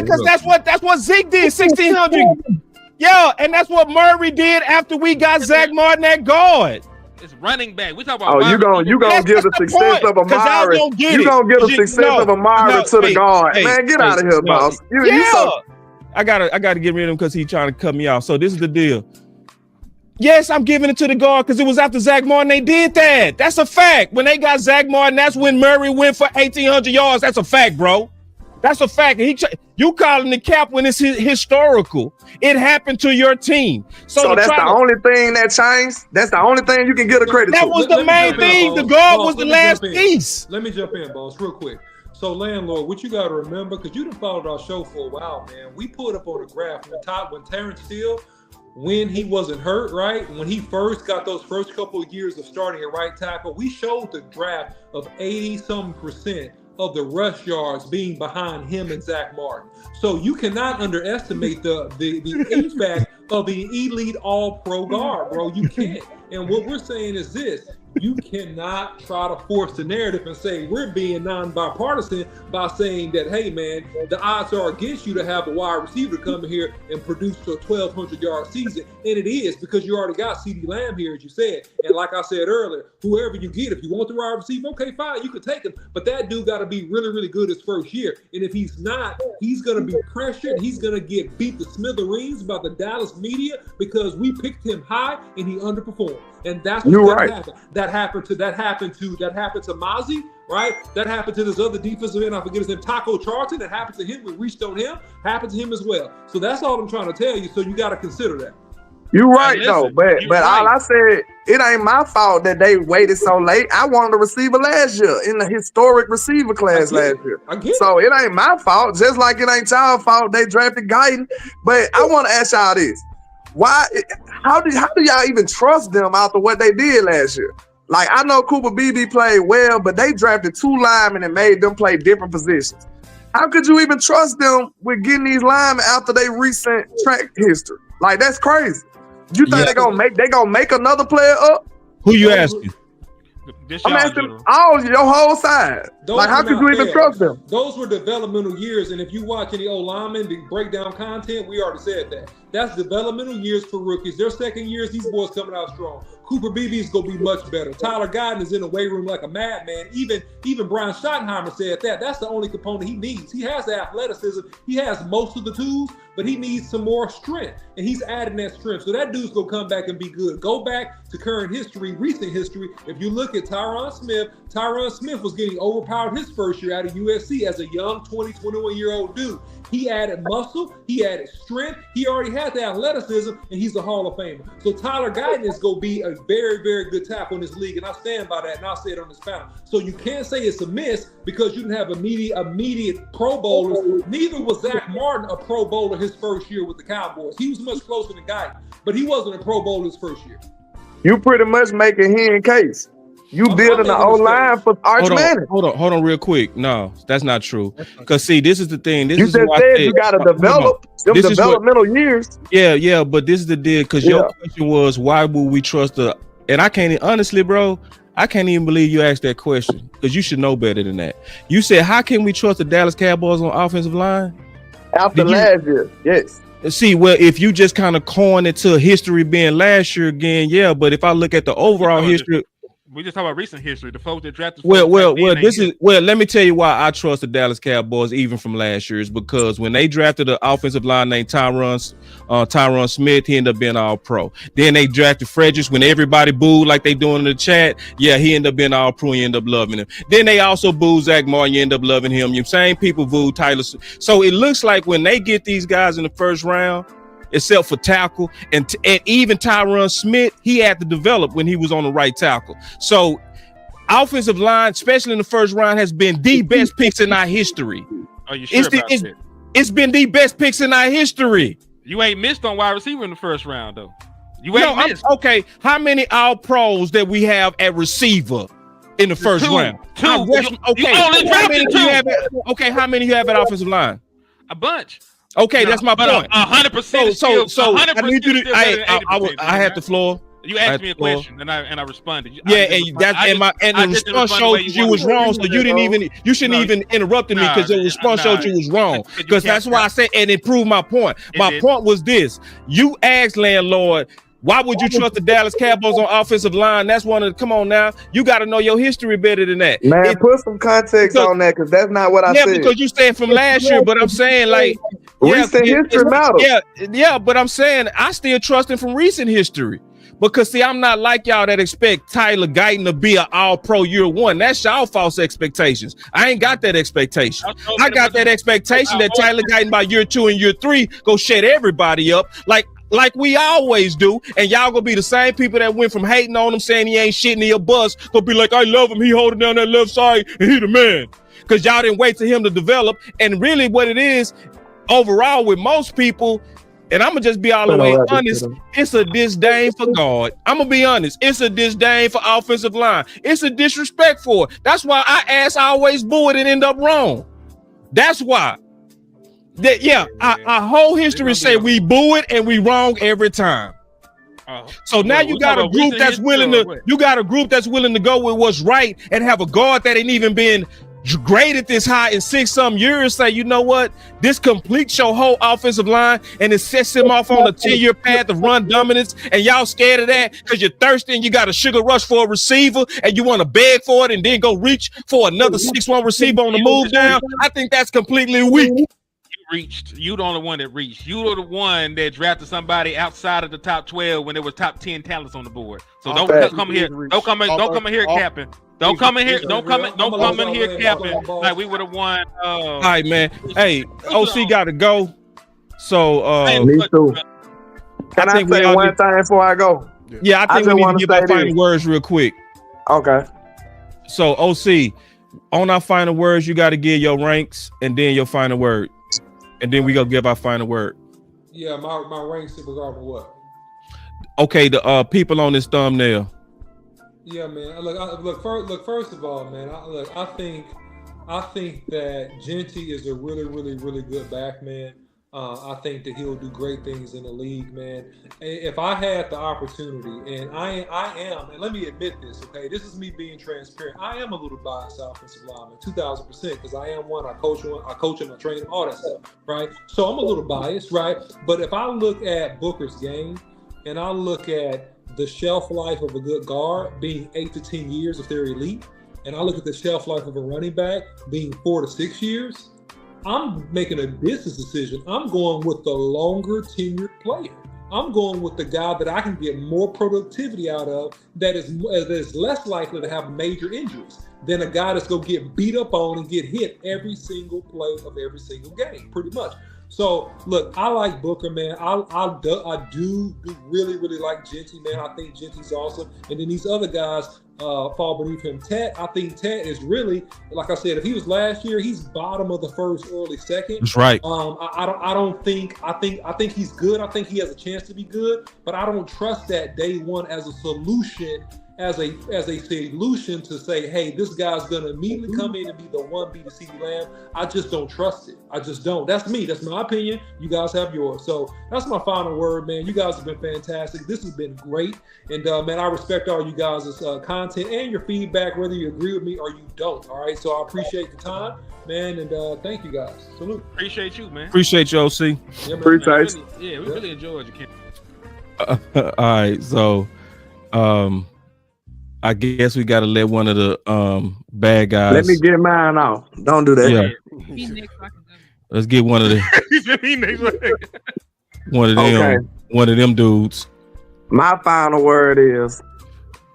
Because that's what Zeke did, 1,600. Yeah, and that's what Murray did after we got Zach Martin at guard. It's running back. We talk about. Oh, you gonna give the success of Amari? You gonna give the success of Amari to the guard? Man, get out of here, boss. I gotta get rid of him because he's trying to cut me off. So this is the deal. Yes, I'm giving it to the guard because it was after Zach Martin they did that. That's a fact. When they got Zach Martin, that's when Murray went for 1,800 yards. That's a fact, bro. That's a fact. You calling the cap when it's historical. It happened to your team. So that's the only thing that changed. That's the only thing you can get a credit to. That was the main thing. The guard was the last piece. Let me jump in, boss, real quick. So, landlord, what you got to remember, because you done followed our show for a while, man. We pulled up on the graph from the top when Terrence Steele, when he wasn't hurt, right? When he first got those first couple of years of starting at right tackle, we showed the draft of 80-something% of the rush yards being behind him and Zach Martin. So you cannot underestimate the impact of the elite all-pro guard, bro. You can't. And what we're saying is this. You cannot try to force the narrative and say we're being non-bipartisan by saying that, hey, man, the odds are against you to have a wide receiver come in here and produce a 1,200-yard season. And it is because you already got CeeDee Lamb here, as you said. And like I said earlier, whoever you get, if you want the wide receiver, okay, fine, you could take him. But that dude got to be really, really good his first year. And if he's not, he's going to be pressured. He's going to get beat to smithereens by the Dallas media because we picked him high and he underperformed. And that's what happened. That happened to Mozzie, right? That happened to this other defensive end. I forget his name, Taco Charlton. That happened to him. We reached on him. Happened to him as well. So that's all I'm trying to tell you. So you got to consider that. You're right, though. But all I said, it ain't my fault that they waited so late. I wanted a receiver last year in the historic receiver class last year. So it ain't my fault. Just like it ain't y'all fault they drafted Guyton. But I want to ask y'all this. How do y'all even trust them after what they did last year? Like, I know Cooper Beebe played well, but they drafted 2 linemen and made them play different positions. How could you even trust them with getting these linemen after their recent track history? Like, that's crazy. You think they gonna make another player up? Who you asking? I'm asking all your whole side. Like, how could you even trust them? Those were developmental years, and if you watch any old linemen, the breakdown content, we already said that. That's developmental years for rookies. Their second years, these boys coming out strong. Cooper Beebe is gonna be much better. Tyler Guyton is in the weight room like a madman. Even Brian Schottenheimer said that. That's the only component he needs. He has the athleticism. He has most of the tools, but he needs some more strength, and he's adding that strength. So that dude's gonna come back and be good. Go back to current history, recent history. If you look at Tyron Smith was getting overpowered his first year out of USC as a young 20, 21-year-old dude. He added muscle, he added strength, he already had the athleticism, and he's a Hall of Famer. So Tyler Guyton is going to be a very, very good tackle in this league, and I stand by that, and I'll say it on this panel. So you can't say it's a miss because you didn't have immediate Pro Bowlers. Neither was Zach Martin a Pro Bowler his first year with the Cowboys. He was much closer than Guyton, but he wasn't a Pro Bowler his first year. You pretty much making Hen case. You building the O-line for Arch Manning. Hold on real quick. No, that's not true. Because see, this is the thing. You just said you got to develop them developmental years. Yeah, but this is the deal. Because your question was, why would we trust the? And I can't honestly, bro. I can't even believe you asked that question because you should know better than that. You said, how can we trust the Dallas Cowboys on offensive line? After last year, yes. See, well, if you just kind of coin it to history being last year again, yeah. But if I look at the overall history, we just talk about recent history. The folks that drafted. Well. Let me tell you why I trust the Dallas Cowboys even from last year is because when they drafted an offensive line named Tyron Smith, he ended up being all pro. Then they drafted Fredericks when everybody booed like they doing in the chat. Yeah, he ended up being all pro. You end up loving him. Then they also booed Zach Martin. You end up loving him. You same people booed Tyler. So it looks like when they get these guys in the first round, except for tackle, and even Tyron Smith, he had to develop when he was on the right tackle. So offensive line, especially in the first round, has been the best picks in our history. Are you sure about that? It's been the best picks in our history. You ain't missed on wide receiver in the first round, though. You ain't missed. Okay, how many all pros that we have at receiver in the first round? Two. You only drafted two. How many you have at offensive line? A bunch. Okay, that's my point. 100%. So I need you to. I had the floor. You asked me a question, and I responded. The response showed you was wrong. So you shouldn't even interrupted me because your response showed you was wrong. Because that's why I said, and it proved my point. My point was this: you asked landlord, why would you trust the Dallas Cowboys on offensive line? That's one of the. Come on now, you got to know your history better than that. Man, put some context on that because that's not what I said. Yeah, because you said from last year, but I'm saying like. Recent history matters. Yeah, but I'm saying I still trust him from recent history. Because see, I'm not like y'all that expect Tyler Guyton to be an all-pro year one. That's y'all false expectations. I ain't got that expectation. I got that expectation that Tyler Guyton by year 2 and year 3 go shut everybody up like we always do. And y'all gonna be the same people that went from hating on him saying he ain't shit in your bus gonna be like, I love him, he holding down that left side and he the man. Because y'all didn't wait for him to develop. And really what it is, overall with most people, and I'm gonna just be all the way honest, it's a disdain for God. I'm gonna be honest, it's a disdain for offensive line. It's a disrespect for it. That's why I always boo it and end up wrong. That's why. Our whole history say we boo it and we wrong every time. So now you got a group that's willing to go with what's right and have a guard that ain't even been graded this high in 6-some years. Say, you know what, this completes your whole offensive line and it sets him off on a 10-year path of run dominance, and y'all scared of that because you're thirsty and you got a sugar rush for a receiver and you want to beg for it and then go reach for another 6'1" receiver on the move down. I think that's completely weak. You the only one that reached. You were the one that drafted somebody outside of the top 12 when there was top 10 talents on the board. So don't come here capping. Don't come in here capping like we would have won. All right, man. Hey, OC got to go. So me too. Can I say one thing before I go? Yeah, I think we need to give our final words real quick. Okay. So OC, on our final words, you got to give your ranks and then your final word. And then we gonna give our final word. Yeah, my ranks regarding what? Okay, the people on this thumbnail. Yeah, man. Look. First of all, man. I think that Genty is a really, really, really good back, man. I think that he'll do great things in the league, man. If I had the opportunity, and I am, and let me admit this, okay? This is me being transparent. I am a little biased offensive lineman, 2,000%, because I am one. I coach him, I train him, all that stuff, right? So I'm a little biased, right? But if I look at Booker's game, and I look at the shelf life of a good guard being 8 to 10 years if they're elite, and I look at the shelf life of a running back being 4 to 6 years, I'm making a business decision. I'm going with the longer tenured player. I'm going with the guy that I can get more productivity out of that is less likely to have major injuries than a guy that's going to get beat up on and get hit every single play of every single game, pretty much. So, look, I like Booker, man. I do really, really like Genty, man. I think Genty's awesome. And then these other guys fall beneath him. Ted, I think Ted is really, like I said, if he was last year, he's bottom of the first, early second. That's right. I think he's good. I think he has a chance to be good, but I don't trust that day one as a solution as a solution to say, hey, this guy's gonna immediately come in and be the 1B to CeeDee Lamb. I just don't trust it. I just don't. That's me. That's my opinion. You guys have yours. So that's my final word, man. You guys have been fantastic. This has been great. And man, I respect all you guys' content and your feedback, whether you agree with me or you don't. All right. So I appreciate the time, man, and thank you guys. Salute. Appreciate you, man. Appreciate you, OC. Yeah, man. Appreciate you. We really enjoyed you, Ken. All right, so I guess we got to let one of the bad guys. Let me get mine off. Don't do that. Yeah, Be next, I can go. let's get one of the Okay. one of them dudes. My final word is,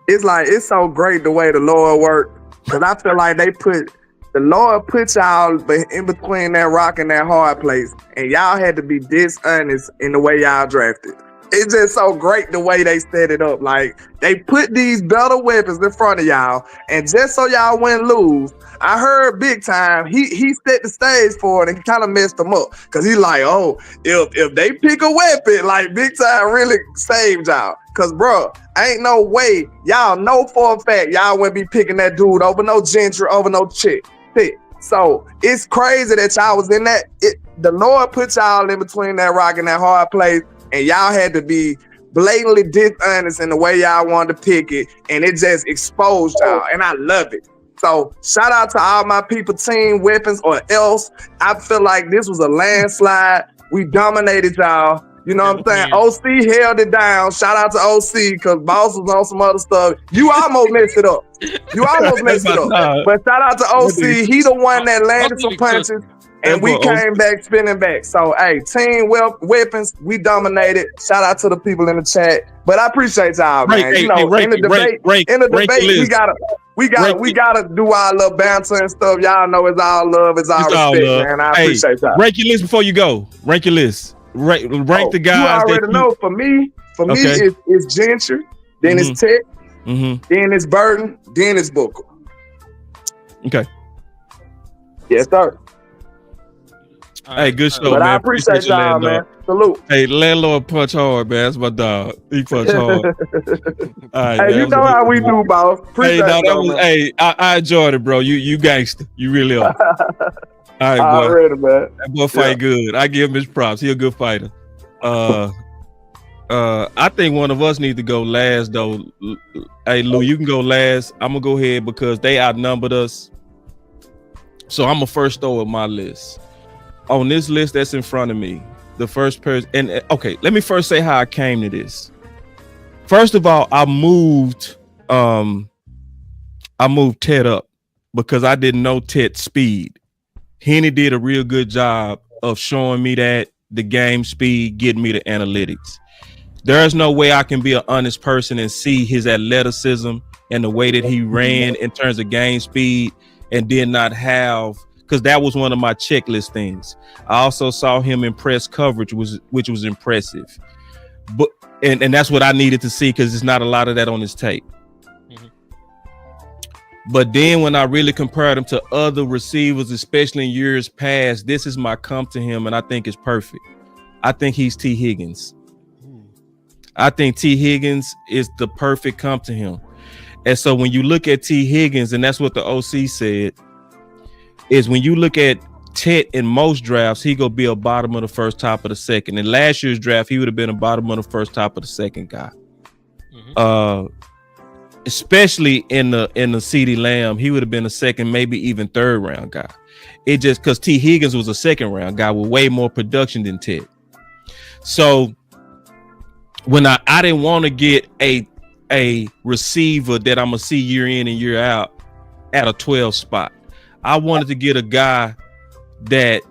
it's so great the way the Lord worked, because I feel like the Lord put y'all in between that rock and that hard place, and y'all had to be dishonest in the way y'all drafted. It's just so great the way they set it up. Like, they put these better weapons in front of y'all, and just so y'all wouldn't lose, I heard big time he set the stage for it and kind of messed them up, because he's like, oh, if they pick a weapon, like, big time really saved y'all. Because, bro, ain't no way y'all know for a fact y'all wouldn't be picking that dude over no Gentry, over no chick. So it's crazy that y'all was in that. The Lord put y'all in between that rock and that hard place, and y'all had to be blatantly dishonest in the way y'all wanted to pick it, and it just exposed y'all, and I love it. So shout out to all my people, Team Weapons or else. I feel like this was a landslide. We dominated y'all. You know what I'm saying? OC held it down. Shout out to OC, because Boss was on some other stuff. You almost messed it up. But shout out to OC. He the one that landed some punches, and we came back spinning back. So, hey, Team Weapons, we dominated. Shout out to the people in the chat. But I appreciate y'all, man. In the debate, we gotta do our little banter and stuff. Y'all know it's all love, it's all respect, man. I appreciate y'all. Rank your list before you go. Rank your list. Rank the guys. You already know. For me, it's Gentry, then it's Tech, then it's Burton, then it's Booker. Okay. Yes, sir. Hey, good show, but man. I appreciate y'all, man. Salute. Hey, landlord punch hard, man. That's my dog. He punch hard. All right, hey, man. you know how we do, boss. I enjoyed it, bro. You gangster. You really are. All right, boy. Already, man. That boy fight good. I give him his props. He a good fighter. I think one of us need to go last, though. Hey, Lou, you can go last. I'm gonna go ahead because they outnumbered us. So I'm gonna first throw up my list. On this list that's in front of me, the first person, and okay, let me first say how I came to this. First of all, I moved Ted up because I didn't know Ted's speed. Henny did a real good job of showing me that the game speed, getting me the analytics. There is no way I can be an honest person and see his athleticism and the way that he ran in terms of game speed and did not have, because that was one of my checklist things. I also saw him in press coverage, which was impressive. But and that's what I needed to see, because there's not a lot of that on his tape. But then when I really compared him to other receivers, especially in years past, this is my comp to him, and I think it's perfect. I think he's T. Higgins. I think T. Higgins is the perfect comp to him. And so when you look at T. Higgins, and that's what the OC said, is when you look at Tet in most drafts, he gonna be a bottom of the first, top of the second. In last year's draft, he would have been a bottom of the first, top of the second guy. Especially in the CeeDee Lamb, he would have been a second, maybe even third round guy. It just because T. Higgins was a second round guy with way more production than Ted. So when I didn't want to get a receiver that I'm gonna see year in and year out at a 12 spot. I wanted to get a guy that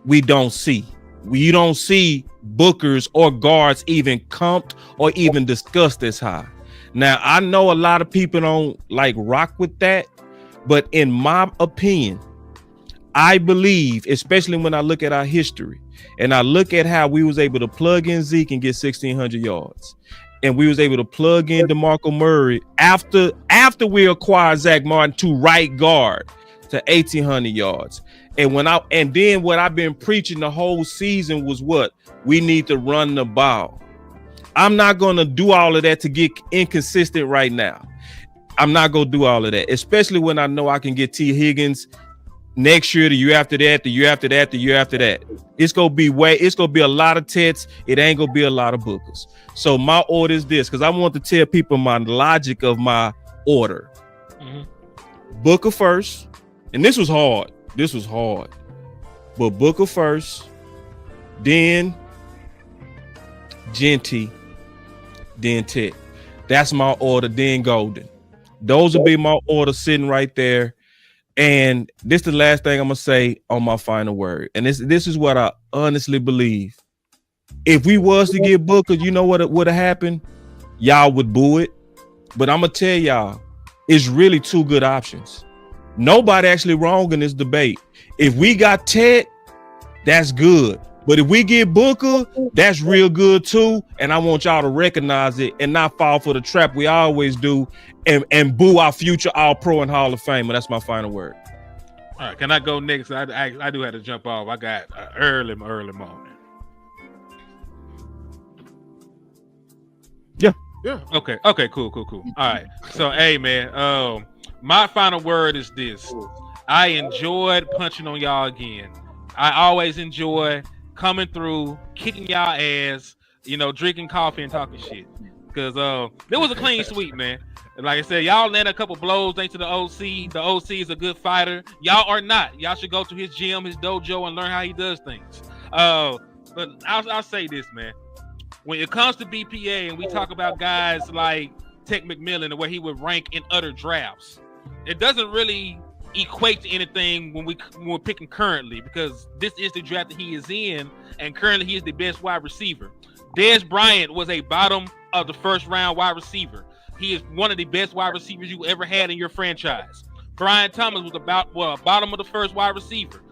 we don't see. We don't see bookers or guards even comped or even discussed this high. Now, I know a lot of people don't like rock with that, but in my opinion, I believe, especially when I look at our history and I look at how we was able to plug in Zeke and get 1,600 yards, and we was able to plug in DeMarco Murray after we acquired Zach Martin to right guard to 1,800 yards. And then what I've been preaching the whole season was what? We need to run the ball. I'm not going to do all of that to get inconsistent right now. I'm not gonna do all of that, especially when I know I can get T. Higgins next year, the year after that, the year after that, the year after that. It's gonna be a lot of Tets. It ain't gonna be a lot of Bookers. So my order is this, because I want to tell people my logic of my order. Booker first, and this was hard. But Booker first, then Genty, then Ted. That's my order, then Golden. Those will be my order sitting right there. And this is the last thing I'm gonna say on my final word. And this is what I honestly believe. If we was to get Booker, you know what would have happened? Y'all would boo it. But I'm gonna tell y'all, it's really two good options. Nobody actually wrong in this debate. If we got Ted, that's good. But if we get Booker, that's real good too. And I want y'all to recognize it and not fall for the trap we always do and boo our future All-Pro and Hall of Famer. That's my final word. All right, can I go next? I do have to jump off. I got an early morning. Yeah. Okay, cool. All right. So, hey, man, my final word is this. I enjoyed punching on y'all again. I always enjoy coming through, kicking y'all ass, drinking coffee and talking shit. Because it was a clean sweep, man. And like I said, y'all landed a couple blows thanks to the OC. The OC is a good fighter. Y'all are not. Y'all should go to his gym, his dojo, and learn how he does things. But I'll say this, man. When it comes to BPA and we talk about guys like Tech McMillan and where he would rank in other drafts, it doesn't really equate to anything when we're picking currently, because this is the draft that he is in, and currently he is the best wide receiver. Dez Bryant was a bottom of the first round wide receiver. He is one of the best wide receivers you ever had in your franchise. Brian Thomas was bottom of the first wide receiver.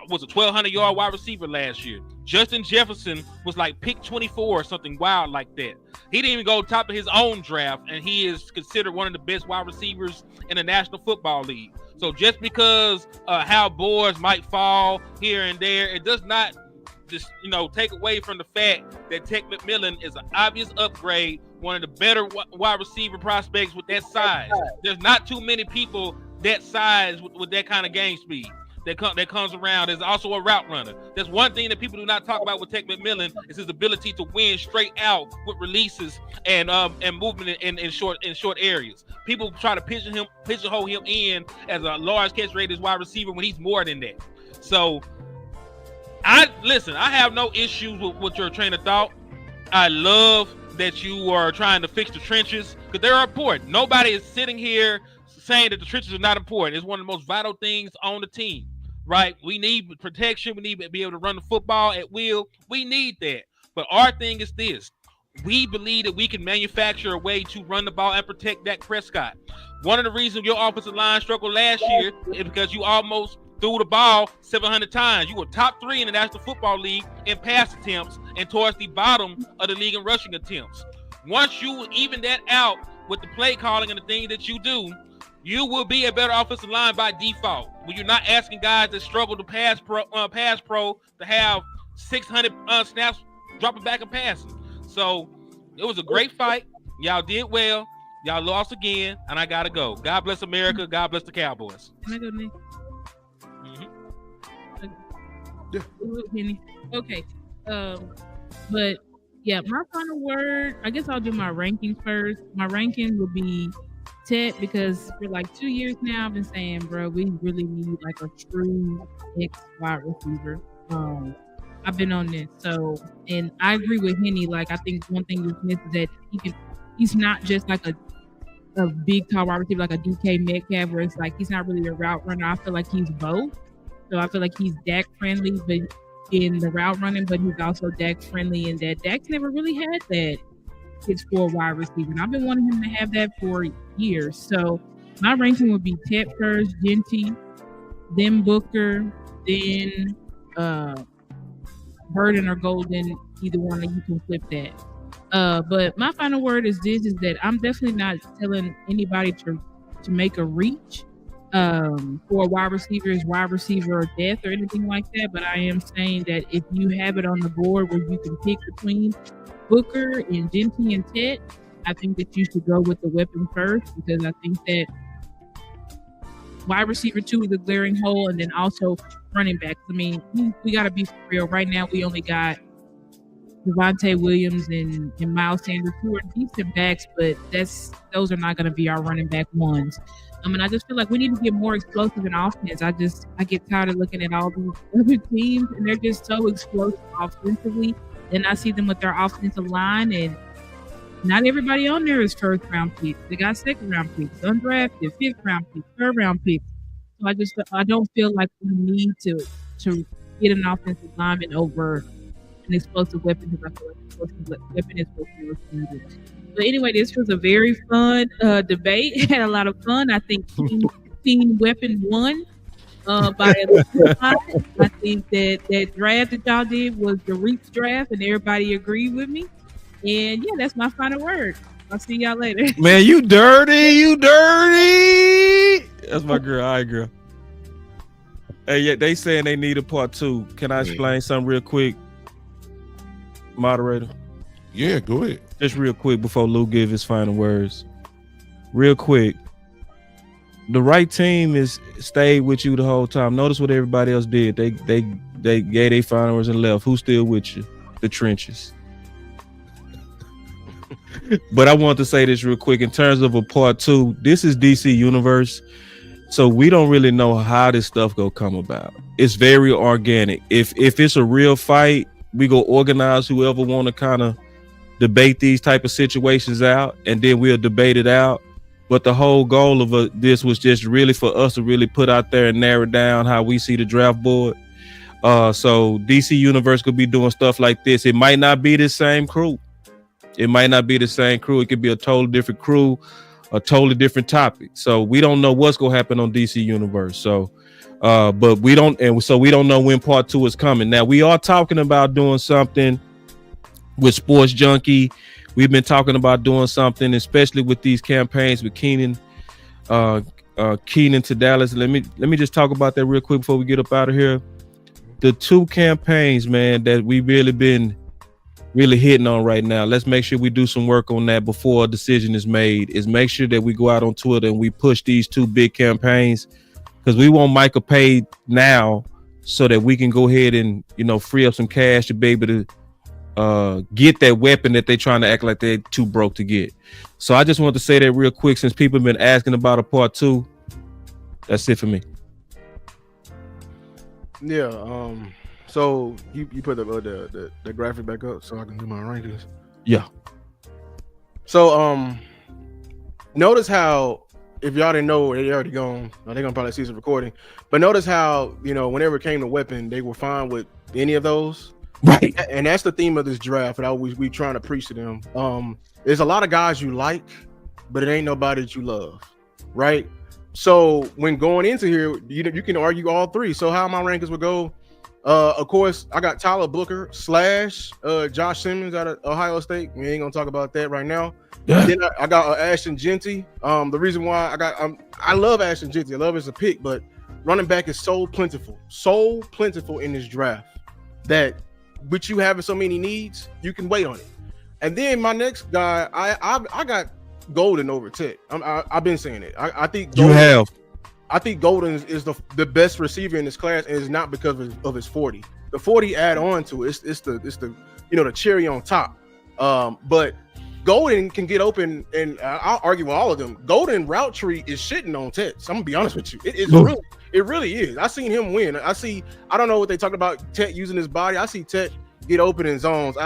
Was a 1,200-yard wide receiver last year. Justin Jefferson was like pick 24 or something wild like that. He didn't even go top of his own draft, and he is considered one of the best wide receivers in the National Football League. So just because how boards might fall here and there, it does not just take away from the fact that Tech McMillan is an obvious upgrade, one of the better wide receiver prospects with that size. There's not too many people that size with that kind of game speed that comes around. There's also a route runner. There's one thing that people do not talk about with Tech McMillan is his ability to win straight out with releases and movement in short areas. People try to pigeonhole him in as a large catch radius wide receiver when he's more than that. So I have no issues with your train of thought. I love that you are trying to fix the trenches, because they're important. Nobody is sitting here saying that the trenches are not important. It's one of the most vital things on the team, right? We need protection. We need to be able to run the football at will. We need that. But our thing is this. We believe that we can manufacture a way to run the ball and protect Dak Prescott. One of the reasons your offensive line struggled last year is because you almost threw the ball 700 times. You were top 3 in the National Football League in pass attempts and towards the bottom of the league in rushing attempts. Once you even that out with the play calling and the things that you do, you will be a better offensive line by default. When you're not asking guys that struggle to pass pro to have 600 snaps dropping back and passing. So it was a great fight. Y'all did well. Y'all lost again, and I gotta go. God bless America. God bless the Cowboys. Can I go next? Okay. But yeah, my final word, I guess I'll do my rankings first. My ranking would be Ted, because for like 2 years now I've been saying, bro, we really need like a true X wide receiver. I've been on this. So, and I agree with Henny. Like, I think one thing that's missed is that he's not just like a big tall wide receiver like a DK Metcalf, where it's like he's not really a route runner. I feel like he's both. So I feel like he's Dak friendly, but in the route running, but he's also Dak friendly, and that Dak's never really had that his 4 wide receiver. And I've been wanting him to have that for years. So my ranking would be Ted first, Genty, then Booker, then Burden or Golden, either one that you can flip that. But my final word is this, is that I'm definitely not telling anybody to make a reach for a wide receiver or death or anything like that. But I am saying that if you have it on the board where you can pick between Booker and Genty and Ted, I think that you should go with the weapon first because I think that wide receiver 2 is a glaring hole, and then also running backs. I mean, we got to be for real. Right now, we only got Devontae Williams and Miles Sanders, who are decent backs, but those are not going to be our running back ones. And I just feel like we need to get more explosive in offense. I get tired of looking at all these other teams, and they're just so explosive offensively. Then I see them with their offensive line, and not everybody on there is first round picks. They got second round picks, undrafted, fifth round picks, third round picks. So I don't feel like we need to get an offensive lineman over an explosive weapon because I feel like an explosive weapon is supposed to be received. But anyway, this was a very fun debate. Had a lot of fun. I think Team Weapon won by a lot. I think that draft that y'all did was the Reach draft, and everybody agreed with me. And yeah, that's my final word. I'll see y'all later. Man, you dirty. You dirty. That's my girl. All right, girl. Hey, yeah, they saying they need a part 2. Can I explain something real quick, moderator? Yeah, go ahead. Just real quick before Lou give his final words. Real quick. The right team is stayed with you the whole time. Notice what everybody else did. They gave their final words and left. Who's still with you? The trenches. But I want to say this real quick. In terms of a part 2, this is DC Universe. So we don't really know how this stuff gonna come about. It's very organic. If it's a real fight, we go organize whoever want to kind of debate these type of situations out, and then we'll debate it out. But the whole goal of this was just really for us to really put out there and narrow down how we see the draft board. So DC Universe could be doing stuff like this. It might not be the same crew. It might not be the same crew. It could be a totally different crew, a totally different topic. So we don't know what's gonna happen on DC Universe. So but we don't know when part 2 is coming. Now we are talking about doing something with Sports Junkie. We've been talking about doing something, especially with these campaigns with Keenan to Dallas. Let me just talk about that real quick before we get up out of here. The 2 campaigns, man, that we been hitting on right now. Let's make sure we do some work on that before a decision is made. Is make sure that we go out on Twitter and we push these 2 big campaigns, because we want Micah paid now so that we can go ahead and free up some cash to be able to get that weapon that they're trying to act like they're too broke to get. So I just want to say that real quick, since people have been asking about a part 2. That's it for me. Yeah. So you put the graphic back up so I can do my rankings. Yeah. So notice how, if y'all didn't know, they already gone. They're gonna probably see some recording. But notice how whenever it came to weapon, they were fine with any of those. Right. And that's the theme of this draft. And we trying to preach to them. There's a lot of guys you like, but it ain't nobody that you love, right? So when going into here, you can argue all 3. So how my rankings would go. Of course, I got Tyler Booker / Josh Simmons out of Ohio State. We ain't gonna talk about that right now. Yeah. Then I got Ashton Jeanty. The reason why I love Ashton Jeanty. I love him as a pick, but running back is so plentiful in this draft that with you having so many needs, you can wait on it. And then my next guy, I got Golden over Tech. I've been saying it. I think Golden, you have. I think Golden is the best receiver in this class, and it's not because of his 40. The 40 add on to it. It's the the cherry on top. But Golden can get open, and I'll argue with all of them. Golden route tree is shitting on Tech. So I'm gonna be honest with you. It really is. I seen him win. I don't know what they talking about Tech using his body. I see Tech get open in zones.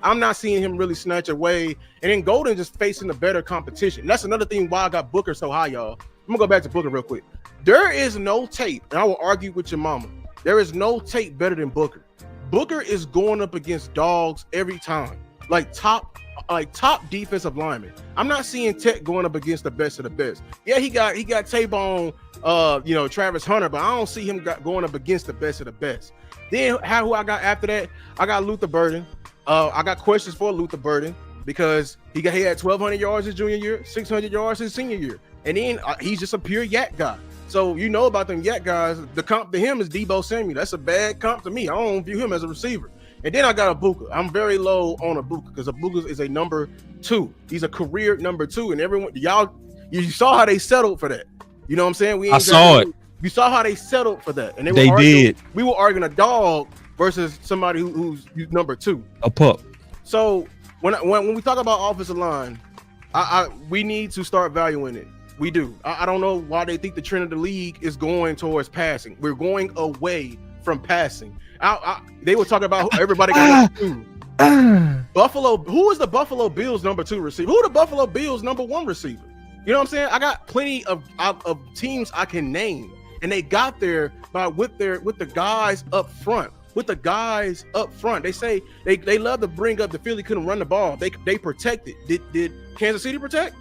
I'm not seeing him really snatch away, and then Golden just facing the better competition. That's another thing why I got Booker so high, y'all. I'm gonna go back to Booker real quick. There is no tape, and I will argue with your mama. There is no tape better than Booker. Booker is going up against dogs every time, like top defensive linemen. I'm not seeing Tech going up against the best of the best. Yeah, he got tape on, Travis Hunter, but I don't see him going up against the best of the best. Then who I got after that? I got Luther Burden. I got questions for Luther Burden because he had 1,200 yards his junior year, 600 yards his senior year. And then he's just a pure yak guy. So you know about them yak guys. The comp to him is Debo Samuel. That's a bad comp to me. I don't view him as a receiver. And then I got Ibuka. I'm very low on Ibuka because Ibuka is a number 2. He's a career number 2, and everyone, you saw how they settled for that. You know what I'm saying? I saw it. You saw how they settled for that, and they did. We were arguing a dog versus somebody who's number 2, a pup. So when we talk about offensive line, we need to start valuing it. We do. I don't know why they think the trend of the league is going towards passing. We're going away from passing. They were talking about everybody got number 2. Buffalo. Who is the Buffalo Bills number 2 receiver? Who the Buffalo Bills number 1 receiver? You know what I'm saying? I got plenty of teams I can name, and they got there with the guys up front. With the guys up front, they say they love to bring up the Philly couldn't run the ball. They protected. Did Kansas City protect?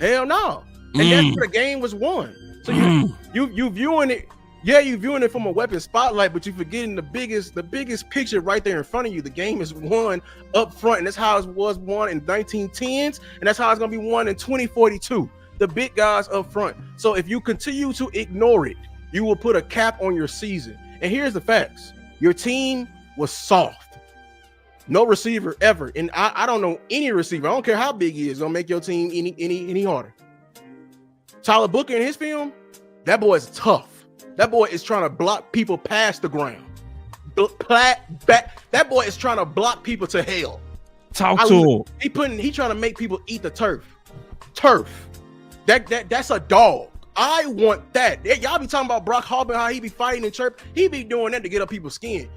Hell no. And that's where the game was won. So you viewing it. Yeah, you viewing it from a weapon spotlight, but you're forgetting the biggest picture right there in front of you. The game is won up front, and that's how it was won in 1910s, and that's how it's gonna be won in 2042. The big guys up front. So if you continue to ignore it, you will put a cap on your season. And here's the facts: your team was soft. No receiver ever, and I don't know any receiver. I don't care how big he is, gonna make your team any harder. Tyler Booker in his film, that boy is tough. That boy is trying to block people past the ground. That boy is trying to block people to hell. Talk to him. He trying to make people eat the turf. That's a dog. I want that. Y'all be talking about Brock Harper, how he be fighting and chirp. He be doing that to get up people's skin.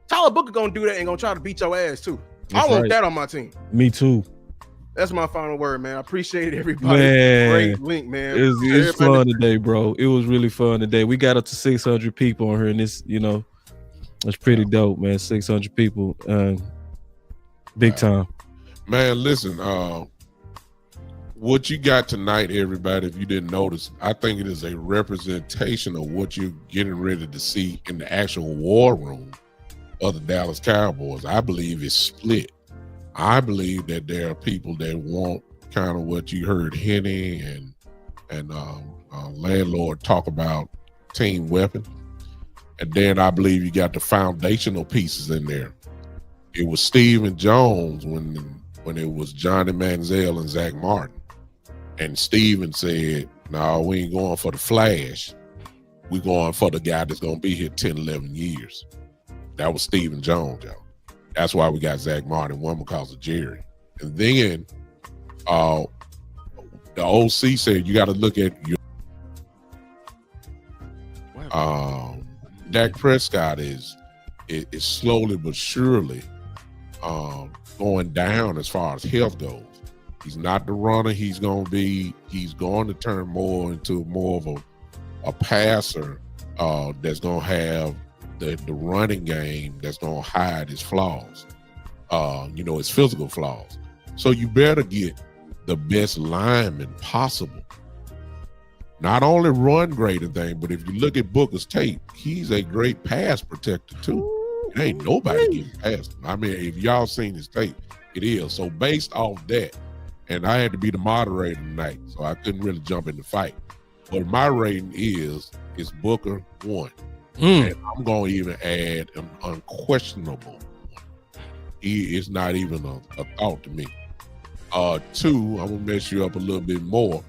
Tyler Booker gonna do that and gonna try to beat your ass too. That's I want that on my team. Me too. That's my final word, man. I appreciate everybody. Man, great link, man. It's fun today, bro. It was really fun today. We got up to 600 people on here, and this, that's pretty dope, man. 600 people, big time. Man, listen, what you got tonight, everybody, if you didn't notice, I think it is a representation of what you're getting ready to see in the actual war room of the Dallas Cowboys. I believe it's split. I believe that there are people that want kind of what you heard Henny and Landlord talk about, team weapon. And then I believe you got the foundational pieces in there. It was Stephen Jones when it was Johnny Manziel and Zach Martin. And Steven said, no, we ain't going for the flash. We going for the guy that's going to be here 10, 11 years. That was Stephen Jones, y'all. That's why we got Zach Martin, one because of Jerry. And then the OC said you got to look at your Dak Prescott is slowly but surely going down as far as health goes. He's not the runner he's going to turn more into of a passer that's going to have the running game that's going to hide his flaws, his physical flaws. So you better get the best lineman possible. Not only run great and thing, but if you look at Booker's tape, he's a great pass protector too. It ain't nobody getting past him. I mean, if y'all seen his tape, it is. So based off that, and I had to be the moderator tonight, so I couldn't really jump in the fight. But my rating is Booker 1. And I'm going to even add an unquestionable one. He is not even a thought to me. 2, I'm going to mess you up a little bit more.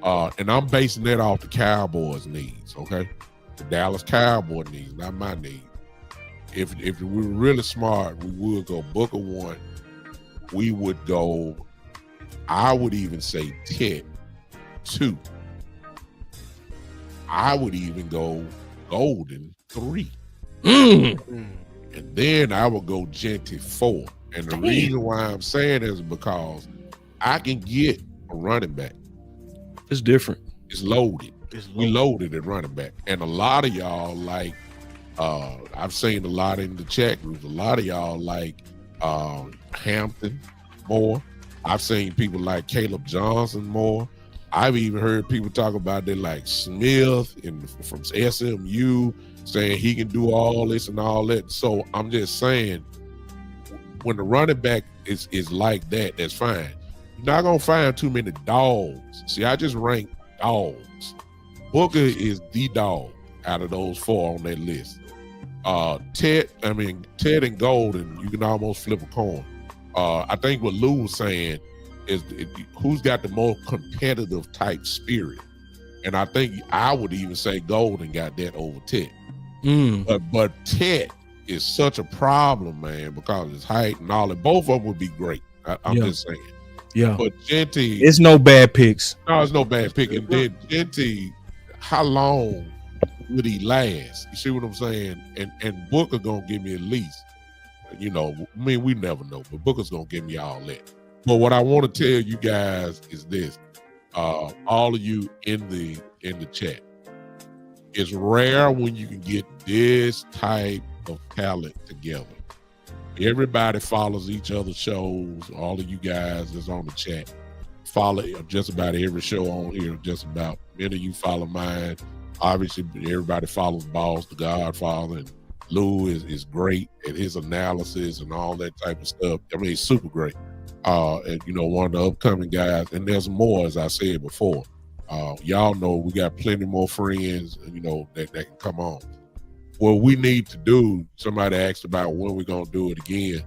And I'm basing that off the Cowboys' needs, okay? The Dallas Cowboys needs, not my needs. If we were really smart, we would go Booker 1. We would go, I would even say Ted 2. I would even go Golden 3. And then I would go Genty 4. And the reason why I'm saying is because I can get a running back. It's different. It's loaded. We loaded at running back. And a lot of y'all like, I've seen a lot in the chat groups, a lot of y'all like Hampton more. I've seen people like Caleb Johnson more. I've even heard people talk about they like Smith from SMU saying he can do all this and all that. So I'm just saying, when the running back is like that, that's fine. You're not gonna find too many dogs. See, I just rank dogs. Booker is the dog out of those 4 on that list. Ted and Golden, you can almost flip a coin. I think what Lou was saying is who's got the more competitive type spirit, and I think I would even say Golden got that over Ted. But Ted is such a problem, man, because of his height and all that. Both of them would be great. I'm just saying. Yeah. But Genty, it's no bad picks. No, it's no bad pick. And then Genty, how long would he last? You see what I'm saying? And Booker gonna give me at least, we never know, but Booker's gonna give me all that. But what I want to tell you guys is this: all of you in the chat, it's rare when you can get this type of talent together. Everybody follows each other's shows. All of you guys that's on the chat follow just about every show on here. Just about. Many of you follow mine. Obviously, everybody follows Boss, the Godfather, and Lou is great at his analysis and all that type of stuff. I mean, he's super great. And one of the upcoming guys, and there's more, as I said before. Y'all know we got plenty more friends, that can come on. What we need to do, somebody asked about when we're going to do it again.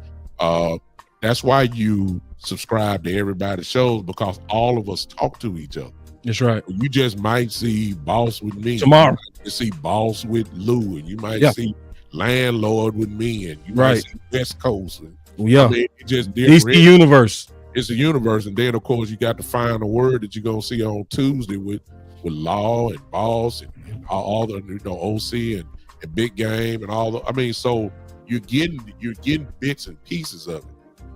That's why you subscribe to everybody's shows, because all of us talk to each other. That's right. You just might see Boss with me tomorrow. You see Boss with Lou, and you might see Landlord with me, and you might see West Coast. And, it's just DC universe. It's a universe, and then of course you got to find a word that you're gonna see on Tuesday with Law and Boss and all the OC and Big Game and all the. So you're getting bits and pieces of it.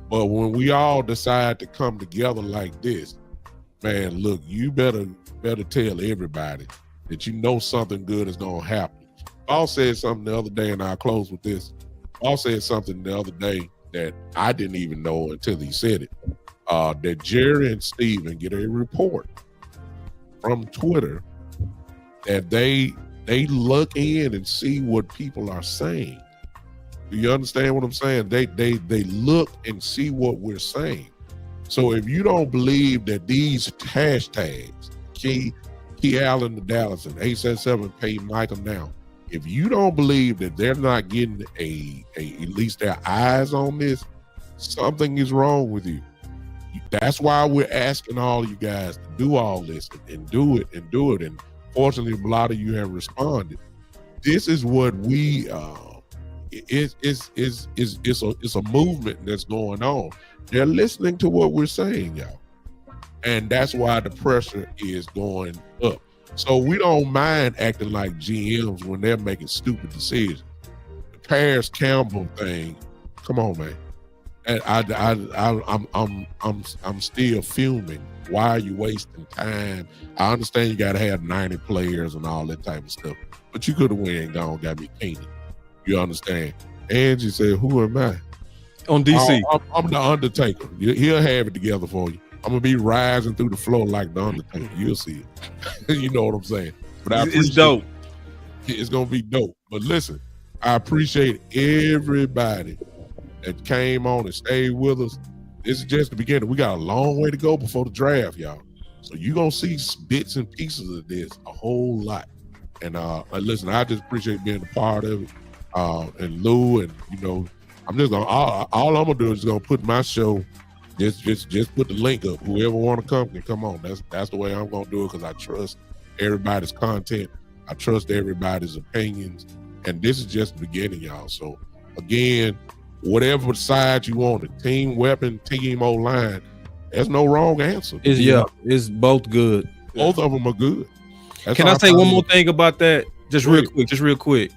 But when we all decide to come together like this, man, look, you better tell everybody that something good is gonna happen. Boss said something the other day, and I'll close with this. Boss said something the other day that I didn't even know until he said it. That Jerry and Steven get a report from Twitter that they look in and see what people are saying. Do you understand what I'm saying? They look and see what we're saying. So if you don't believe that these hashtags, Key Allen to Dallas and 877 pay Michael now, if you don't believe that they're not getting at least their eyes on this, something is wrong with you. That's why we're asking all of you guys to do all this and do it. And fortunately, a lot of you have responded. This is what we it's a movement that's going on. They're listening to what we're saying, y'all. And that's why the pressure is going up. So we don't mind acting like GMs when they're making stupid decisions. The Paris Campbell thing, come on, man. And I'm still fuming. Why are you wasting time? I understand you gotta have 90 players and all that type of stuff, but you could have went and gone got me painted. You understand? Angie said, "Who am I?" On DC. I'm the Undertaker. He'll have it together for you. I'm gonna be rising through the floor like the Undertaker. You'll see it. You know what I'm saying? But it's dope. It's gonna be dope. But listen, I appreciate everybody that came on and stayed with us. This is just the beginning. We got a long way to go before the draft, y'all. So you're gonna see bits and pieces of this a whole lot. And listen, I just appreciate being a part of it. And Lou, and I'm just gonna all I'm gonna do is gonna put my show. Just put the link up. Whoever want to come can come on. That's the way I'm gonna do it, because I trust everybody's content. I trust everybody's opinions, and this is just the beginning, y'all. So again, whatever side you want, the team weapon, team Oline, there's no wrong answer. It's both good. Both of them are good. Can I say one more thing about that? Just real quick.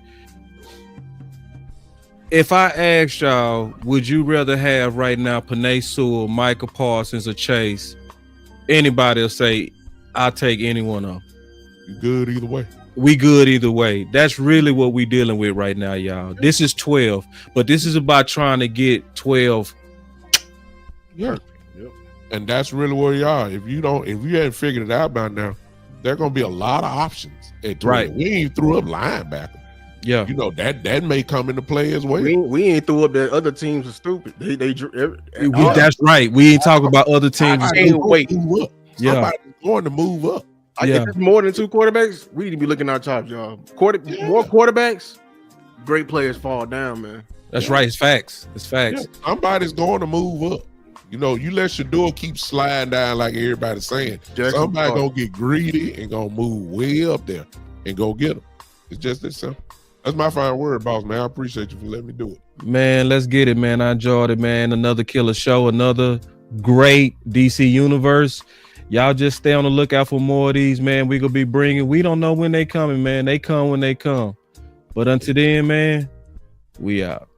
If I asked y'all, would you rather have right now Panay Sewell, Michael Parsons, or Chase? Anybody will say, I'll take any one of them. You good either way. We good either way. That's really what we dealing with right now, y'all. This is 12, but this is about trying to get 12. Yeah. Yep. And that's really where you are. If you hadn't figured it out by now, there are gonna be a lot of options at 12. Right. We ain't threw up linebacker. Yeah, that may come into play as well. We ain't threw up that other teams are stupid. That's right. We ain't talking about other teams. Somebody's going to move up. If it's more than two quarterbacks, we need to be looking at our chops, y'all. More quarterbacks, great players fall down, man. That's right. It's facts. It's facts. Yeah, somebody's going to move up. You know, you let Shador keep sliding down like everybody's saying. Jackson Somebody Clark. gonna get greedy and gonna move way up there and go get them. It's just that simple. That's my final word, boss, man. I appreciate you for letting me do it. Man, let's get it, man. I enjoyed it, man. Another killer show, another great DC universe. Y'all just stay on the lookout for more of these, man. We gonna be bringing. We don't know when they coming, man. They come when they come. But until then, man, we out.